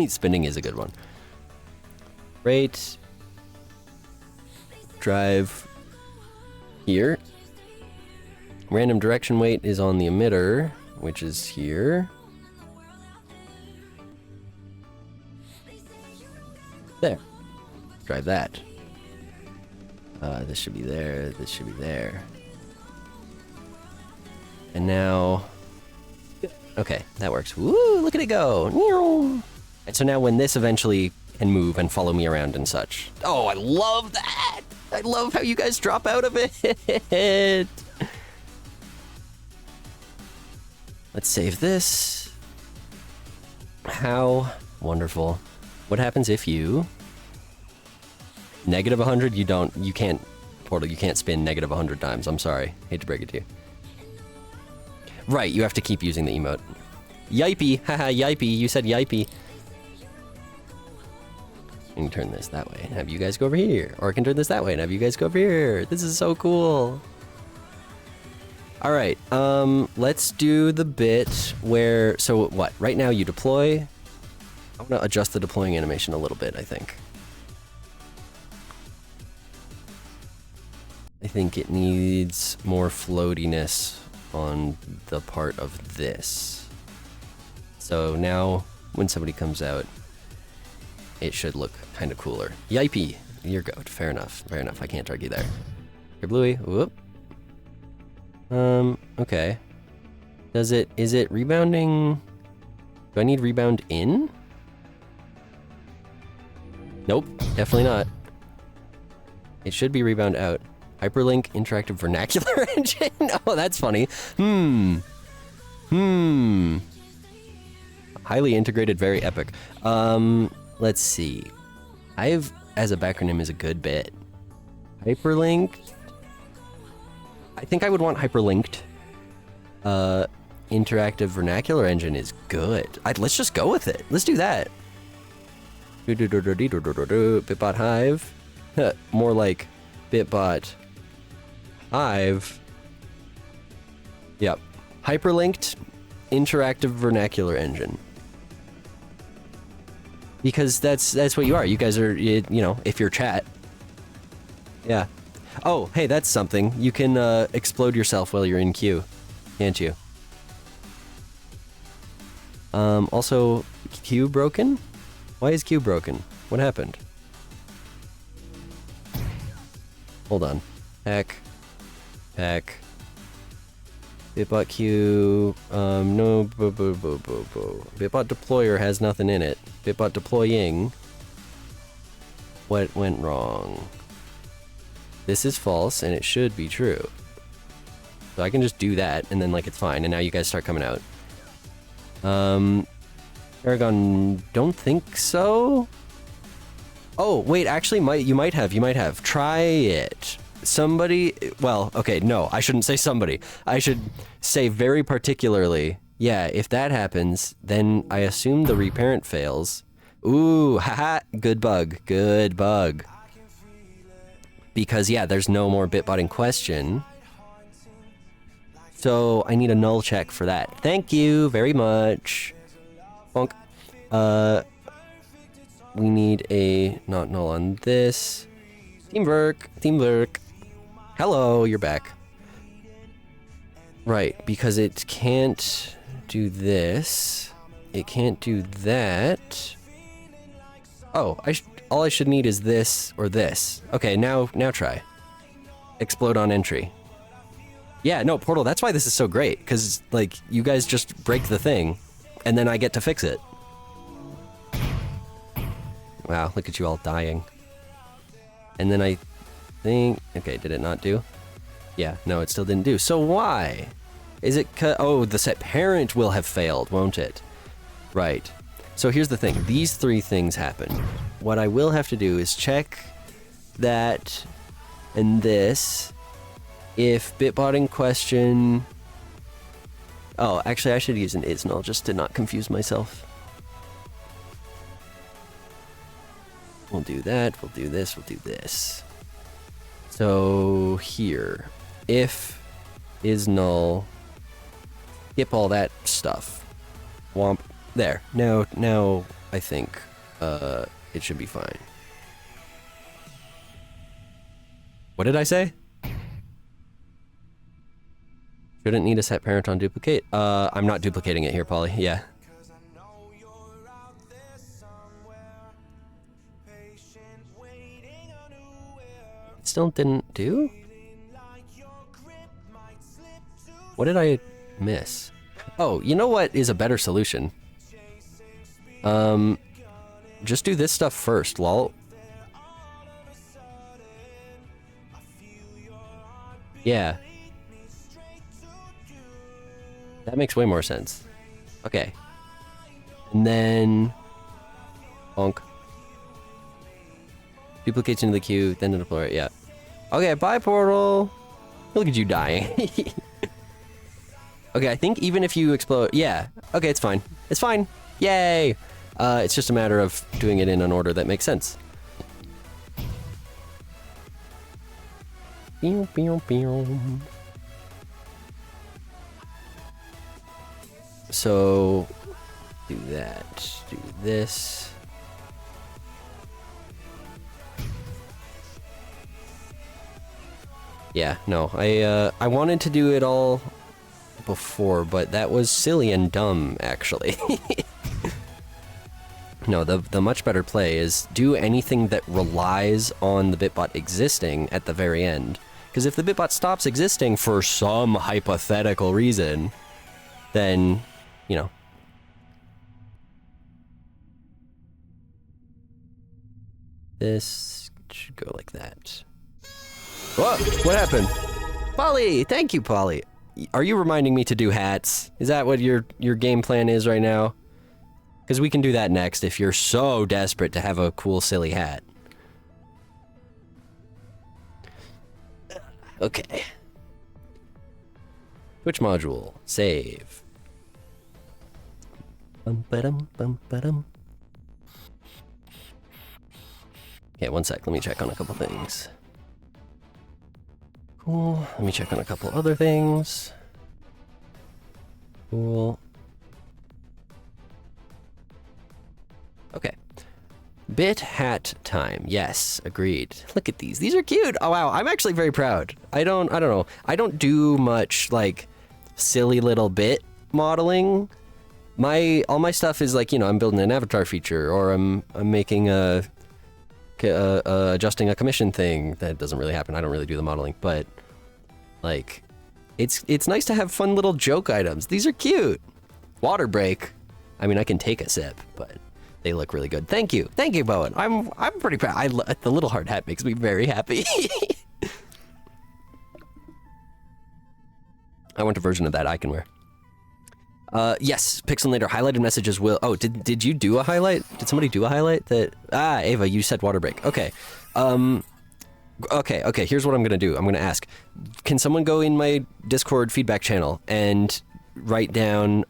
Spinning is a good one. Rate. Drive here. Random direction weight is on the emitter, which is here. There. Drive that. This should be there. This should be there. And now, okay, that works. Woo, look at it go. And so now when this eventually can move and follow me around and such. Oh, I love that. I love how you guys drop out of it. Let's save this. How wonderful. What happens if you negative 100? You can't, Portal, you can't spin negative 100 times. I'm sorry. Hate to break it to you. Right, you have to keep using the emote. Yipey, haha, yipey, you said yipey. I can turn this that way and have you guys go over here. Or I can turn this that way and have you guys go over here. This is so cool. Alright, let's do the bit where, so what, right now you deploy. I'm gonna adjust the deploying animation a little bit, I think. I think it needs more floatiness on the part of this. So now when somebody comes out, it should look kind of cooler. Yipey, you're good. Fair enough. Fair enough. I can't argue there. Here, Bluey. Whoop. Okay. Is it rebounding? Do I need rebound in? Nope, definitely not. It should be rebound out. Hyperlink interactive vernacular engine? Oh, that's funny. Highly integrated, very epic. Let's see. Hive as a backronym is a good bit. Hyperlinked. I think I would want hyperlinked. Interactive vernacular engine is good. Let's just go with it. Let's do that. Bitbot Hive. More like Bitbot Hive. Yep. Hyperlinked interactive vernacular engine. Because that's what you are. You guys are, you know, if you're chat. Yeah. Oh, hey, that's something. You can explode yourself while you're in queue, can't you? Also, queue broken? Why is queue broken? What happened? Hold on. Heck. Bitbot queue. No. Bitbot deployer has nothing in it. Bitbot deploying. What went wrong? This is false, and it should be true. So I can just do that, and then, like, it's fine, and now you guys start coming out. Paragon, don't think so? Oh, wait, actually, you might have. Try it. Somebody, well, okay, no, I shouldn't say somebody. I should say very particularly, yeah, if that happens, then I assume the reparent fails. Ooh, haha, good bug. Because, yeah, there's no more bitbot in question. So I need a null check for that. Thank you very much. Bonk. We need a not null on this. Teamwork. Hello, you're back. Right, because it can't do this. It can't do that. Oh, all I should need is this or this. Okay, now try. Explode on entry. Yeah, no, Portal, that's why this is so great, because, like, you guys just break the thing, and then I get to fix it. Wow, look at you all dying. And then I think... Okay, did it not do? Yeah, no, it still didn't do. So why? Is it... Oh, the set parent will have failed, won't it? Right. So here's the thing. These three things happen. What I will have to do is check that and this. If bitbot in question... Oh, actually, I should use an isnull just to not confuse myself. We'll do that, we'll do this, we'll do this. So, here. If is null, skip all that stuff. Womp. There. Now I think it should be fine. What did I say? Shouldn't need a set parent on duplicate. I'm not duplicating it here, Polly. Yeah. It still didn't do? What did I miss? Oh, you know what is a better solution? Just do this stuff first, lol. Yeah. That makes way more sense. Okay. And then... Bonk. Duplicates into the queue, then to deploy it, yeah. Okay, bye, Portal! Look at you dying. Okay, I think even if you explode... Yeah. Okay, it's fine. It's fine! Yay! It's just a matter of doing it in an order that makes sense. Pew, pew, pew. So, do that, do this. Yeah, no, I wanted to do it all before, but that was silly and dumb, actually. No, the much better play is do anything that relies on the Bitbot existing at the very end. Because if the Bitbot stops existing for some hypothetical reason, then, you know. This should go like that. Whoa, what happened? Polly, thank you, Polly. Are you reminding me to do hats? Is that what your game plan is right now? Because we can do that next if you're so desperate to have a cool, silly hat. Okay. Twitch module. Save. Bum-ba-dum, bum-ba-dum. Okay, one sec. Let me check on a couple things. Cool. Let me check on a couple other things. Cool. Okay. Bit hat time. Yes, agreed. Look at these. These are cute. Oh wow, I'm actually very proud. I don't know. I don't do much like silly little bit modeling. All my stuff is like, you know, I'm building an avatar feature or I'm making adjusting a commission thing. That doesn't really happen. I don't really do the modeling, but like it's nice to have fun little joke items. These are cute. Water break. I mean, I can take a sip, but they look really good. Thank you, Bowen. I'm pretty proud. The little hard hat makes me very happy. I want a version of that I can wear. Yes, Pixelnator highlighted messages will. Oh, did you do a highlight? Did somebody do a highlight that? Ava, you said water break. Okay. Okay. Here's what I'm gonna do. I'm gonna ask. Can someone go in my Discord feedback channel and write down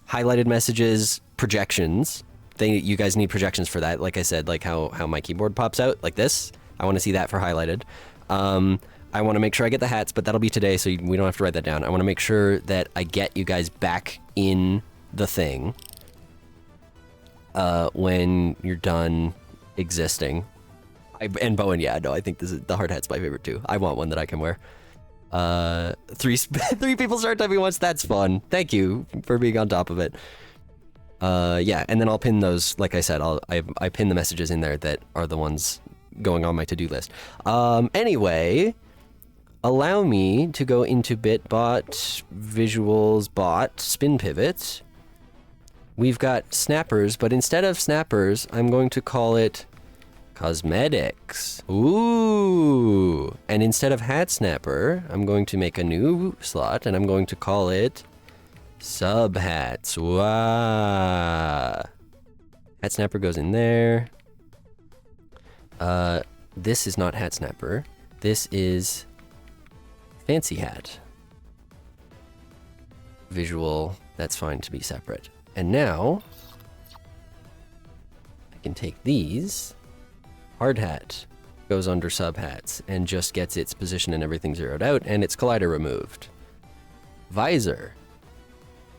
highlighted messages projections? You guys need projections for that. Like I said, like how my keyboard pops out like this. I want to see that for highlighted. I want to make sure I get the hats, but that'll be today, so we don't have to write that down. I want to make sure that I get you guys back in the thing when you're done existing. And Bowen, yeah, no, I think the hard hat's my favorite too. I want one that I can wear. Three people start typing once. That's fun. Thank you for being on top of it. Yeah, and then I'll pin those. Like I said, I pin the messages in there that are the ones going on my to-do list. Anyway, allow me to go into Bitbot, Visuals, Bot, Spin Pivot. We've got snappers, but instead of snappers, I'm going to call it cosmetics. Ooh. And instead of hat snapper, I'm going to make a new slot, and I'm going to call it sub hats. Wow. Hat snapper goes in there. This is not hat snapper. This is fancy hat. Visual, that's fine to be separate. And now I can take these. Hard hat goes under sub hats and just gets its position and everything zeroed out, and its collider removed. Visor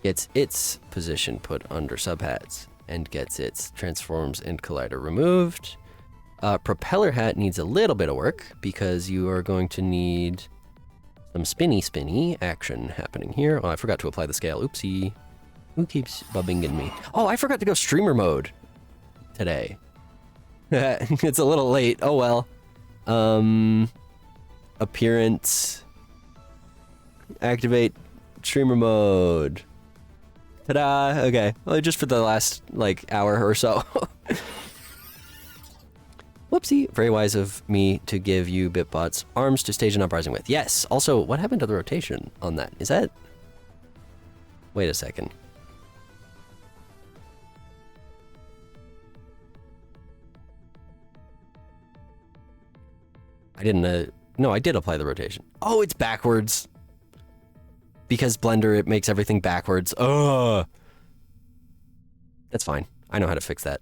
gets its position put under sub hats and gets its transforms and collider removed. Propeller hat needs a little bit of work because you are going to need some spinny action happening here. Oh, I forgot to apply the scale. Oopsie. Who keeps bubbinging me? Oh, I forgot to go streamer mode today. It's a little late. Oh well. Appearance. Activate streamer mode. Ta-da! Okay. Well, just for the last, like, hour or so. Whoopsie. Very wise of me to give you Bitbots arms to stage an uprising with. Yes. Also, what happened to the rotation on that? Is that... Wait a second. I didn't... no, I did apply the rotation. Oh, it's backwards. Because Blender, it makes everything backwards. Ugh. That's fine. I know how to fix that.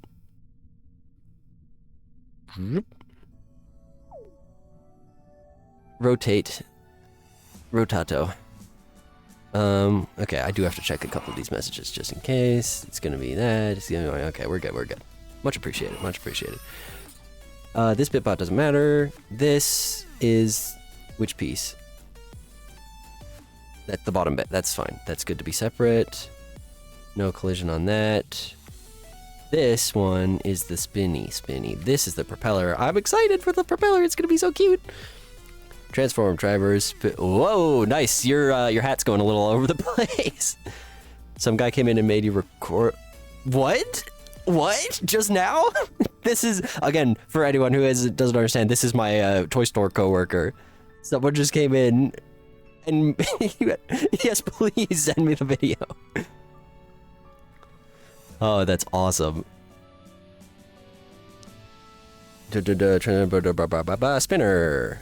Rotate. Rotato. Okay, I do have to check a couple of these messages just in case. It's gonna be that. It's gonna be... Okay, we're good. Much appreciated. This Bitbot doesn't matter. This is... Which piece? At the bottom bit. That's fine. That's good to be separate. No collision on that. This one is the spinny. This is the propeller. I'm excited for the propeller. It's gonna be so cute. Transform drivers. Whoa, nice. Your hat's going a little all over the place. Some guy came in and made you record. What? What? Just now? This is, again, for anyone who doesn't understand, this is my toy store coworker. Someone just came in and yes, please send me the video. Oh, that's awesome. Spinner.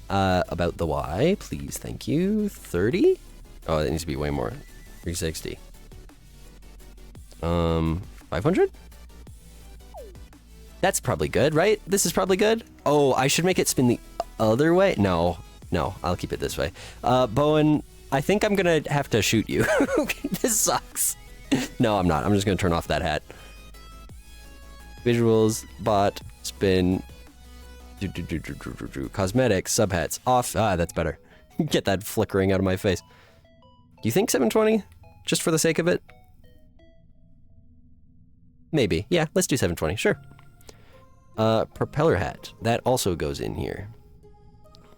About the Y, please, thank you. 30? Oh, that needs to be way more. 360. 500? That's probably good, right? This is probably good. Oh, I should make it spin the other way? No, I'll keep it this way. Bowen, I think I'm gonna have to shoot you. This sucks. No, I'm not. I'm just gonna turn off that hat. Visuals, bot, spin, cosmetics, sub hats, off. Ah, that's better. Get that flickering out of my face. Do you think 720? Just for the sake of it? Maybe. Yeah, let's do 720, sure. Propeller hat. That also goes in here.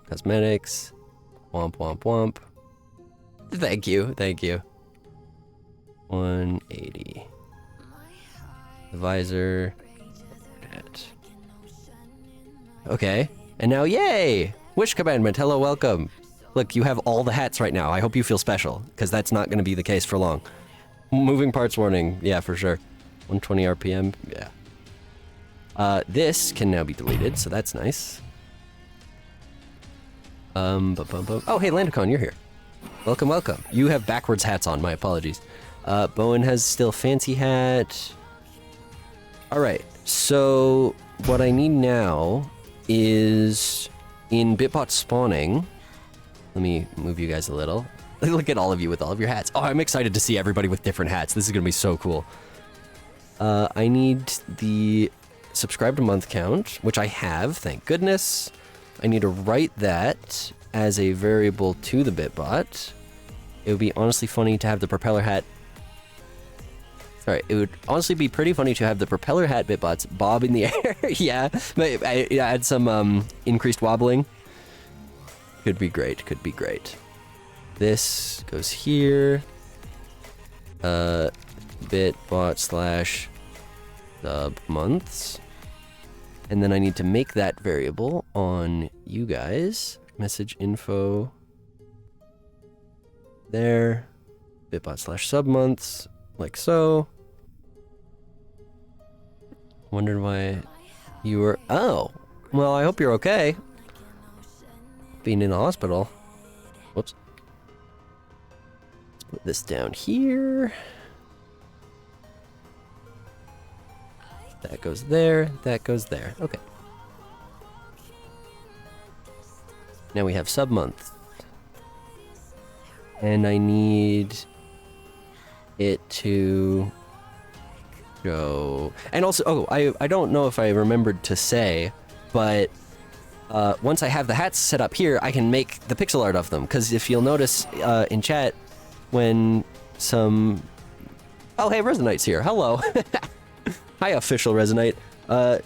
Cosmetics. Womp, womp, womp. Thank you, thank you. 180. The visor. Hat. Okay, and now yay! Wish commandment, hello, welcome. Look, you have all the hats right now. I hope you feel special, because that's not going to be the case for long. Moving parts warning, yeah, for sure. 120 RPM, yeah. This can now be deleted, so that's nice. Oh, hey, Landicon, you're here. Welcome, welcome. You have backwards hats on, my apologies. Bowen has still fancy hat. All right, so what I need now is in Bitbot spawning. Let me move you guys a little. Look at all of you with all of your hats. Oh, I'm excited to see everybody with different hats. This is gonna be so cool. I need the subscribed month count, which I have, thank goodness. I need to write that as a variable to the Bitbot. It would be honestly funny to have the propeller hat. Sorry, it would honestly be pretty funny to have the propeller hat Bitbots bob in the air. Yeah, add some increased wobbling. Could be great, could be great. This goes here. Bitbot slash sub months. And then I need to make that variable on you guys. Message info. There. Bitbot slash sub months. Like so. Wondered why you were... Oh. Well, I hope you're okay. Being in the hospital. Whoops. Let's put this down here. That goes there, that goes there. Okay. Now we have sub-month. And I need it to go... And also, oh, I don't know if I remembered to say, but once I have the hats set up here, I can make the pixel art of them. Because if you'll notice in chat, when some... Oh, hey, Resonite's here. Hello. Hi, official Resonite.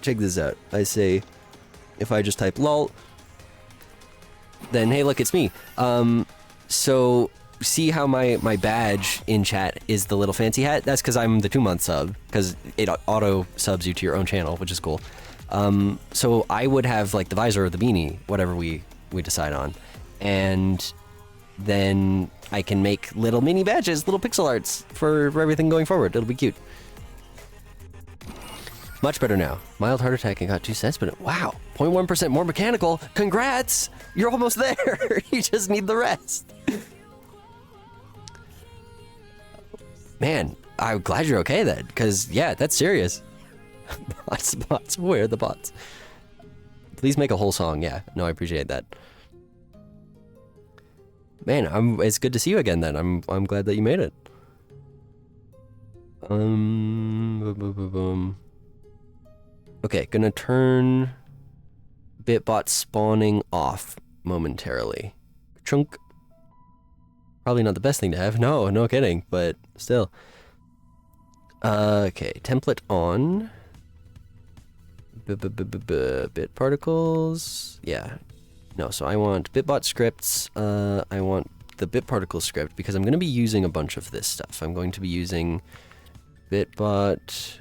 Check this out. I say, if I just type lol, then hey, look, it's me. So see how my badge in chat is the little fancy hat? That's because I'm the 2-month sub, because it auto subs you to your own channel, which is cool. So I would have like the visor or the beanie, whatever we decide on, and then I can make little mini badges, little pixel arts for everything going forward. It'll be cute. Much better now. Mild heart attack and got 2 cents, but wow, 0.1% more mechanical. Congrats! You're almost there. You just need the rest. Man, I'm glad you're okay then, because yeah, that's serious. bots, where are the bots? Please make a whole song, yeah. No, I appreciate that. Man, it's good to see you again then. I'm glad that you made it. Okay, gonna turn Bitbot spawning off momentarily. Chunk. Probably not the best thing to have. No kidding, but still. Okay, template on. Bit particles. Yeah. No, so I want bitbot scripts. I want the bit particle script because I'm going to be using a bunch of this stuff. I'm going to be using bitbot.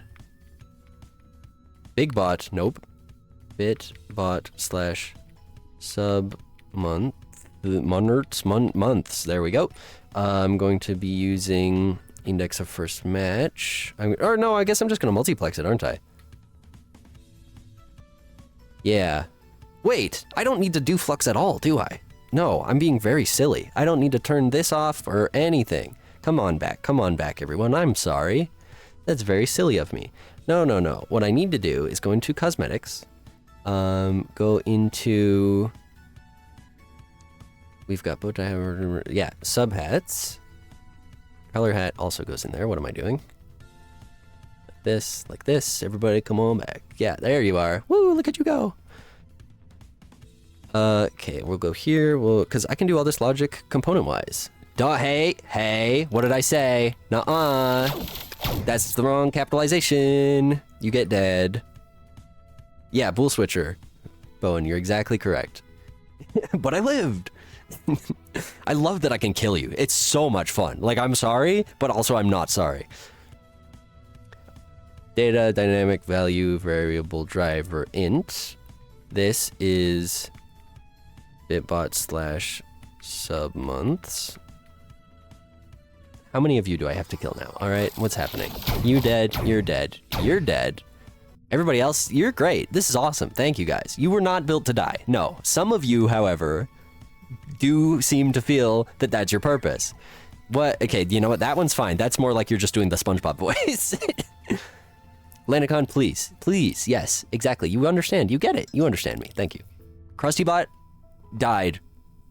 Bigbot. Nope. Bitbot slash sub month. Months. There we go. I'm going to be using index of first match. Or no, I guess I'm just going to multiplex it, aren't I? Yeah. Wait, I don't need to do flux at all, do I? No, I'm being very silly. I don't need to turn this off or anything. Come on back, everyone. I'm sorry. That's very silly of me. No. What I need to do is go into cosmetics. Go into... We've got bow tie, yeah, sub hats. Color hat also goes in there. What am I doing? Like this. Everybody come on back. Yeah, there you are. Woo, look at you go. Okay, we'll go here. Because I can do all this logic component-wise. Duh, hey, what did I say? Nuh-uh. That's the wrong capitalization. You get dead. Yeah, bull switcher. Bowen, you're exactly correct. But I lived. I love that I can kill you. It's so much fun. Like, I'm sorry, but also I'm not sorry. Data, dynamic value, variable driver, int. This is bitbot slash submonths. How many of you do I have to kill now? All right, what's happening? You dead, you're dead, you're dead. Everybody else, you're great. This is awesome. Thank you, guys. You were not built to die. No, some of you, however, do seem to feel that that's your purpose. What? Okay, you know what? That one's fine. That's more like you're just doing the SpongeBob voice. Landicon, please. Please. Yes, exactly. You understand. You get it. You understand me. Thank you. KrustyBot died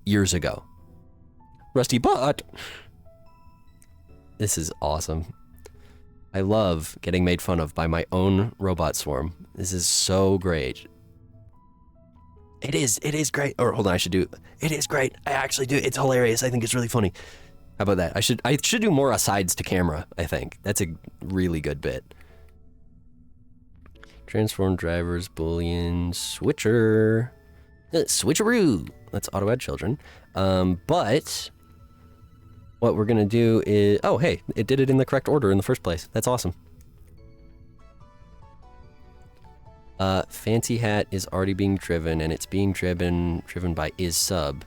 years ago. RustyBot. This is awesome. I love getting made fun of by my own robot swarm. This is so great. It is great. Or hold on, I should do it is great. I actually do. It's hilarious. I think it's really funny. How about that? I should do more asides to camera, I think. That's a really good bit. Transform drivers, boolean, switcher. Switcheroo. Let's auto add children. But what we're gonna do is, oh hey, it did it in the correct order in the first place. That's awesome. Fancy hat is already being driven, and it's being driven by isSub.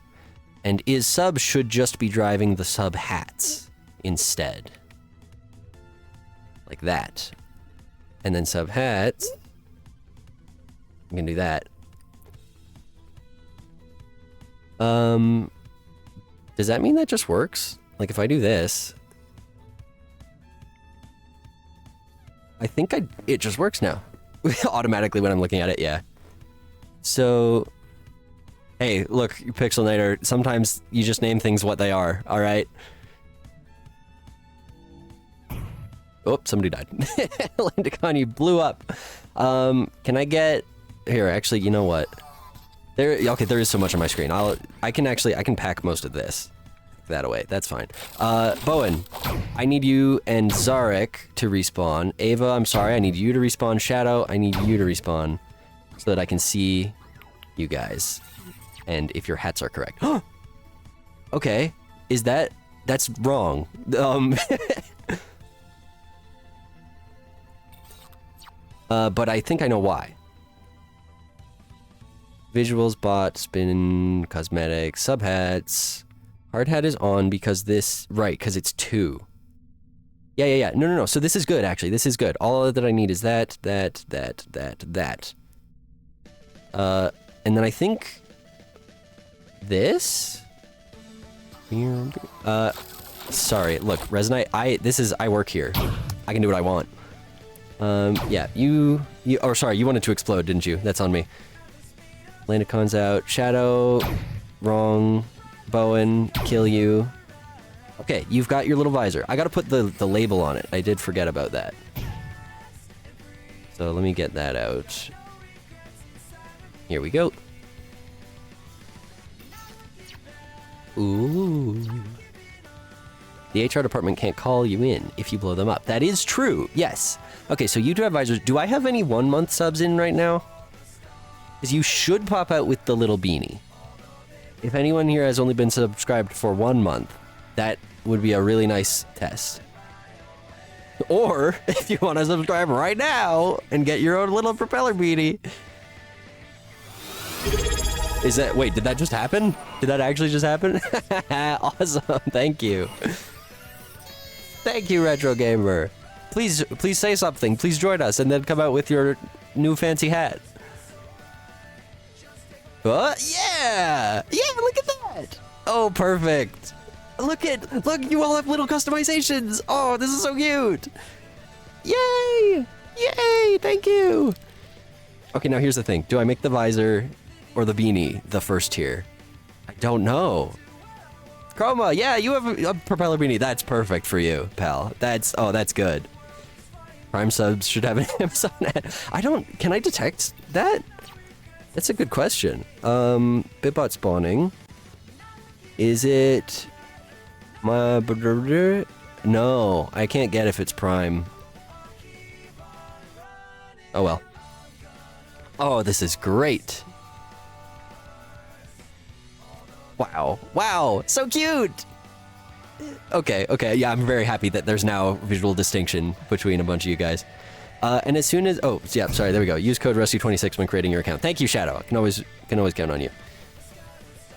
And isSub should just be driving the sub hats instead. Like that. And then sub hats, I'm gonna do that. Does that mean that just works? Like if I do this, I think it just works now. Automatically when I'm looking at it, yeah. So, hey, look, Pixelnator, sometimes you just name things what they are, all right? Oh, somebody died. Landicon, you blew up. Can I get... Here, actually, you know what? Okay, there is so much on my screen. I can pack most of this. That away. That's fine. Bowen, I need you and Zarek to respawn. Ava, I'm sorry, I need you to respawn. Shadow, I need you to respawn so that I can see you guys. And if your hats are correct. Okay, that's wrong. But I think I know why. Visuals, bot, spin, cosmetics, subhats. Hard hat is on because this, right, because it's 2. Yeah. No. So this is good, actually. This is good. All that I need is that. And then I think this. Sorry. Look, Resonite. I work here. I can do what I want. Yeah. You. Oh, sorry. You wanted to explode, didn't you? That's on me. Landicon's out. Shadow. Wrong. Bowen, kill you. Okay, you've got your little visor. I gotta put the label on it. I did forget about that. So let me get that out. Here we go. Ooh. The HR department can't call you in if you blow them up. That is true, yes. Okay, so you do have visors. Do I have any 1 month subs in right now? Because you should pop out with the little beanie. If anyone here has only been subscribed for 1 month, that would be a really nice test. Or, if you want to subscribe right now and get your own little propeller beanie. Is that, wait, did that just happen? Did that actually just happen? Awesome, thank you. Thank you, Retro Gamer. Please say something. Please join us and then come out with your new fancy hat. Yeah! Yeah, look at that! Oh, perfect. Look, you all have little customizations. Oh, this is so cute. Yay! Yay, thank you. Okay, now here's the thing. Do I make the visor or the beanie the first tier? I don't know. Chroma, yeah, you have a propeller beanie. That's perfect for you, pal. That's good. Prime subs should have an Amazon ad. Can I detect that? That's a good question. Bitbot spawning. Is it my... No, I can't get if it's Prime. Oh well. Oh, this is great. Wow. Wow, so cute! Okay, yeah, I'm very happy that there's now visual distinction between a bunch of you guys. And as soon as... Oh, yeah, sorry, there we go. Use code Rusty26 when creating your account. Thank you, Shadow. I can always count on you.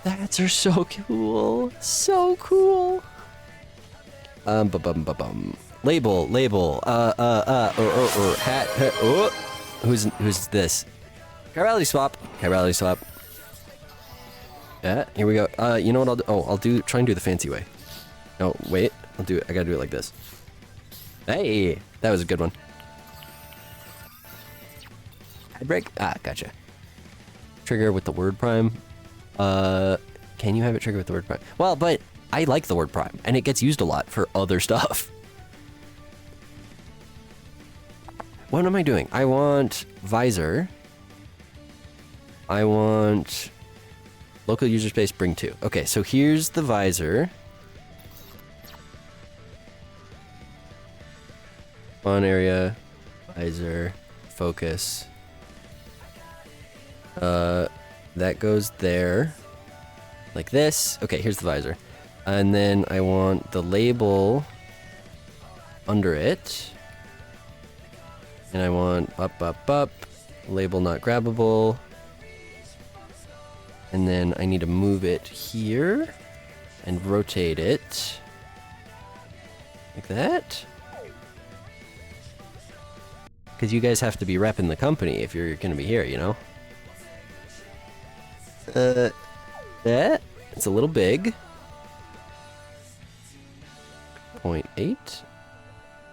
That's are so cool. So cool. Label. Hat. Oh. Who's this? Chirality swap. Yeah, here we go. You know what I'll do? Oh, try and do the fancy way. No, wait. I gotta do it like this. Hey, that was a good one. Head break? Ah, gotcha. Trigger with the word prime. Can you have it trigger with the word prime? Well, but I like the word prime, and it gets used a lot for other stuff. What am I doing? I want visor. I want local user space bring to. Okay, so here's the visor. Spawn area, visor, focus. That goes there. Like this. Okay, here's the visor. And then I want the label under it. And I want up. Label not grabbable. And then I need to move it here and rotate it. Like that. Because you guys have to be repping the company if you're going to be here, you know? That. It's a little big. 0.8.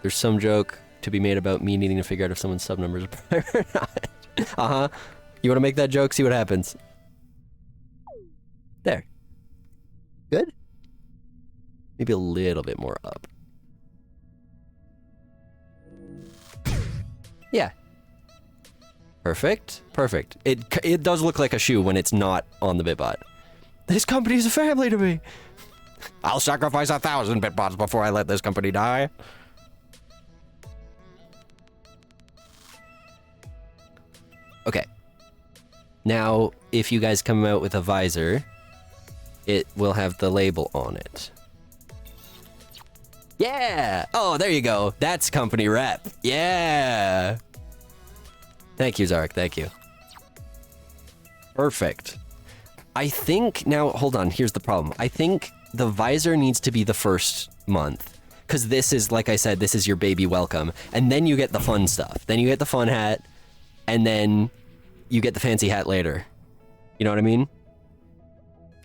There's some joke to be made about me needing to figure out if someone's sub numbers are prime or not. Uh-huh. You want to make that joke? See what happens. There. Good? Maybe a little bit more up. Yeah. Perfect. It does look like a shoe when it's not on the Bitbot. This company is a family to me. I'll sacrifice 1,000 Bitbots before I let this company die. Okay. Now, if you guys come out with a visor, it will have the label on it. Yeah! Oh, there you go. That's company rep. Yeah! Thank you, Zarek. Thank you. Perfect. I think... Now, hold on. Here's the problem. I think the visor needs to be the first month. Because this is, like I said, this is your baby welcome. And then you get the fun stuff. Then you get the fun hat. And then you get the fancy hat later. You know what I mean?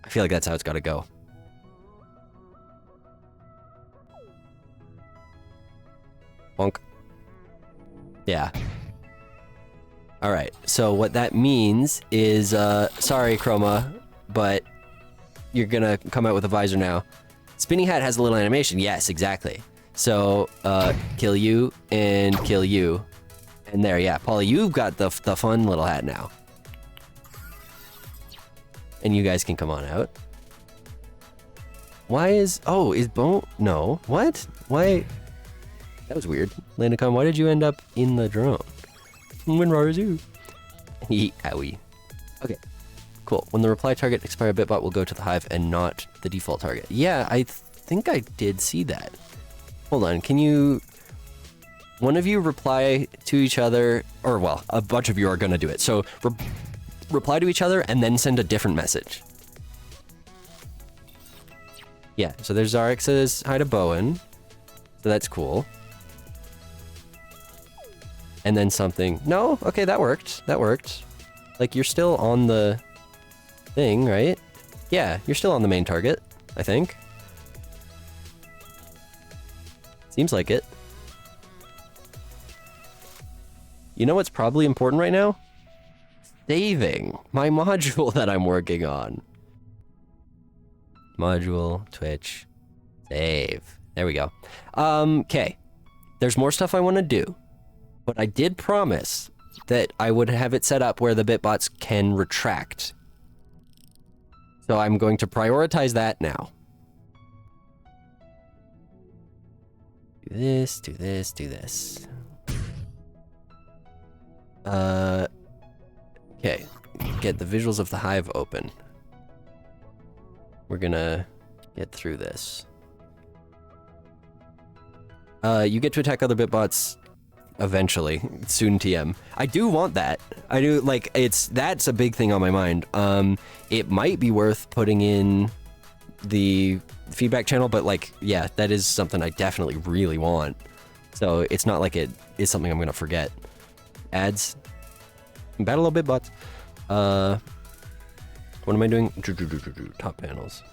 I feel like that's how it's got to go. Bonk. Yeah. Alright, so what that means is, sorry Chroma, but you're gonna come out with a visor now. Spinning hat has a little animation, yes, exactly. So, kill you, and kill you. And there, yeah, Polly, you've got the fun little hat now. And you guys can come on out. Why is... Oh, is Bone... No. What? Why... That was weird. Landicon, why did you end up in the drone? WinRAR is you. Owie. Okay. Cool. When the reply target expire bitbot will go to the hive and not the default target. Yeah, I think I did see that. Hold on, can you... One of you reply to each other, or well, a bunch of you are gonna do it. So reply to each other and then send a different message. Yeah, so there's Zarek says hi to Bowen. So that's cool. And then something. No? Okay, that worked. That worked. Like, you're still on the thing, right? Yeah, you're still on the main target, I think. Seems like it. You know what's probably important right now? Saving my module that I'm working on. Module, Twitch, save. There we go. Okay. There's more stuff I want to do. But I did promise that I would have it set up where the bitbots can retract. So I'm going to prioritize that now. Do this, do this, do this. Okay. Get the visuals of the hive open. We're gonna get through this. You get to attack other bitbots eventually, soon TM. I do want that. I do, like, that's a big thing on my mind. It might be worth putting in the feedback channel, but like, yeah, that is something I definitely really want. So it's not like it is something I'm gonna forget. Ads. Battle of bitbots. What am I doing? Top panels.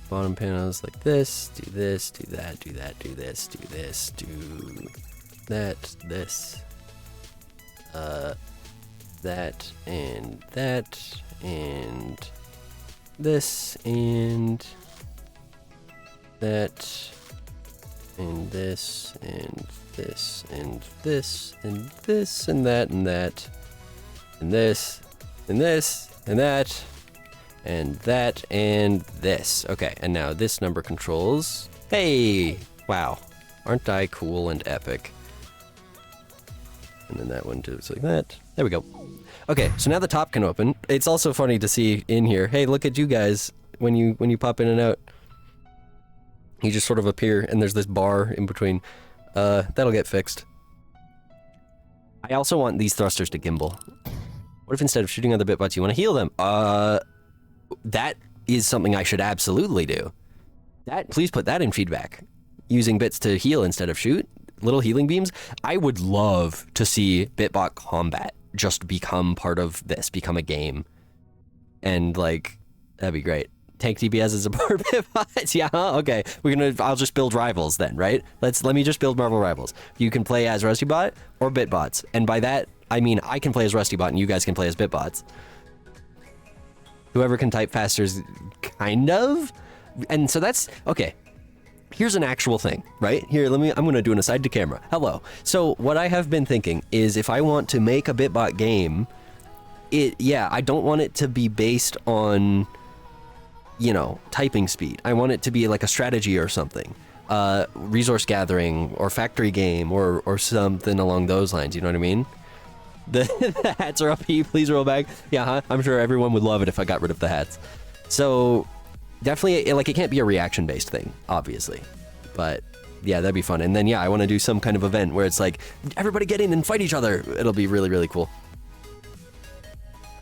Bottom panels like this, do this, do that, do that, do this, do this, do that, this, that, and that, and this, and that, and this, and this, and this, and this, and that, and that, and this, and this, and that, and that, and this. Okay, and now this number controls. Hey! Wow. Aren't I cool and epic? And then that one does like that. There we go. Okay, so now the top can open. It's also funny to see in here, hey, look at you guys when you pop in and out. You just sort of appear, and there's this bar in between. That'll get fixed. I also want these thrusters to gimbal. What if instead of shooting other bitbots, you want to heal them? That is something I should absolutely do. Please put that in feedback. Using bits to heal instead of shoot. Little healing beams. I would love to see Bitbot Combat just become part of this, become a game. And like, that'd be great. Tank DPS is a part of Bitbots. Yeah, okay. I'll just build rivals then, right? Let me just build Marvel Rivals. You can play as RustyBot or Bitbots. And by that, I mean I can play as RustyBot and you guys can play as Bitbots. Whoever can type faster is kind of. And so that's, okay. Here's an actual thing, right? Here, I'm gonna do an aside to camera. Hello. So what I have been thinking is if I want to make a Bitbot game, I don't want it to be based on, you know, typing speed. I want it to be like a strategy or something. Resource gathering or factory game or something along those lines, you know what I mean? The hats are up, please roll back. Yeah, huh? I'm sure everyone would love it if I got rid of the hats. So definitely, like, it can't be a reaction-based thing, obviously. But yeah, that'd be fun. And then, yeah, I want to do some kind of event where it's like, everybody get in and fight each other. It'll be really, really cool.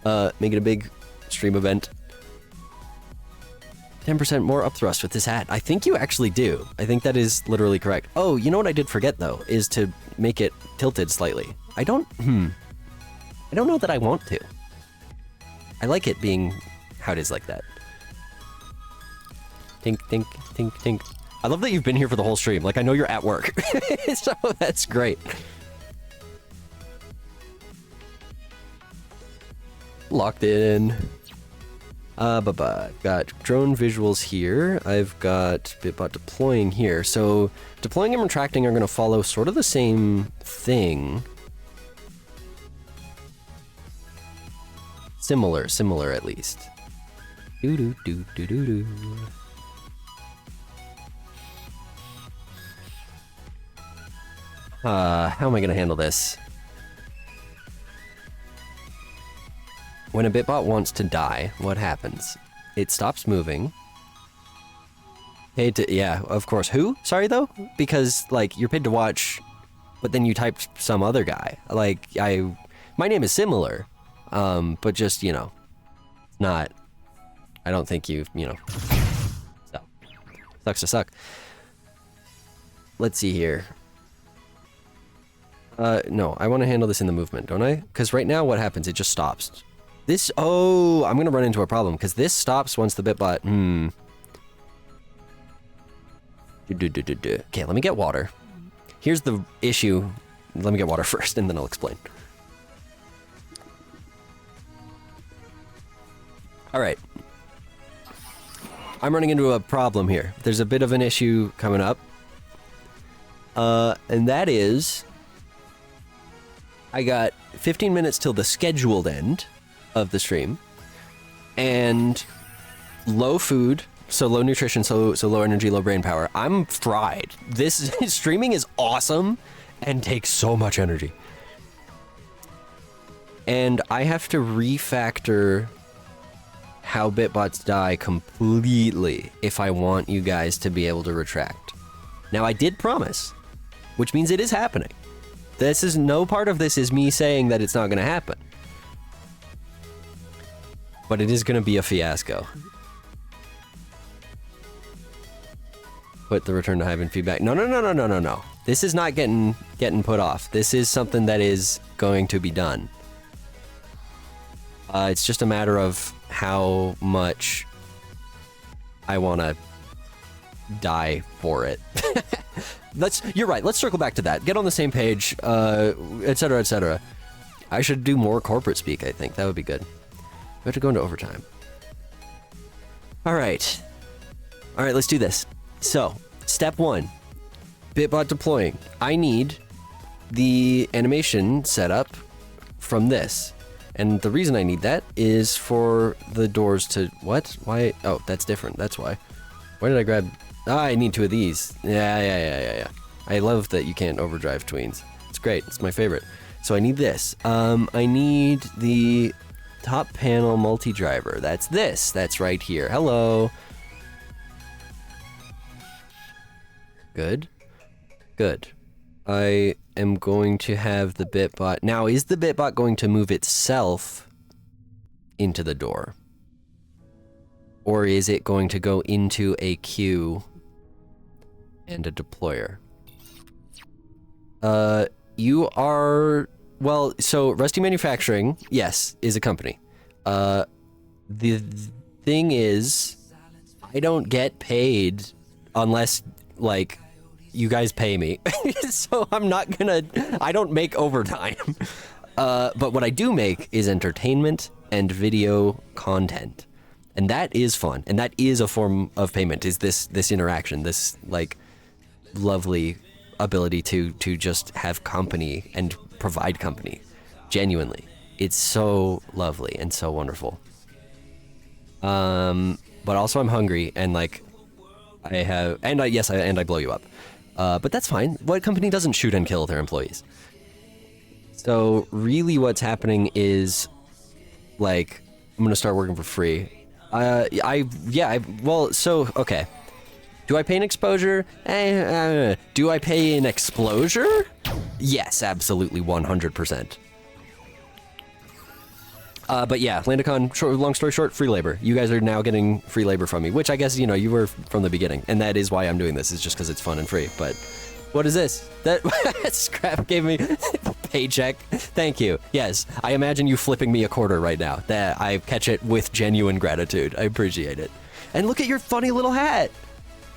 Make it a big stream event. 10% more upthrust with this hat. I think you actually do. I think that is literally correct. Oh, you know what I did forget, though, is to make it tilted slightly. I don't know that I want to. I like it being how it is like that. Tink, tink, tink, tink. I love that you've been here for the whole stream. Like, I know you're at work. So that's great. Locked in. Got drone visuals here. I've got Bitbot deploying here. So deploying and retracting are going to follow sort of the same thing. Similar at least. Do do do do do do. How am I gonna handle this? When a Bitbot wants to die, what happens? It stops moving. Paid to, yeah, of course. Who? Sorry though? Because, like, you're paid to watch, but then you typed some other guy. Like, my name is similar, but just, you know, not, I don't think you know. So, sucks to suck. Let's see here. No, I want to handle this in the movement, don't I? Because right now what happens, it just stops. This, oh, I'm going to run into a problem, because this stops once the Bitbot, Okay, let me get water. Here's the issue. Let me get water first, and then I'll explain. All right. I'm running into a problem here. There's a bit of an issue coming up. And that is, I got 15 minutes till the scheduled end of the stream, and low food, so low nutrition, so low energy, low brain power. I'm fried. This streaming is awesome and takes so much energy. And I have to refactor how Bitbots die completely if I want you guys to be able to retract. Now, I did promise, which means it is happening. This is, no part of this is me saying that it's not going to happen. But it is going to be a fiasco. Put the return to Hive in feedback. No. This is not getting put off. This is something that is going to be done. It's just a matter of how much I want to die for it. You're right. Let's circle back to that. Get on the same page, etc., etc. I should do more corporate speak, I think. That would be good. We have to go into overtime. All right, let's do this. So, step 1, Bitbot deploying. I need the animation set up from this. And the reason I need that is for the doors to, what? Why? Oh, that's different. That's why. Why did I grab? I need 2 of these. Yeah. I love that you can't overdrive tweens. It's great. It's my favorite. So I need this. I need the top panel multi-driver. That's this. That's right here. Hello. Good. I am going to have the Bitbot. Now, is the Bitbot going to move itself into the door? Or is it going to go into a queue and a deployer? You are... Well, so Rusty Manufacturing, yes, is a company. The thing is, I don't get paid unless, like, you guys pay me. So I'm not gonna... I don't make overtime. But what I do make is entertainment and video content. And that is fun. And that is a form of payment, is this interaction, this, like, lovely ability to just have company and provide company. Genuinely. It's so lovely and so wonderful. But also I'm hungry, and, like, I have... And I blow you up. But that's fine. What company doesn't shoot and kill their employees? So really what's happening is, like, I'm gonna start working for free. Okay. Do I pay an exposure? Do I pay an exposure? Yes, absolutely, 100%. But yeah, Landicon, long story short, free labor. You guys are now getting free labor from me, which I guess, you know, you were from the beginning. And that is why I'm doing this, is just because it's fun and free. But what is this? That Scrap gave me a paycheck. Thank you. Yes, I imagine you flipping me a quarter right now. That I catch it with genuine gratitude. I appreciate it. And look at your funny little hat.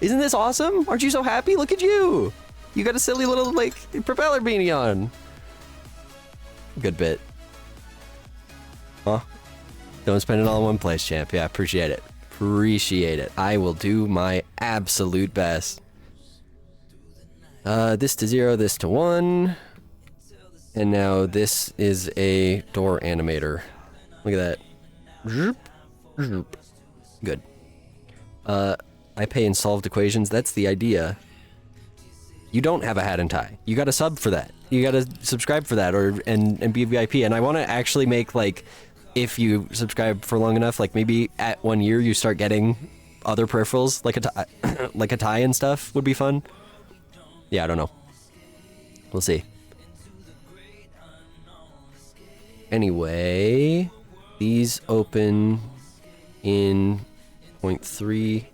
Isn't this awesome? Aren't you so happy? Look at you. You got a silly little, like, propeller beanie on. Good bit. Huh? Don't spend it all in one place, champ. Yeah, appreciate it. Appreciate it. I will do my absolute best. This to 0, this to 1. And now this is a door animator. Look at that. Zoop, zoop. Good. I pay in solved equations. That's the idea. You don't have a hat and tie. You gotta sub for that. You gotta subscribe for that, or and be a VIP. And I want to actually make, like, if you subscribe for long enough, like maybe at 1 year you start getting other peripherals, like a tie, like a tie and stuff would be fun. Yeah, I don't know. We'll see. Anyway, these open in 0.3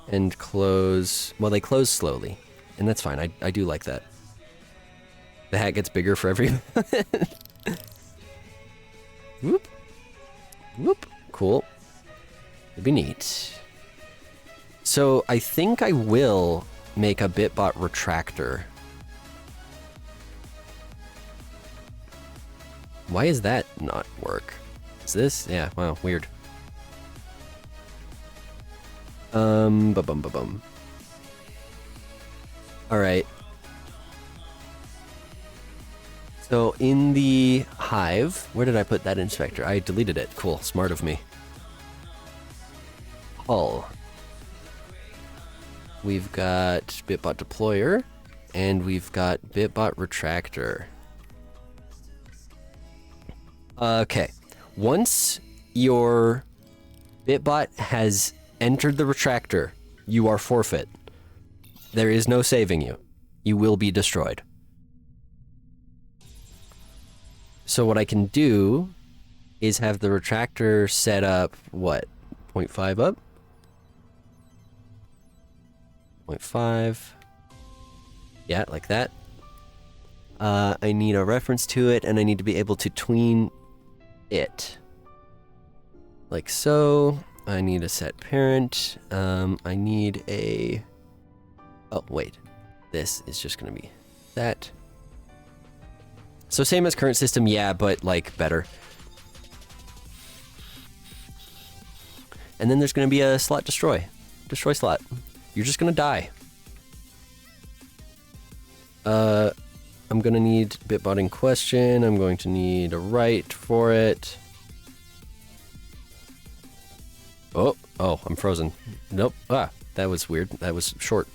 and close. Well, they close slowly, and that's fine. I do like that. The hat gets bigger for every. Whoop. Whoop. Cool. It'd be neat. So I think I will make a Bitbot retractor. Why is that not work? Is this? Yeah, wow, weird. Ba-bum. Alright. So in the hive, where did I put that inspector? I deleted it. Cool, smart of me. Hull. We've got Bitbot deployer, and we've got Bitbot retractor. Okay, once your Bitbot has entered the retractor, you are forfeit. There is no saving you. You will be destroyed. So what I can do is have the retractor set up, what, 0.5 up? 0.5. Yeah, like that. I need a reference to it, and I need to be able to tween it. Like so. I need a set parent. I need a... Oh, wait. This is just going to be that. So same as current system, yeah, but, like, better. And then there's going to be a slot destroy. Destroy slot. You're just going to die. I'm going to need Bitbot in question. I'm going to need a write for it. Oh, I'm frozen. Nope. Ah, that was weird. That was short.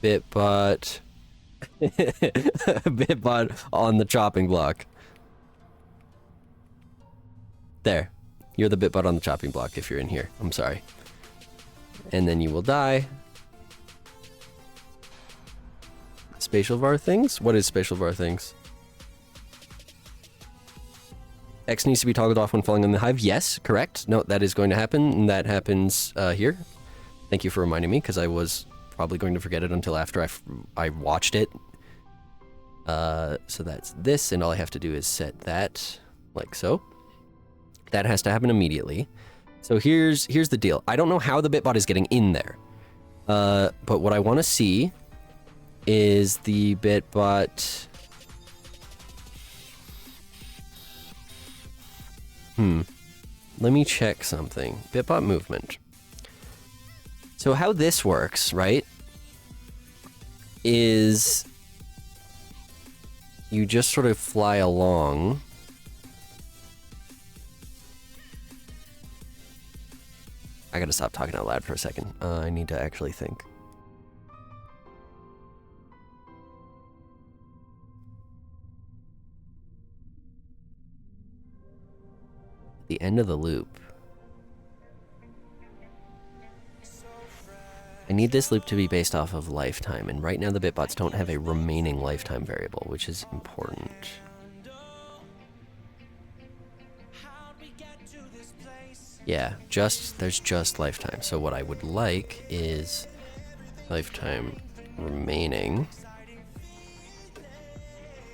Bitbot. Bitbot on the chopping block. There. You're the Bitbot on the chopping block if you're in here. I'm sorry. And then you will die. Spatial var things? What is spatial var things? X needs to be toggled off when falling in the hive. Yes, correct. No, that is going to happen, and that happens here. Thank you for reminding me, because I was probably going to forget it until after I watched it. So that's this, and all I have to do is set that like so. That has to happen immediately. So here's the deal. I don't know how the Bitbot is getting in there, but what I want to see is the Bitbot. Let me check something. Bitbot movement. So how this works, right, is you just sort of fly along. I gotta stop talking out loud for a second. I need to actually think. The end of the loop. I need this loop to be based off of lifetime, and right now the Bitbots don't have a remaining lifetime variable, which is important. Yeah, there's just lifetime. So what I would like is lifetime remaining.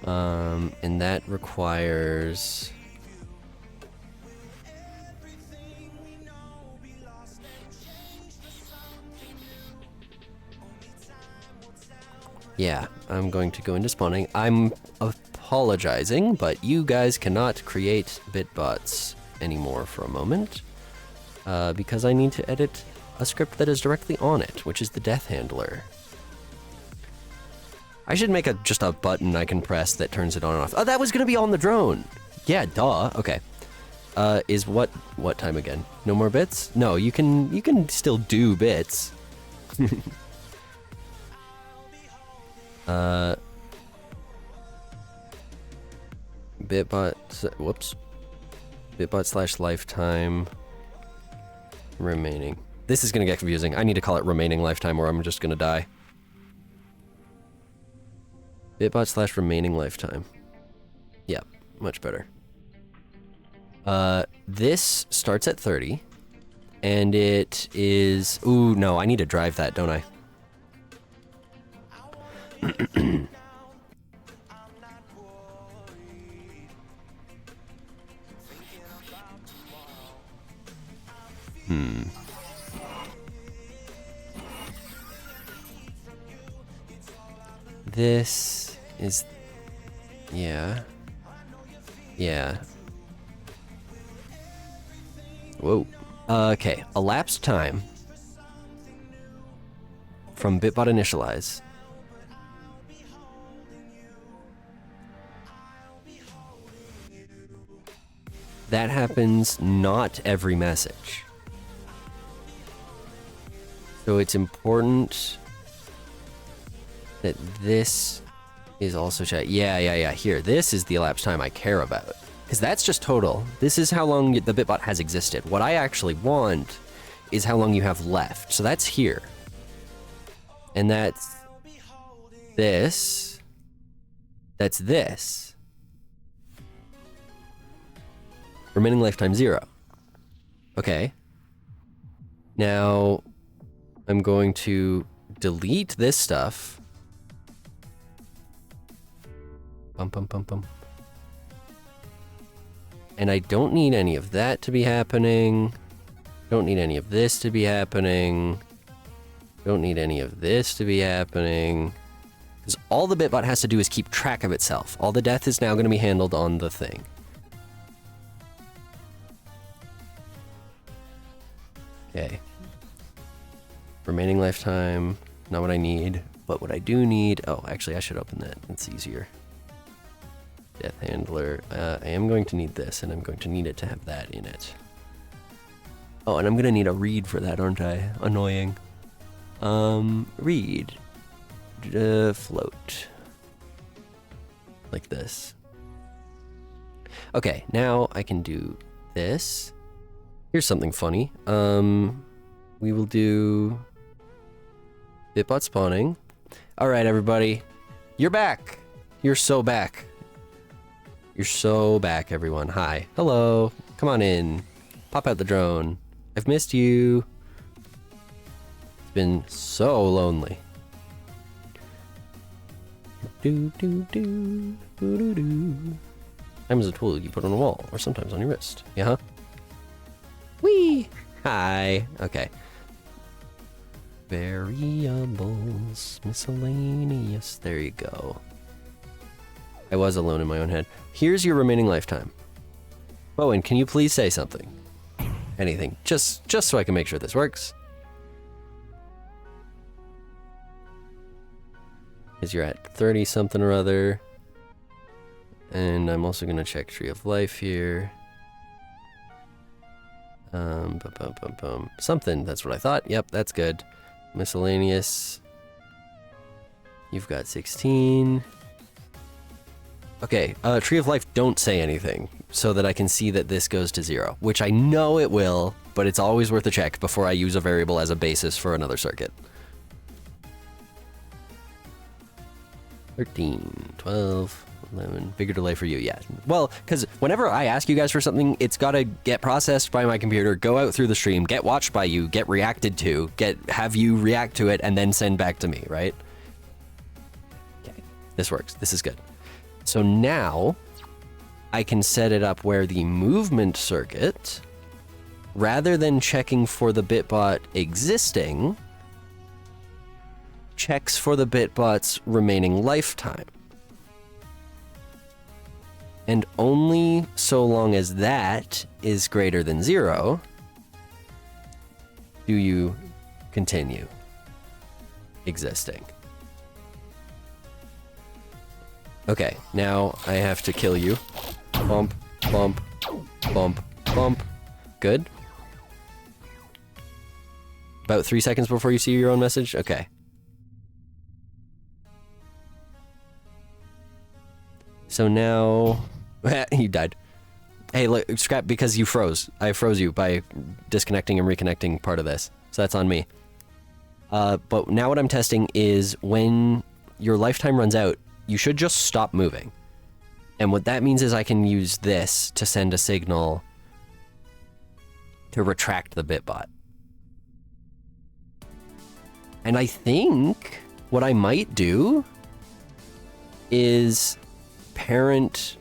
And that requires... Yeah, I'm going to go into spawning. I'm apologizing, but you guys cannot create Bitbots anymore for a moment, because I need to edit a script that is directly on it, which is the death handler. I should make just a button I can press that turns it on and off. Oh, that was going to be on the drone. Yeah, duh. Okay. Is what time again? No more bits? No, you can still do bits. Bitbot, whoops. Bitbot / lifetime remaining. This is gonna get confusing. I need to call it remaining lifetime or I'm just gonna die. Bitbot / remaining lifetime. Yeah, much better. This starts at 30, and it is... Ooh, no, I need to drive that, don't I? This is... Yeah. Yeah. Whoa. Okay, elapsed time from Bitbot initialize. That happens not every message. So it's important that this is also checked. Yeah. Here, this is the elapsed time I care about. Because that's just total. This is how long the Bitbot has existed. What I actually want is how long you have left. So that's here. And that's this. That's this. Remaining lifetime 0. Okay. Now, I'm going to delete this stuff. Bum. And I don't need any of that to be happening. Don't need any of this to be happening. Don't need any of this to be happening. Because all the Bitbot has to do is keep track of itself. All the death is now going to be handled on the thing. Okay. Remaining lifetime, not what I need, but what I do need... Oh, actually, I should open that. It's easier. Death handler. I am going to need this, and I'm going to need it to have that in it. Oh, and I'm going to need a read for that, aren't I? Annoying. Read. Float. Like this. Okay, now I can do this. Here's something funny. We will do Bitbot spawning. All right, everybody. You're back. You're so back. You're so back, everyone. Hi. Hello. Come on in. Pop out the drone. I've missed you. It's been so lonely. Time is a tool you put on a wall, or sometimes on your wrist. Yeah, huh? Whee! Hi. Okay. Variables. Miscellaneous. There you go. I was alone in my own head. Here's your remaining lifetime. Bowen, can you please say something? Anything. Just so I can make sure this works. Because you're at 30 something or other. And I'm also going to check Tree of Life here. Something, that's what I thought. Yep, that's good. Miscellaneous. You've got 16. Okay, Tree of Life, don't say anything so that I can see that this goes to 0, which I know it will, but it's always worth a check before I use a variable as a basis for another circuit. 13, 12, 11, bigger delay for you, yeah. Well, because whenever I ask you guys for something, it's got to get processed by my computer, go out through the stream, get watched by you, get reacted to, have you react to it, and then send back to me, right? Okay, this works. This is good. So now I can set it up where the movement circuit, rather than checking for the Bitbot existing, checks for the Bitbot's remaining lifetime. And only so long as that is greater than 0 do you continue existing. Okay, now I have to kill you. Bump, bump, bump, bump. Good. About 3 seconds before you see your own message? Okay. So now... you died. Hey, look, Scrap, because you froze. I froze you by disconnecting and reconnecting part of this. So that's on me. But now what I'm testing is when your lifetime runs out, you should just stop moving. And what that means is I can use this to send a signal to retract the bitbot. And I think what I might do is parent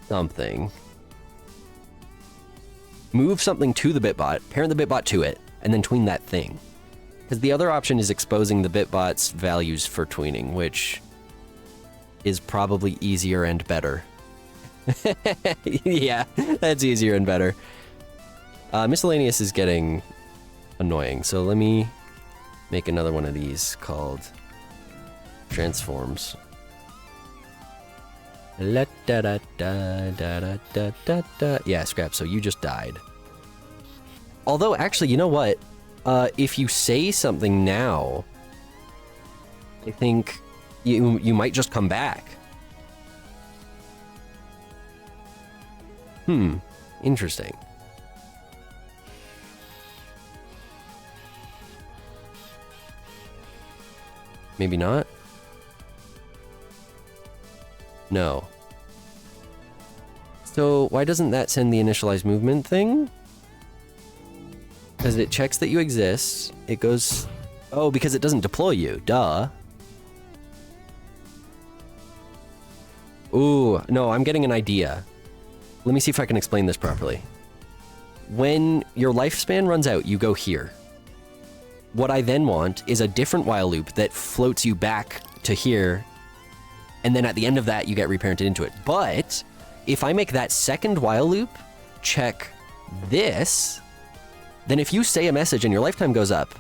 something. Move something to the bitbot, parent the bitbot to it, and then tween that thing. Because the other option is exposing the bitbot's values for tweening, which is probably easier and better. Yeah, that's easier and better. Miscellaneous is getting annoying, so let me make another one of these called transforms. La da da da da da da da da. Yeah, Scrap, so you just died. Although, actually, you know what? If you say something now, I think you might just come back. Interesting. Maybe not? No. So why doesn't that send the initialize movement thing? Because it checks that you exist. It goes... Oh, because it doesn't deploy you. Duh. Ooh, no, I'm getting an idea. Let me see if I can explain this properly. When your lifespan runs out, you go here. What I then want is a different while loop that floats you back to here, and then at the end of that, you get reparented into it. But if I make that second while loop check this, then if you say a message and your lifetime goes up,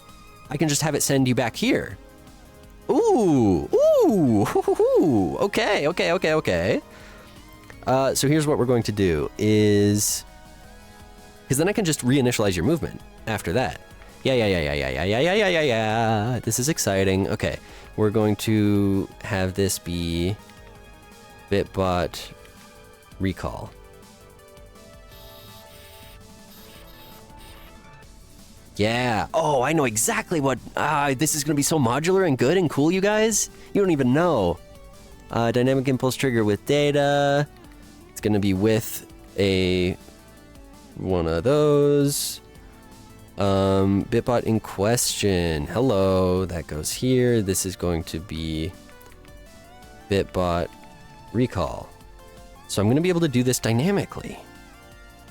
I can just have it send you back here. Ooh, ooh, okay, okay, okay, okay. So here's what we're going to do is, because then I can just reinitialize your movement after that. Yeah. This is exciting. Okay, we're going to have this be bitbot recall. Yeah. Oh, I know exactly what... this is going to be so modular and good and cool, you guys. You don't even know. Dynamic impulse trigger with data. It's going to be with one of those. Bitbot in question. Hello. That goes here. This is going to be bitbot recall. So I'm going to be able to do this dynamically.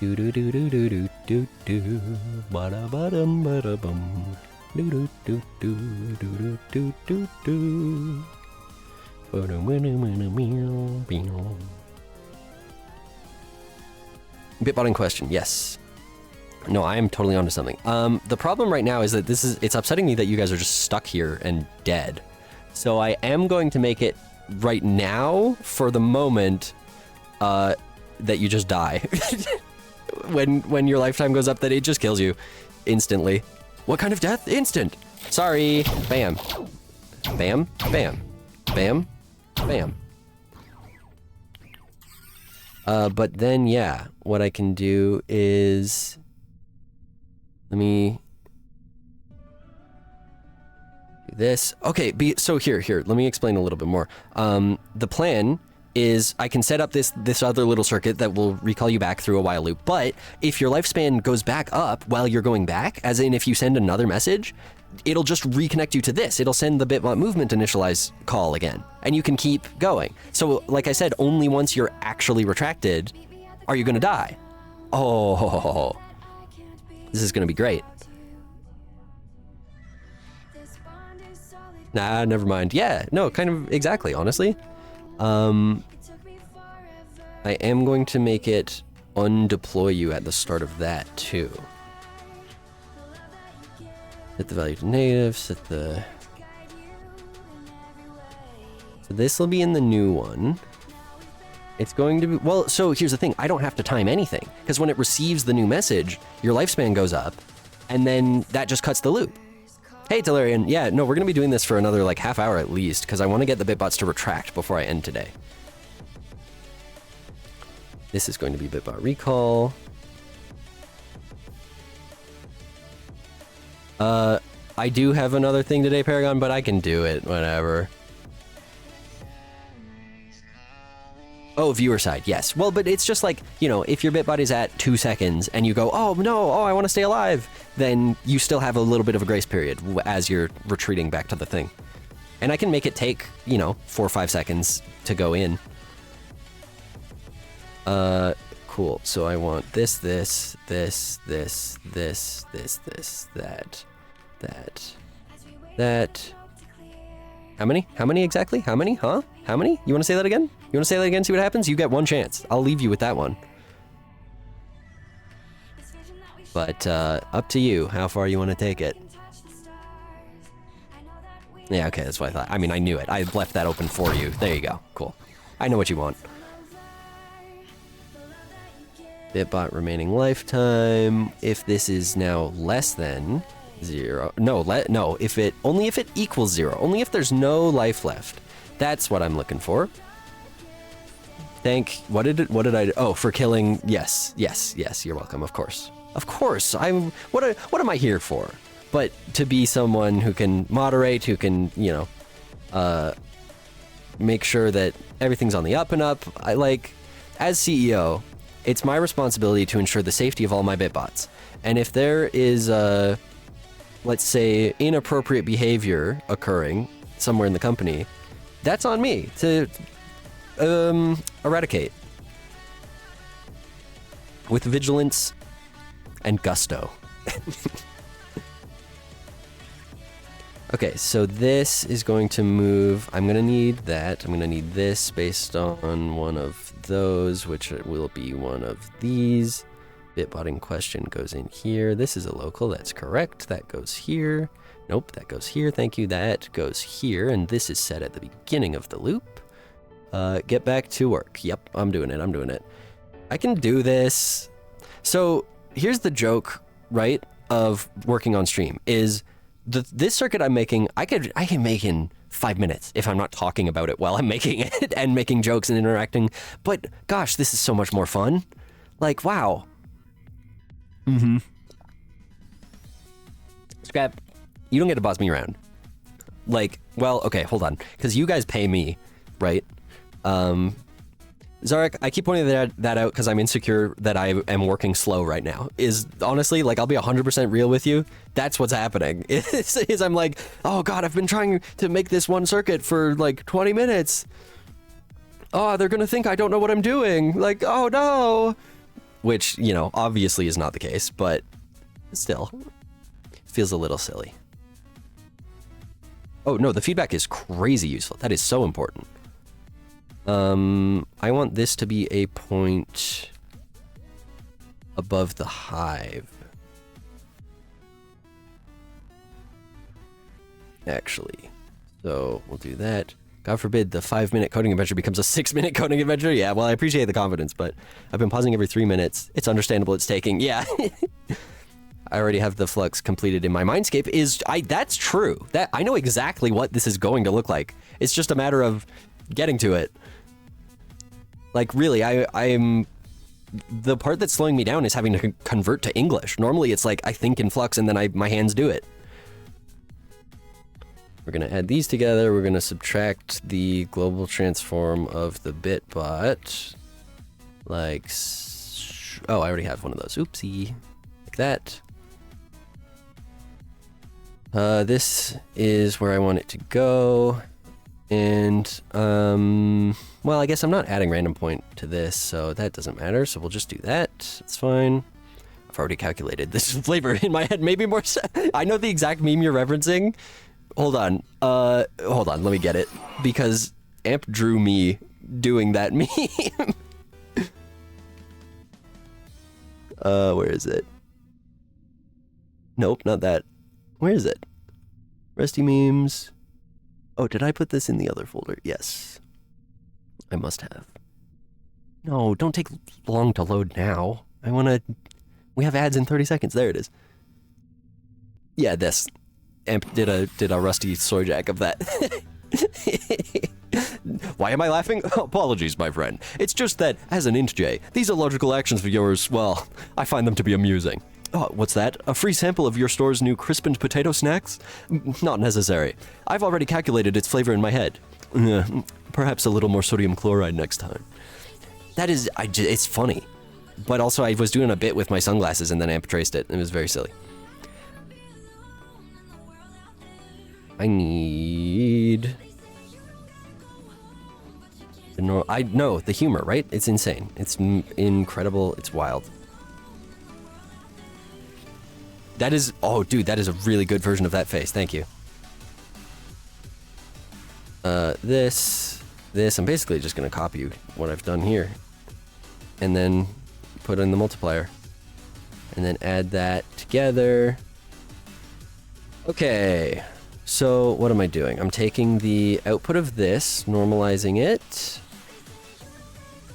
Do do do do do do do do bada bada bada bum do do do do do do do do. Bitbot in question, yes. No, I am totally onto something. The problem right now is that it's upsetting me that you guys are just stuck here and dead. So I am going to make it right now, for the moment, that you just die. When your lifetime goes up, that it just kills you instantly. What kind of death? Instant. Sorry. Bam. Bam. Bam. Bam. Bam. But then, yeah, what I can do is... Let me... do this. Okay, so here, let me explain a little bit more. The plan is I can set up this other little circuit that will recall you back through a while loop, but if your lifespan goes back up while you're going back, as in if you send another message, it'll just reconnect you to this. It'll send the bitbot movement initialize call again, and you can keep going. So, like I said, only once you're actually retracted are you gonna die. Oh, this is gonna be great. Nah, never mind. Yeah, no, kind of exactly, honestly. I am going to make it undeploy you at the start of that too. Set the value to negative, set the... So this will be in the new one. It's going to be, well, so here's the thing. I don't have to time anything, because when it receives the new message, your lifespan goes up, and then that just cuts the loop. Hey, Tellurian. Yeah, no, we're going to be doing this for another, like, half hour at least, because I want to get the Bitbots to retract before I end today. This is going to be Bitbot recall. I do have another thing today, Paragon, but I can do it, whatever. Oh, viewer side, yes. Well, but it's just like, you know, if your Bitbot is at 2 seconds and you go, oh no, oh, I want to stay alive, then you still have a little bit of a grace period as you're retreating back to the thing. And I can make it take, you know, 4 or 5 seconds to go in. Cool. So I want this, that. How many? How many exactly? How many? Huh? How many? You want to say that again? You want to say that again? See what happens? You get one chance. I'll leave you with that one. But, up to you, how far you want to take it. Yeah, okay, that's what I thought. I mean, I knew it. I left that open for you. There you go. Cool. I know what you want. Bitbot remaining lifetime. If this is now less than 0. No, only if it equals 0. Only if there's no life left. That's what I'm looking for. What did I, oh, for killing, yes, you're welcome, of course. Of course, what am I here for? But to be someone who can moderate, who can, you know, make sure that everything's on the up and up. As CEO, it's my responsibility to ensure the safety of all my Bitbots. And if there is, let's say, inappropriate behavior occurring somewhere in the company, that's on me to eradicate with vigilance and gusto. Okay, so this is going to move. I'm going to need that. I'm going to need this based on one of those, which will be one of these. Bitbot in question goes in here. This is a local. That's correct. That goes here. Nope, that goes here. Thank you. That goes here. And this is set at the beginning of the loop. Get back to work. Yep, I'm doing it. I can do this. So here's the joke, right, of working on stream is this circuit I'm making, I can make in 5 minutes if I'm not talking about it while I'm making it and making jokes and interacting. But gosh, this is so much more fun. Like, wow. Scrap, you don't get to boss me around. Like, well, okay, hold on. Because you guys pay me, right? Zarek, I keep pointing that out because I'm insecure that I am working slow right now. Is honestly, like, I'll be 100% real with you. That's what's happening. Is I'm like, oh god, I've been trying to make this one circuit for like 20 minutes. Oh, they're gonna think I don't know what I'm doing. Like, oh no. Which, you know, obviously is not the case, but still, feels a little silly. Oh no, the feedback is crazy useful. That is so important. I want this to be a point above the hive. Actually, so we'll do that. God forbid the 5-minute coding adventure becomes a 6-minute coding adventure. Yeah, well, I appreciate the confidence, but I've been pausing every 3 minutes. It's understandable it's taking. Yeah. I already have the flux completed in my Mindscape. That's true. That I know exactly what this is going to look like. It's just a matter of getting to it. Like, really, I'm... The part that's slowing me down is having to convert to English. Normally, it's like, I think in Flux, and then my hands do it. We're going to add these together. We're going to subtract the global transform of the Bitbot. Like... Oh, I already have one of those. Oopsie. Like that. This is where I want it to go. And, well, I guess I'm not adding random point to this, so that doesn't matter. So we'll just do that. It's fine. I've already calculated this flavor in my head. Maybe more. I know the exact meme you're referencing. Hold on. Let me get it. Because Amp drew me doing that meme. Where is it? Nope, not that. Where is it? Rusty memes. Oh, did I put this in the other folder? Yes. I must have. No, don't take long to load now. We have ads in 30 seconds. There it is. Yeah, this. Amp did a rusty soy jack of that. Why am I laughing? Apologies, my friend. It's just that, as an int J, these illogical actions of yours, well, I find them to be amusing. Oh, what's that? A free sample of your store's new crispened potato snacks? Not necessary. I've already calculated its flavor in my head. Perhaps a little more sodium chloride next time. That is, it's funny. But also, I was doing a bit with my sunglasses and then Amp traced it. It was very silly. I need... the humor, right? It's insane. It's incredible. It's wild. That is... Oh, dude, that is a really good version of that face. Thank you. This... I'm basically just going to copy what I've done here. And then put in the multiplier. And then add that together. Okay. So what am I doing? I'm taking the output of this, normalizing it,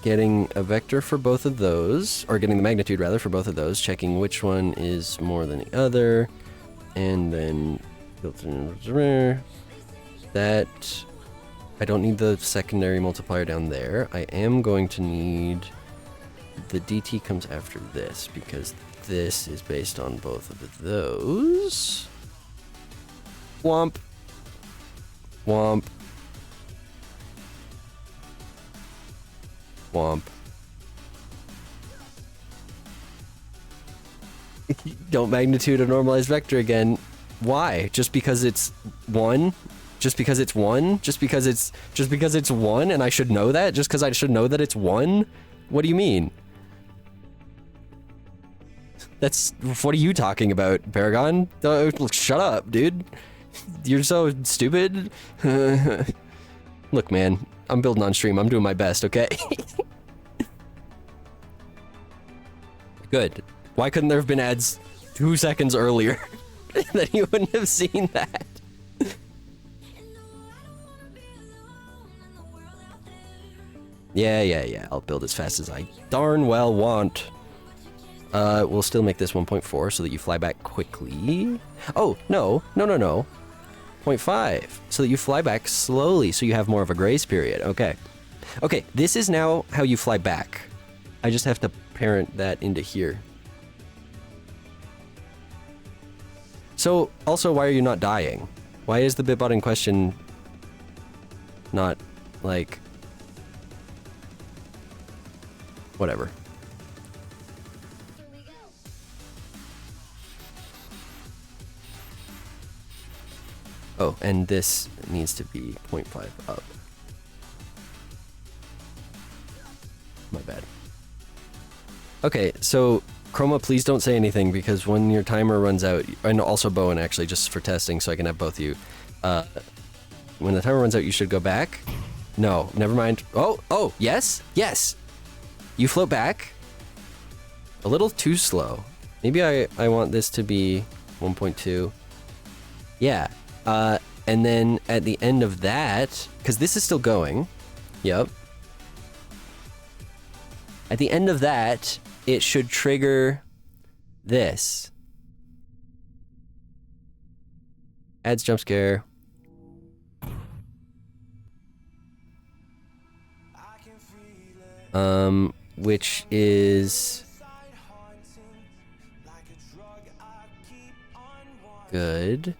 getting a vector for both of those, or getting the magnitude rather for both of those, checking which one is more than the other, and then that. I don't need the secondary multiplier down there. I am going to need the dt comes after this because this is based on both of those. Womp. Womp. Womp. Don't magnitude a normalized vector again. Why? Just because it's 1? Just because it's 1? Just because it's 1 and I should know that? Just because I should know that it's 1? What do you mean? What are you talking about, Paragon? Shut up, dude. You're so stupid. Look, man, I'm building on stream. I'm doing my best, okay? Good. Why couldn't there have been ads 2 seconds earlier? Then you wouldn't have seen that. Yeah. I'll build as fast as I darn well want. We'll still make this 1.4 so that you fly back quickly. Oh, no. 0.5, so that you fly back slowly, so you have more of a grace period. Okay, this is now how you fly back. I just have to parent that into here. So, also, why are you not dying? Why is the Bitbot in question not, like... Whatever. Oh, and this needs to be 0.5 up. My bad. Okay, so Chroma, please don't say anything because when your timer runs out, and also Bowen actually, just for testing so I can have both of you. When the timer runs out, you should go back. No, never mind. Oh, yes. You float back. A little too slow. Maybe I want this to be 1.2. Yeah. And then at the end of that, because this is still going. Yep. At the end of that, it should trigger this. Adds jump scare. Which is good.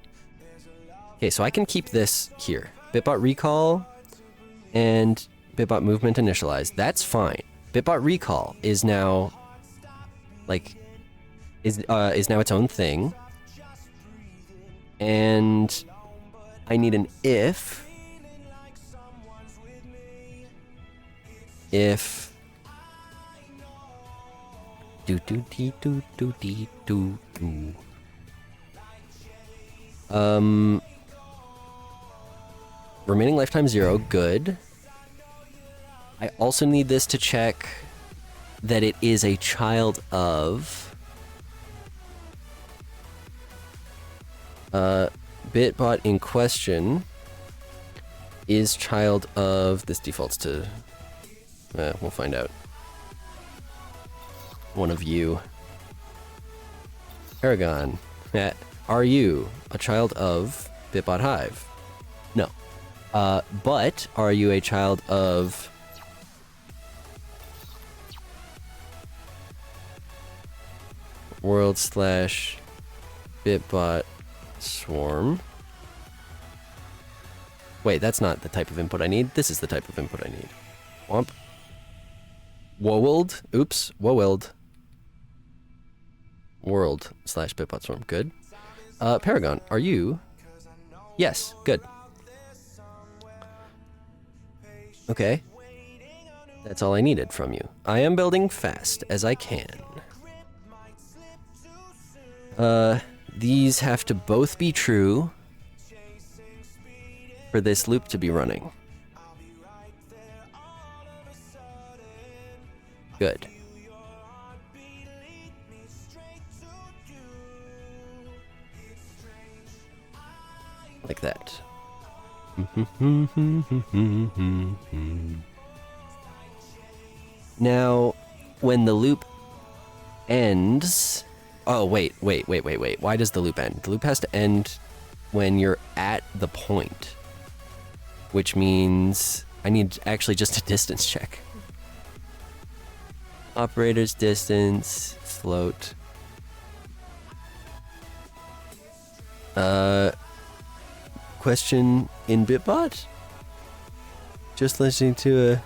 Okay, so I can keep this here. Bitbot recall and Bitbot movement initialized. That's fine. Bitbot recall is now is now its own thing. And I need an if remaining lifetime 0, good. I also need this to check that it is a child of Bitbot in question is child of, this defaults to, we'll find out. one of you. Paragon, are you a child of Bitbot Hive? No. But are you a child of world / Bitbot Swarm? Wait, that's not the type of input I need. This is the type of input I need. Womp. Wowild. Oops. Wowild. World / Bitbot Swarm. Good. Paragon, are you? Yes. Good. Okay. That's all I needed from you. I am building fast as I can. These have to both be true for this loop to be running. Good. Like that. Now, when the loop ends... Oh, wait. Why does the loop end? The loop has to end when you're at the point. Which means I need actually just a distance check. Operator's distance, float. Question in Bitbot? Just listening to a...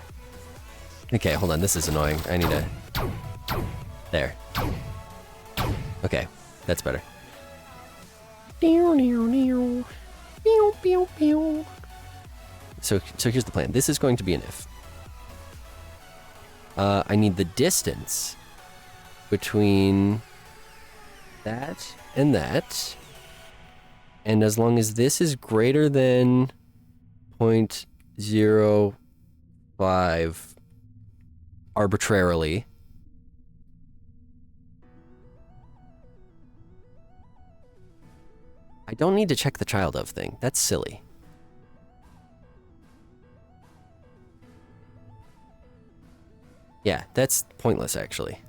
Okay, hold on, this is annoying. I need a... There. Okay, that's better. So here's the plan. This is going to be an if. I need the distance between that and that. And as long as this is greater than 0.05 arbitrarily, I don't need to check the child of thing. That's silly. Yeah, that's pointless, actually.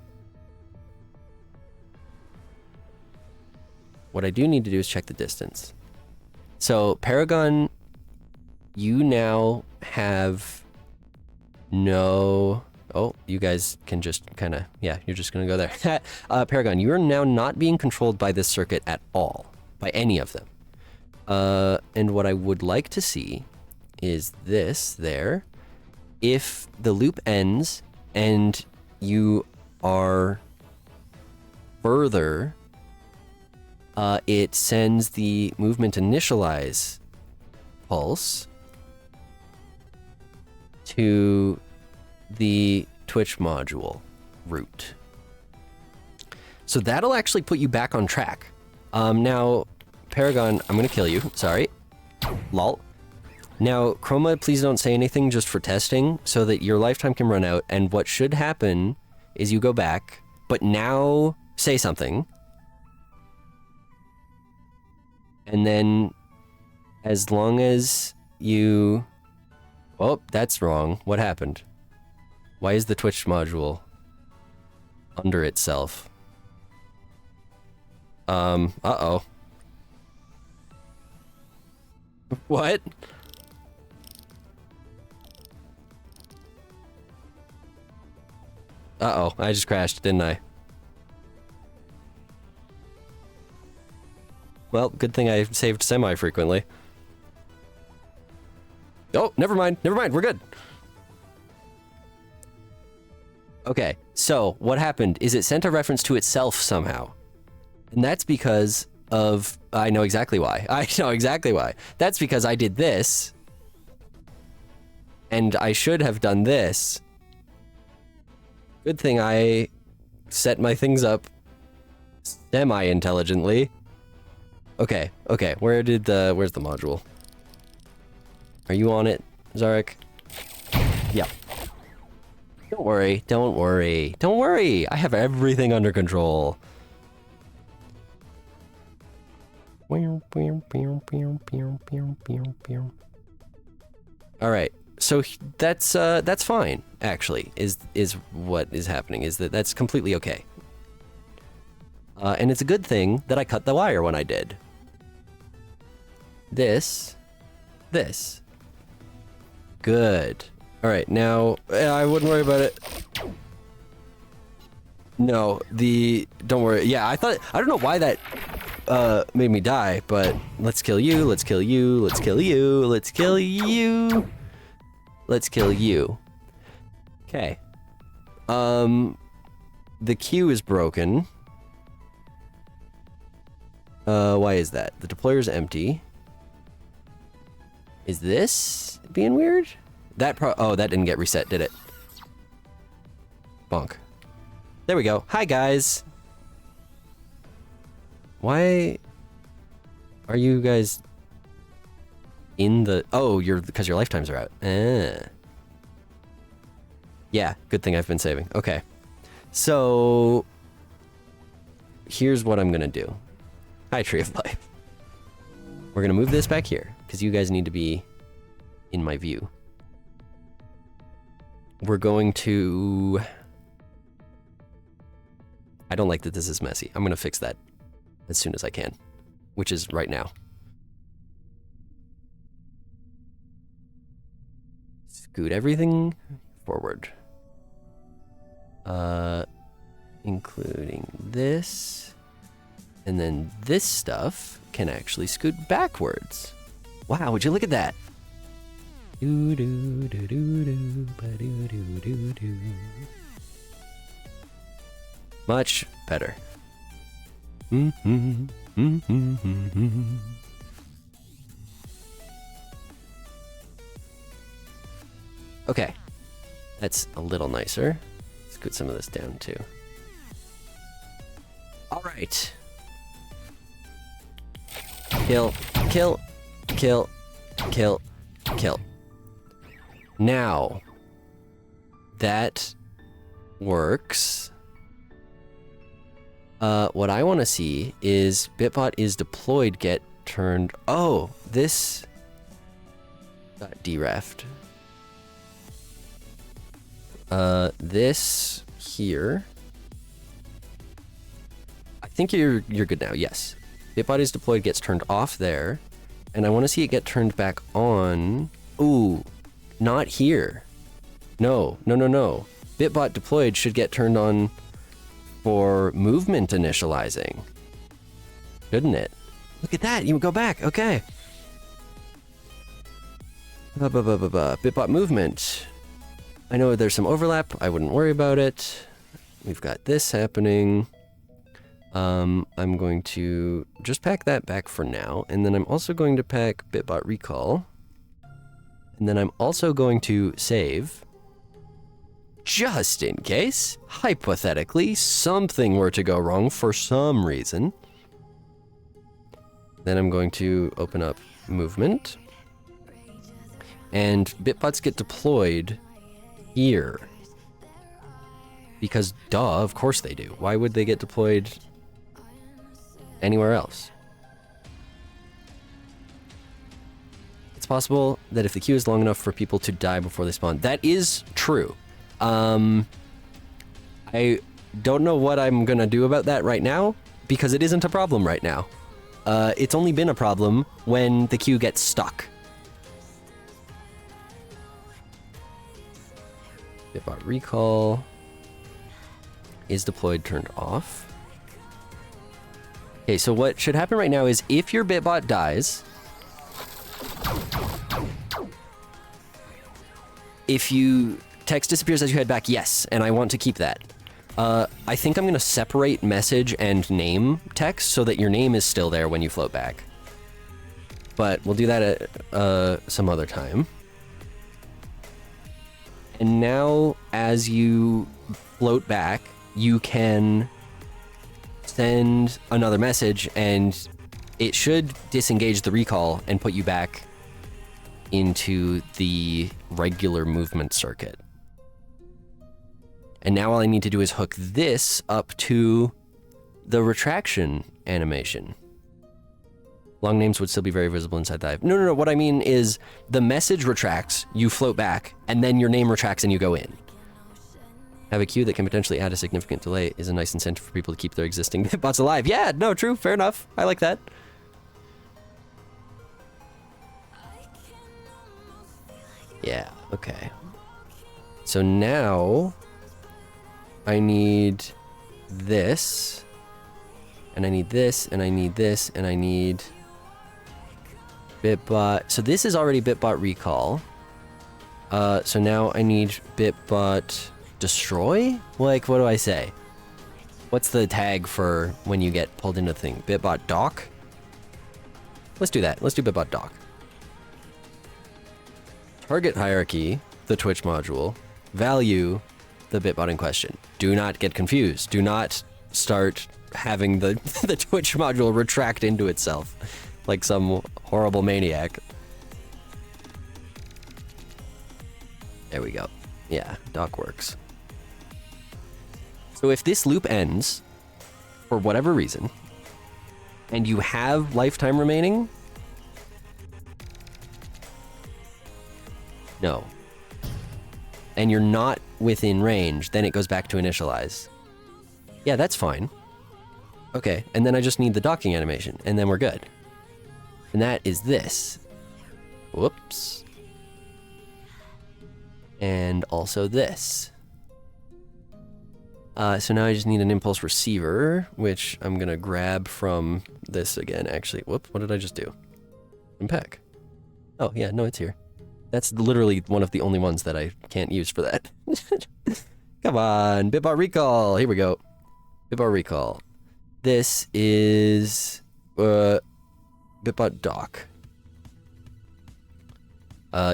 What I do need to do is check the distance. So, Paragon, you now have no... Oh, you guys can just kind of... Yeah, you're just going to go there. Paragon, you are now not being controlled by this circuit at all. By any of them. And what I would like to see is this there. If the loop ends and you are further, it sends the movement initialize pulse to the Twitch module route. So that'll actually put you back on track. Now, Paragon, I'm gonna kill you. Sorry. Lol. Now, Chroma, please don't say anything just for testing so that your lifetime can run out, and what should happen is you go back, but now say something. And then, as long as you... Oh, that's wrong. What happened? Why is the Twitch module under itself? Uh-oh. What? Uh-oh, I just crashed, didn't I? Well, good thing I saved semi-frequently. Oh, never mind, we're good. Okay, so what happened is it sent a reference to itself somehow. And that's because of... I know exactly why. That's because I did this. And I should have done this. Good thing I set my things up semi-intelligently. Okay, where's the module? Are you on it, Zarek? Yeah. Don't worry. I have everything under control. Alright, so that's fine, actually, is what is happening, is that's completely okay. And it's a good thing that I cut the wire when I did. This. Good. All right, now, I wouldn't worry about it. No, don't worry. Yeah, I don't know why that made me die, but let's kill you, let's kill you, let's kill you, let's kill you. Let's kill you. Okay. The queue is broken. Why is that? The deployer's empty. Is this being weird? Oh, that didn't get reset, did it? Bonk. There we go. Hi, guys. Why are you guys in the... Oh, because your lifetimes are out. Yeah, good thing I've been saving. Okay. So, here's what I'm going to do. Hi, Tree of Life. We're going to move this back here, because you guys need to be in my view. We're going to... I don't like that this is messy. I'm going to fix that as soon as I can, which is right now. Scoot everything forward. Including this. And then this stuff can actually scoot backwards. Wow, would you look at that? Much better. Okay, that's a little nicer. Let's scoot some of this down too. All right. Kill, kill, kill, kill, kill. Now, that works. What I want to see is Bitbot is deployed get turned... Oh, this got derefed. This here. I think you're good now, yes. Bitbot is deployed gets turned off there. And I want to see it get turned back on. Ooh, not here. No. Bitbot deployed should get turned on for movement initializing. Shouldn't it? Look at that, you go back, okay. Bitbot movement. I know there's some overlap, I wouldn't worry about it. We've got this happening. I'm going to just pack that back for now, and then I'm also going to pack Bitbot recall. And then I'm also going to save, just in case, hypothetically, something were to go wrong for some reason. Then I'm going to open up movement. And Bitbots get deployed here. Because, duh, of course they do. Why would they get deployed anywhere else? It's possible that if the queue is long enough for people to die before they spawn. That is true. I don't know what I'm gonna do about that right now, because it isn't a problem right now. It's only been a problem when the queue gets stuck. Bitbot recall is deployed turned off. Okay, so what should happen right now is if your Bitbot dies, if you text disappears as you head back, yes, and I want to keep that. I think I'm going to separate message and name text so that your name is still there when you float back. But we'll do that at some other time. And now, as you float back, you can send another message, and it should disengage the recall and put you back into the regular movement circuit. And now all I need to do is hook this up to the retraction animation. Long names would still be very visible inside the hive. No, what I mean is the message retracts, you float back, and then your name retracts and you go in. Have a queue that can potentially add a significant delay is a nice incentive for people to keep their existing bots alive. Yeah, no, true, fair enough. I like that. Yeah, okay. So now I need this, and I need this, and I need this, and I need Bitbot. So this is already Bitbot recall. So now I need Bitbot destroy? Like, what do I say? What's the tag for when you get pulled into the thing? Bitbot dock? Let's do that. Let's do Bitbot dock. Target hierarchy, the Twitch module. Value, the Bitbot in question. Do not get confused. Do not start having the, the Twitch module retract into itself like some horrible maniac. There we go. Yeah, dock works. So if this loop ends, for whatever reason, and you have lifetime remaining, no. And you're not within range, then it goes back to initialize. Yeah, that's fine. Okay, and then I just need the docking animation, and then we're good. And that is this. Whoops. And also this. So now I just need an impulse receiver, which I'm gonna grab from this again, actually. Whoop, what did I just do? Impec. Oh, yeah, no, it's here. That's literally one of the only ones that I can't use for that. Come on, Bitbot recall. Here we go. Bitbot recall. This is Bitbot dock.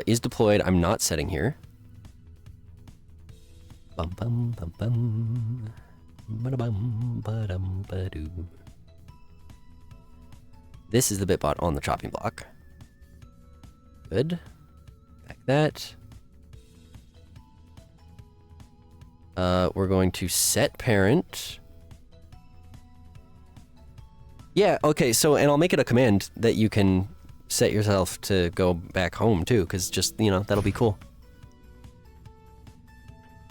Is deployed. I'm not setting here. Bum bum bum bum. Ba-da-bum, ba-dum, ba-doo. This is the Bitbot on the chopping block. Good. Back that. We're going to set parent. Yeah, okay, so, and I'll make it a command that you can set yourself to go back home too, because just, you know, that'll be cool.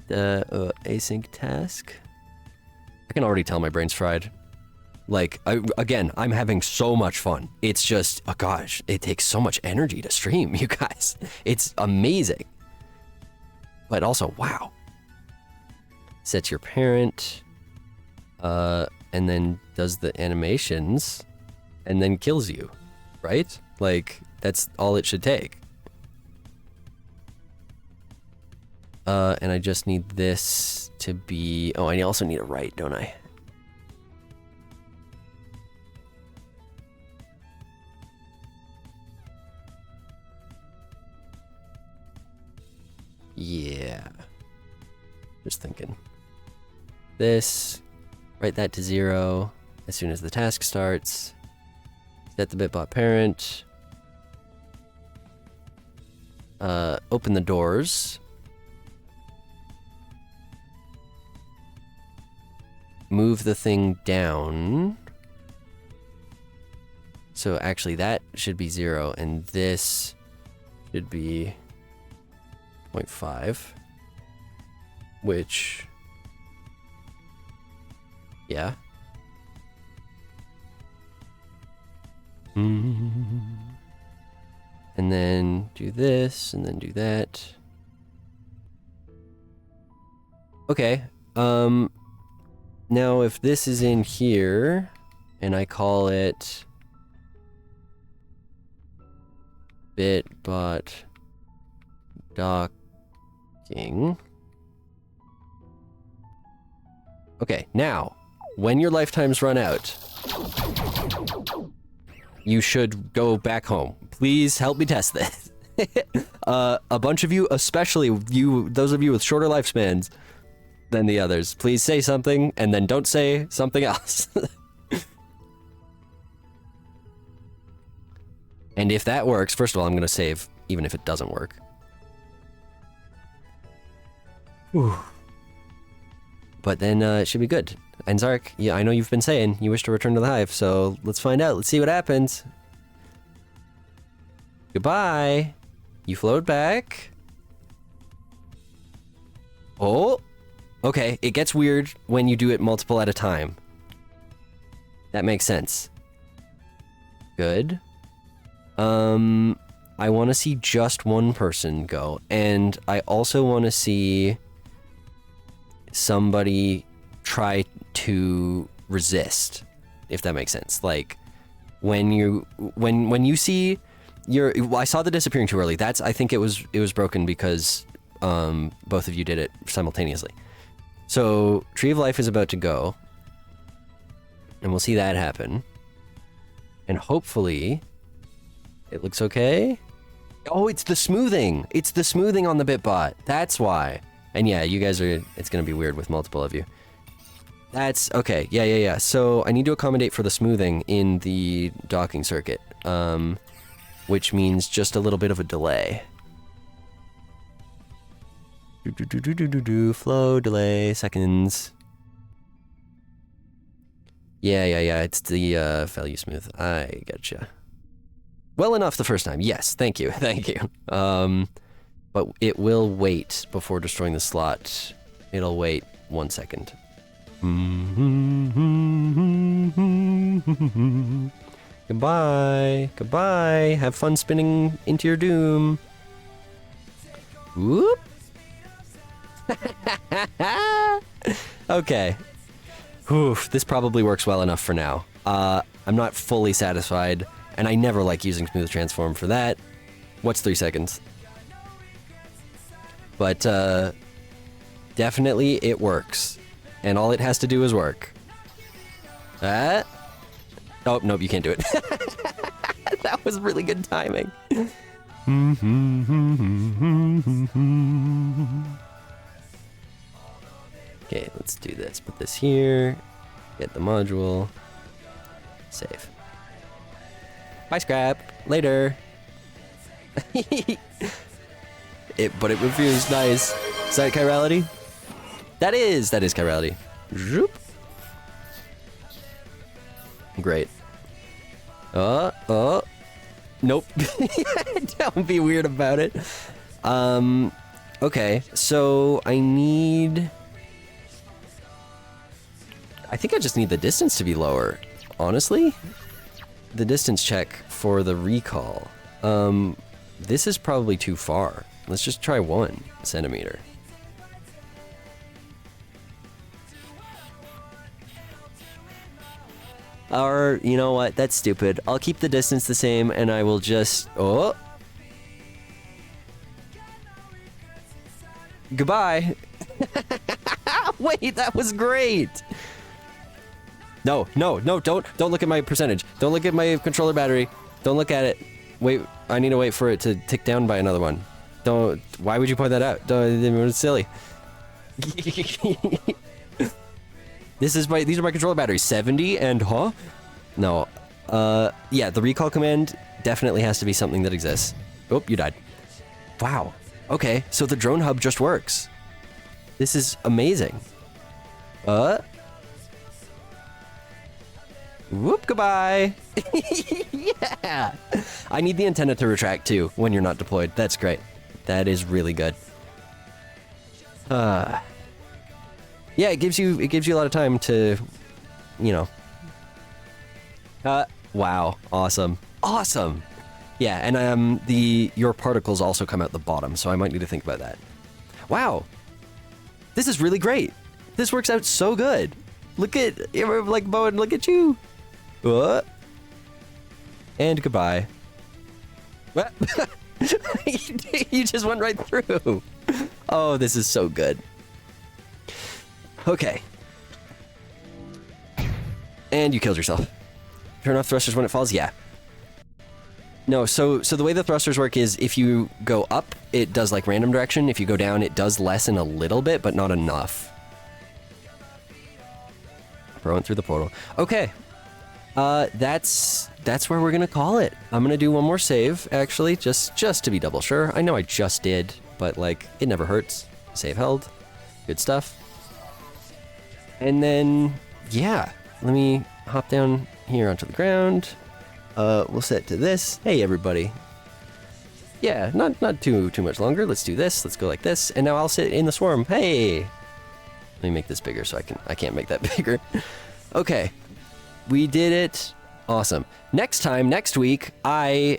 The async task. I can already tell my brain's fried. Like, again, I'm having so much fun. It's just, oh gosh, it takes so much energy to stream, you guys. It's amazing. But also, wow. Sets your parent, and then does the animations, and then kills you, right? Like, that's all it should take. And I just need this to be, oh, I also need a write, don't I? Yeah. Just thinking. This, write that to 0 as soon as the task starts. Set the Bitbot parent. Open the doors. Move the thing down. So actually that should be 0 and this should be 0.5, which, yeah. And then do this, and then do that. Okay, now if this is in here, and I call it Bitbot docking. Okay, now, when your lifetimes run out, you should go back home. Please help me test this. A bunch of you, especially you, those of you with shorter lifespans than the others, please say something and then don't say something else. And if that works, first of all, I'm going to save, even if it doesn't work. Whew. But then it should be good. And Zark, yeah, I know you've been saying you wish to return to the hive, so let's find out. Let's see what happens. Goodbye. You float back. Oh, Okay, it gets weird when you do it multiple at a time. That makes sense. Good. I want to see just one person go, and I also want to see somebody try to resist, if that makes sense. Like when you see I saw the disappearing too early. I think it was broken because both of you did it simultaneously. So Tree of Life is about to go, and we'll see that happen. And hopefully it looks okay. Oh, it's the smoothing. It's the smoothing on the BitBot. That's why. And yeah, you guys are, it's going to be weird with multiple of you. That's okay. Yeah. So I need to accommodate for the smoothing in the docking circuit, which means just a little bit of a delay. Flow, delay, seconds. Yeah. It's the value smooth. I getcha. Well enough the first time. Yes, thank you. But it will wait before destroying the slot. It'll wait 1 second. Goodbye. Have fun spinning into your doom. Whoop. Okay. Oof, this probably works well enough for now. I'm not fully satisfied, and I never like using Smooth Transform for that. What's 3 seconds? But definitely it works. And all it has to do is work. Oh, nope, you can't do it. That was really good timing. Okay, let's do this. Put this here. Get the module. Save. Bye, Scrap. Later. But it refused. Nice. Is that chirality? That is chirality. Zoop. Great. Nope. Don't be weird about it. Okay, so I think I just need the distance to be lower, honestly. The distance check for the recall. This is probably too far. Let's just try 1 centimeter. Or, you know what? That's stupid. I'll keep the distance the same, and I will just... Oh! Goodbye! Wait, that was great! No, don't look at my percentage. Don't look at my controller battery. Don't look at it. Wait, I need to wait for it to tick down by another one. Don't... Why would you point that out? It's silly. These are my controller batteries. 70 and huh? No. Yeah, the recall command definitely has to be something that exists. Oh, you died. Wow. Okay, so the drone hub just works. This is amazing. Whoop, goodbye. Yeah. I need the antenna to retract too when you're not deployed. That's great. That is really good. Yeah, it gives you a lot of time to, you know. Wow, awesome. Yeah, and your particles also come out the bottom, so I might need to think about that. Wow. This is really great. This works out so good. Look at, like, Bowen, look at you. And goodbye. What? You just went right through. Oh, this is so good. Okay. And you killed yourself. Turn off thrusters when it falls? Yeah. No, so the way the thrusters work is if you go up, it does like random direction. If you go down, it does lessen a little bit, but not enough. Throwing through the portal. Okay. That's where we're gonna call it. I'm gonna do one more save, actually, just to be double sure. I know I just did, but like, it never hurts. Save held. Good stuff. And then, yeah, let me hop down here onto the ground. We'll set to this. Hey, everybody. Yeah, not too much longer. Let's do this. Let's go like this. And now I'll sit in the swarm. Hey. Let me make this bigger so I can't make that bigger. Okay. We did it. Awesome. Next week, I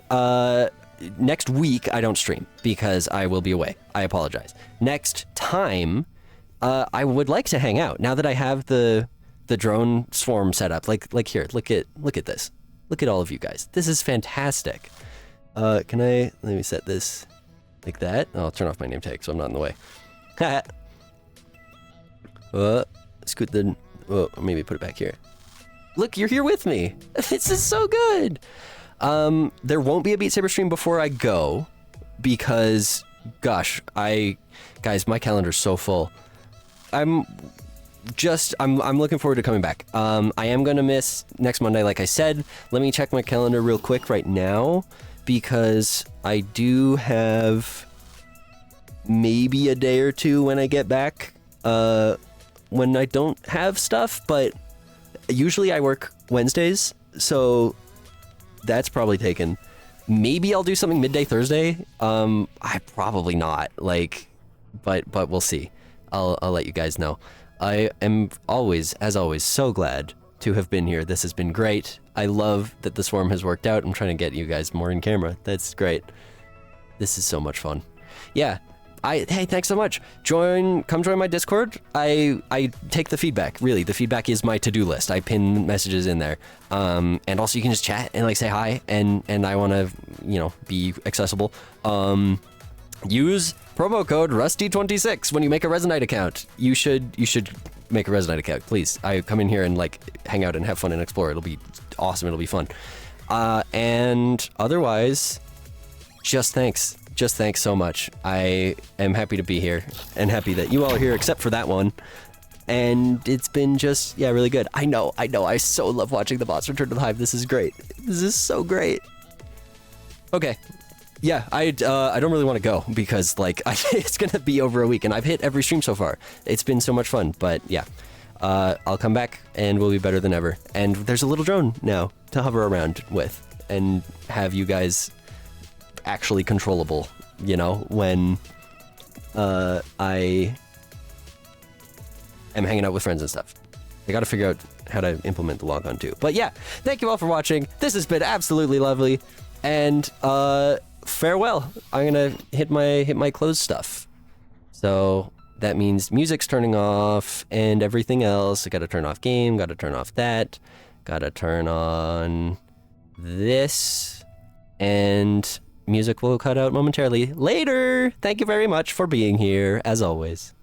don't stream because I will be away. I apologize. Next time, I would like to hang out now that I have the drone swarm set up. Like here, look at this. Look at all of you guys. This is fantastic. Let me set this like that. I'll turn off my name tag so I'm not in the way. Scoot the, maybe put it back here. Look, you're here with me. This is so good. There won't be a Beat Saber stream before I go because, gosh, guys, my calendar's so full. I'm looking forward to coming back. I am gonna miss next Monday, like I said. Let me check my calendar real quick right now because I do have maybe a day or two when I get back, when I don't have stuff, but usually I work Wednesdays, so that's probably taken. Maybe I'll do something midday Thursday. I probably not, but we'll see. I'll let you guys know. I am as always, so glad to have been here. This has been great. I love that the swarm has worked out. I'm trying to get you guys more in camera. That's great. This is so much fun. Yeah. Hey, thanks so much. Come join my Discord. I take the feedback. Really, the feedback is my to-do list. I pin messages in there. And also you can just chat and say hi, and I want to, be accessible. Use promo code Rusty26 when you make a Resonite account. You should make a Resonite account, please. I come in here and hang out and have fun and explore. It'll be awesome. It'll be fun. And otherwise, just thanks. Just thanks so much. I am happy to be here and happy that you all are here except for that one. And it's been just, really good. I know. I so love watching the bots return to the hive. This is great. This is so great. Okay. Yeah, I don't really want to go because it's going to be over a week and I've hit every stream so far. It's been so much fun, but yeah. I'll come back and we'll be better than ever. And there's a little drone now to hover around with and have you guys actually controllable, when I am hanging out with friends and stuff. I gotta figure out how to implement the logon too. But yeah, thank you all for watching. This has been absolutely lovely, and farewell. I'm gonna hit my close stuff. So that means music's turning off and everything else. I gotta turn off game, gotta turn off that, gotta turn on this, and music will cut out momentarily. Later! Thank you very much for being here, as always.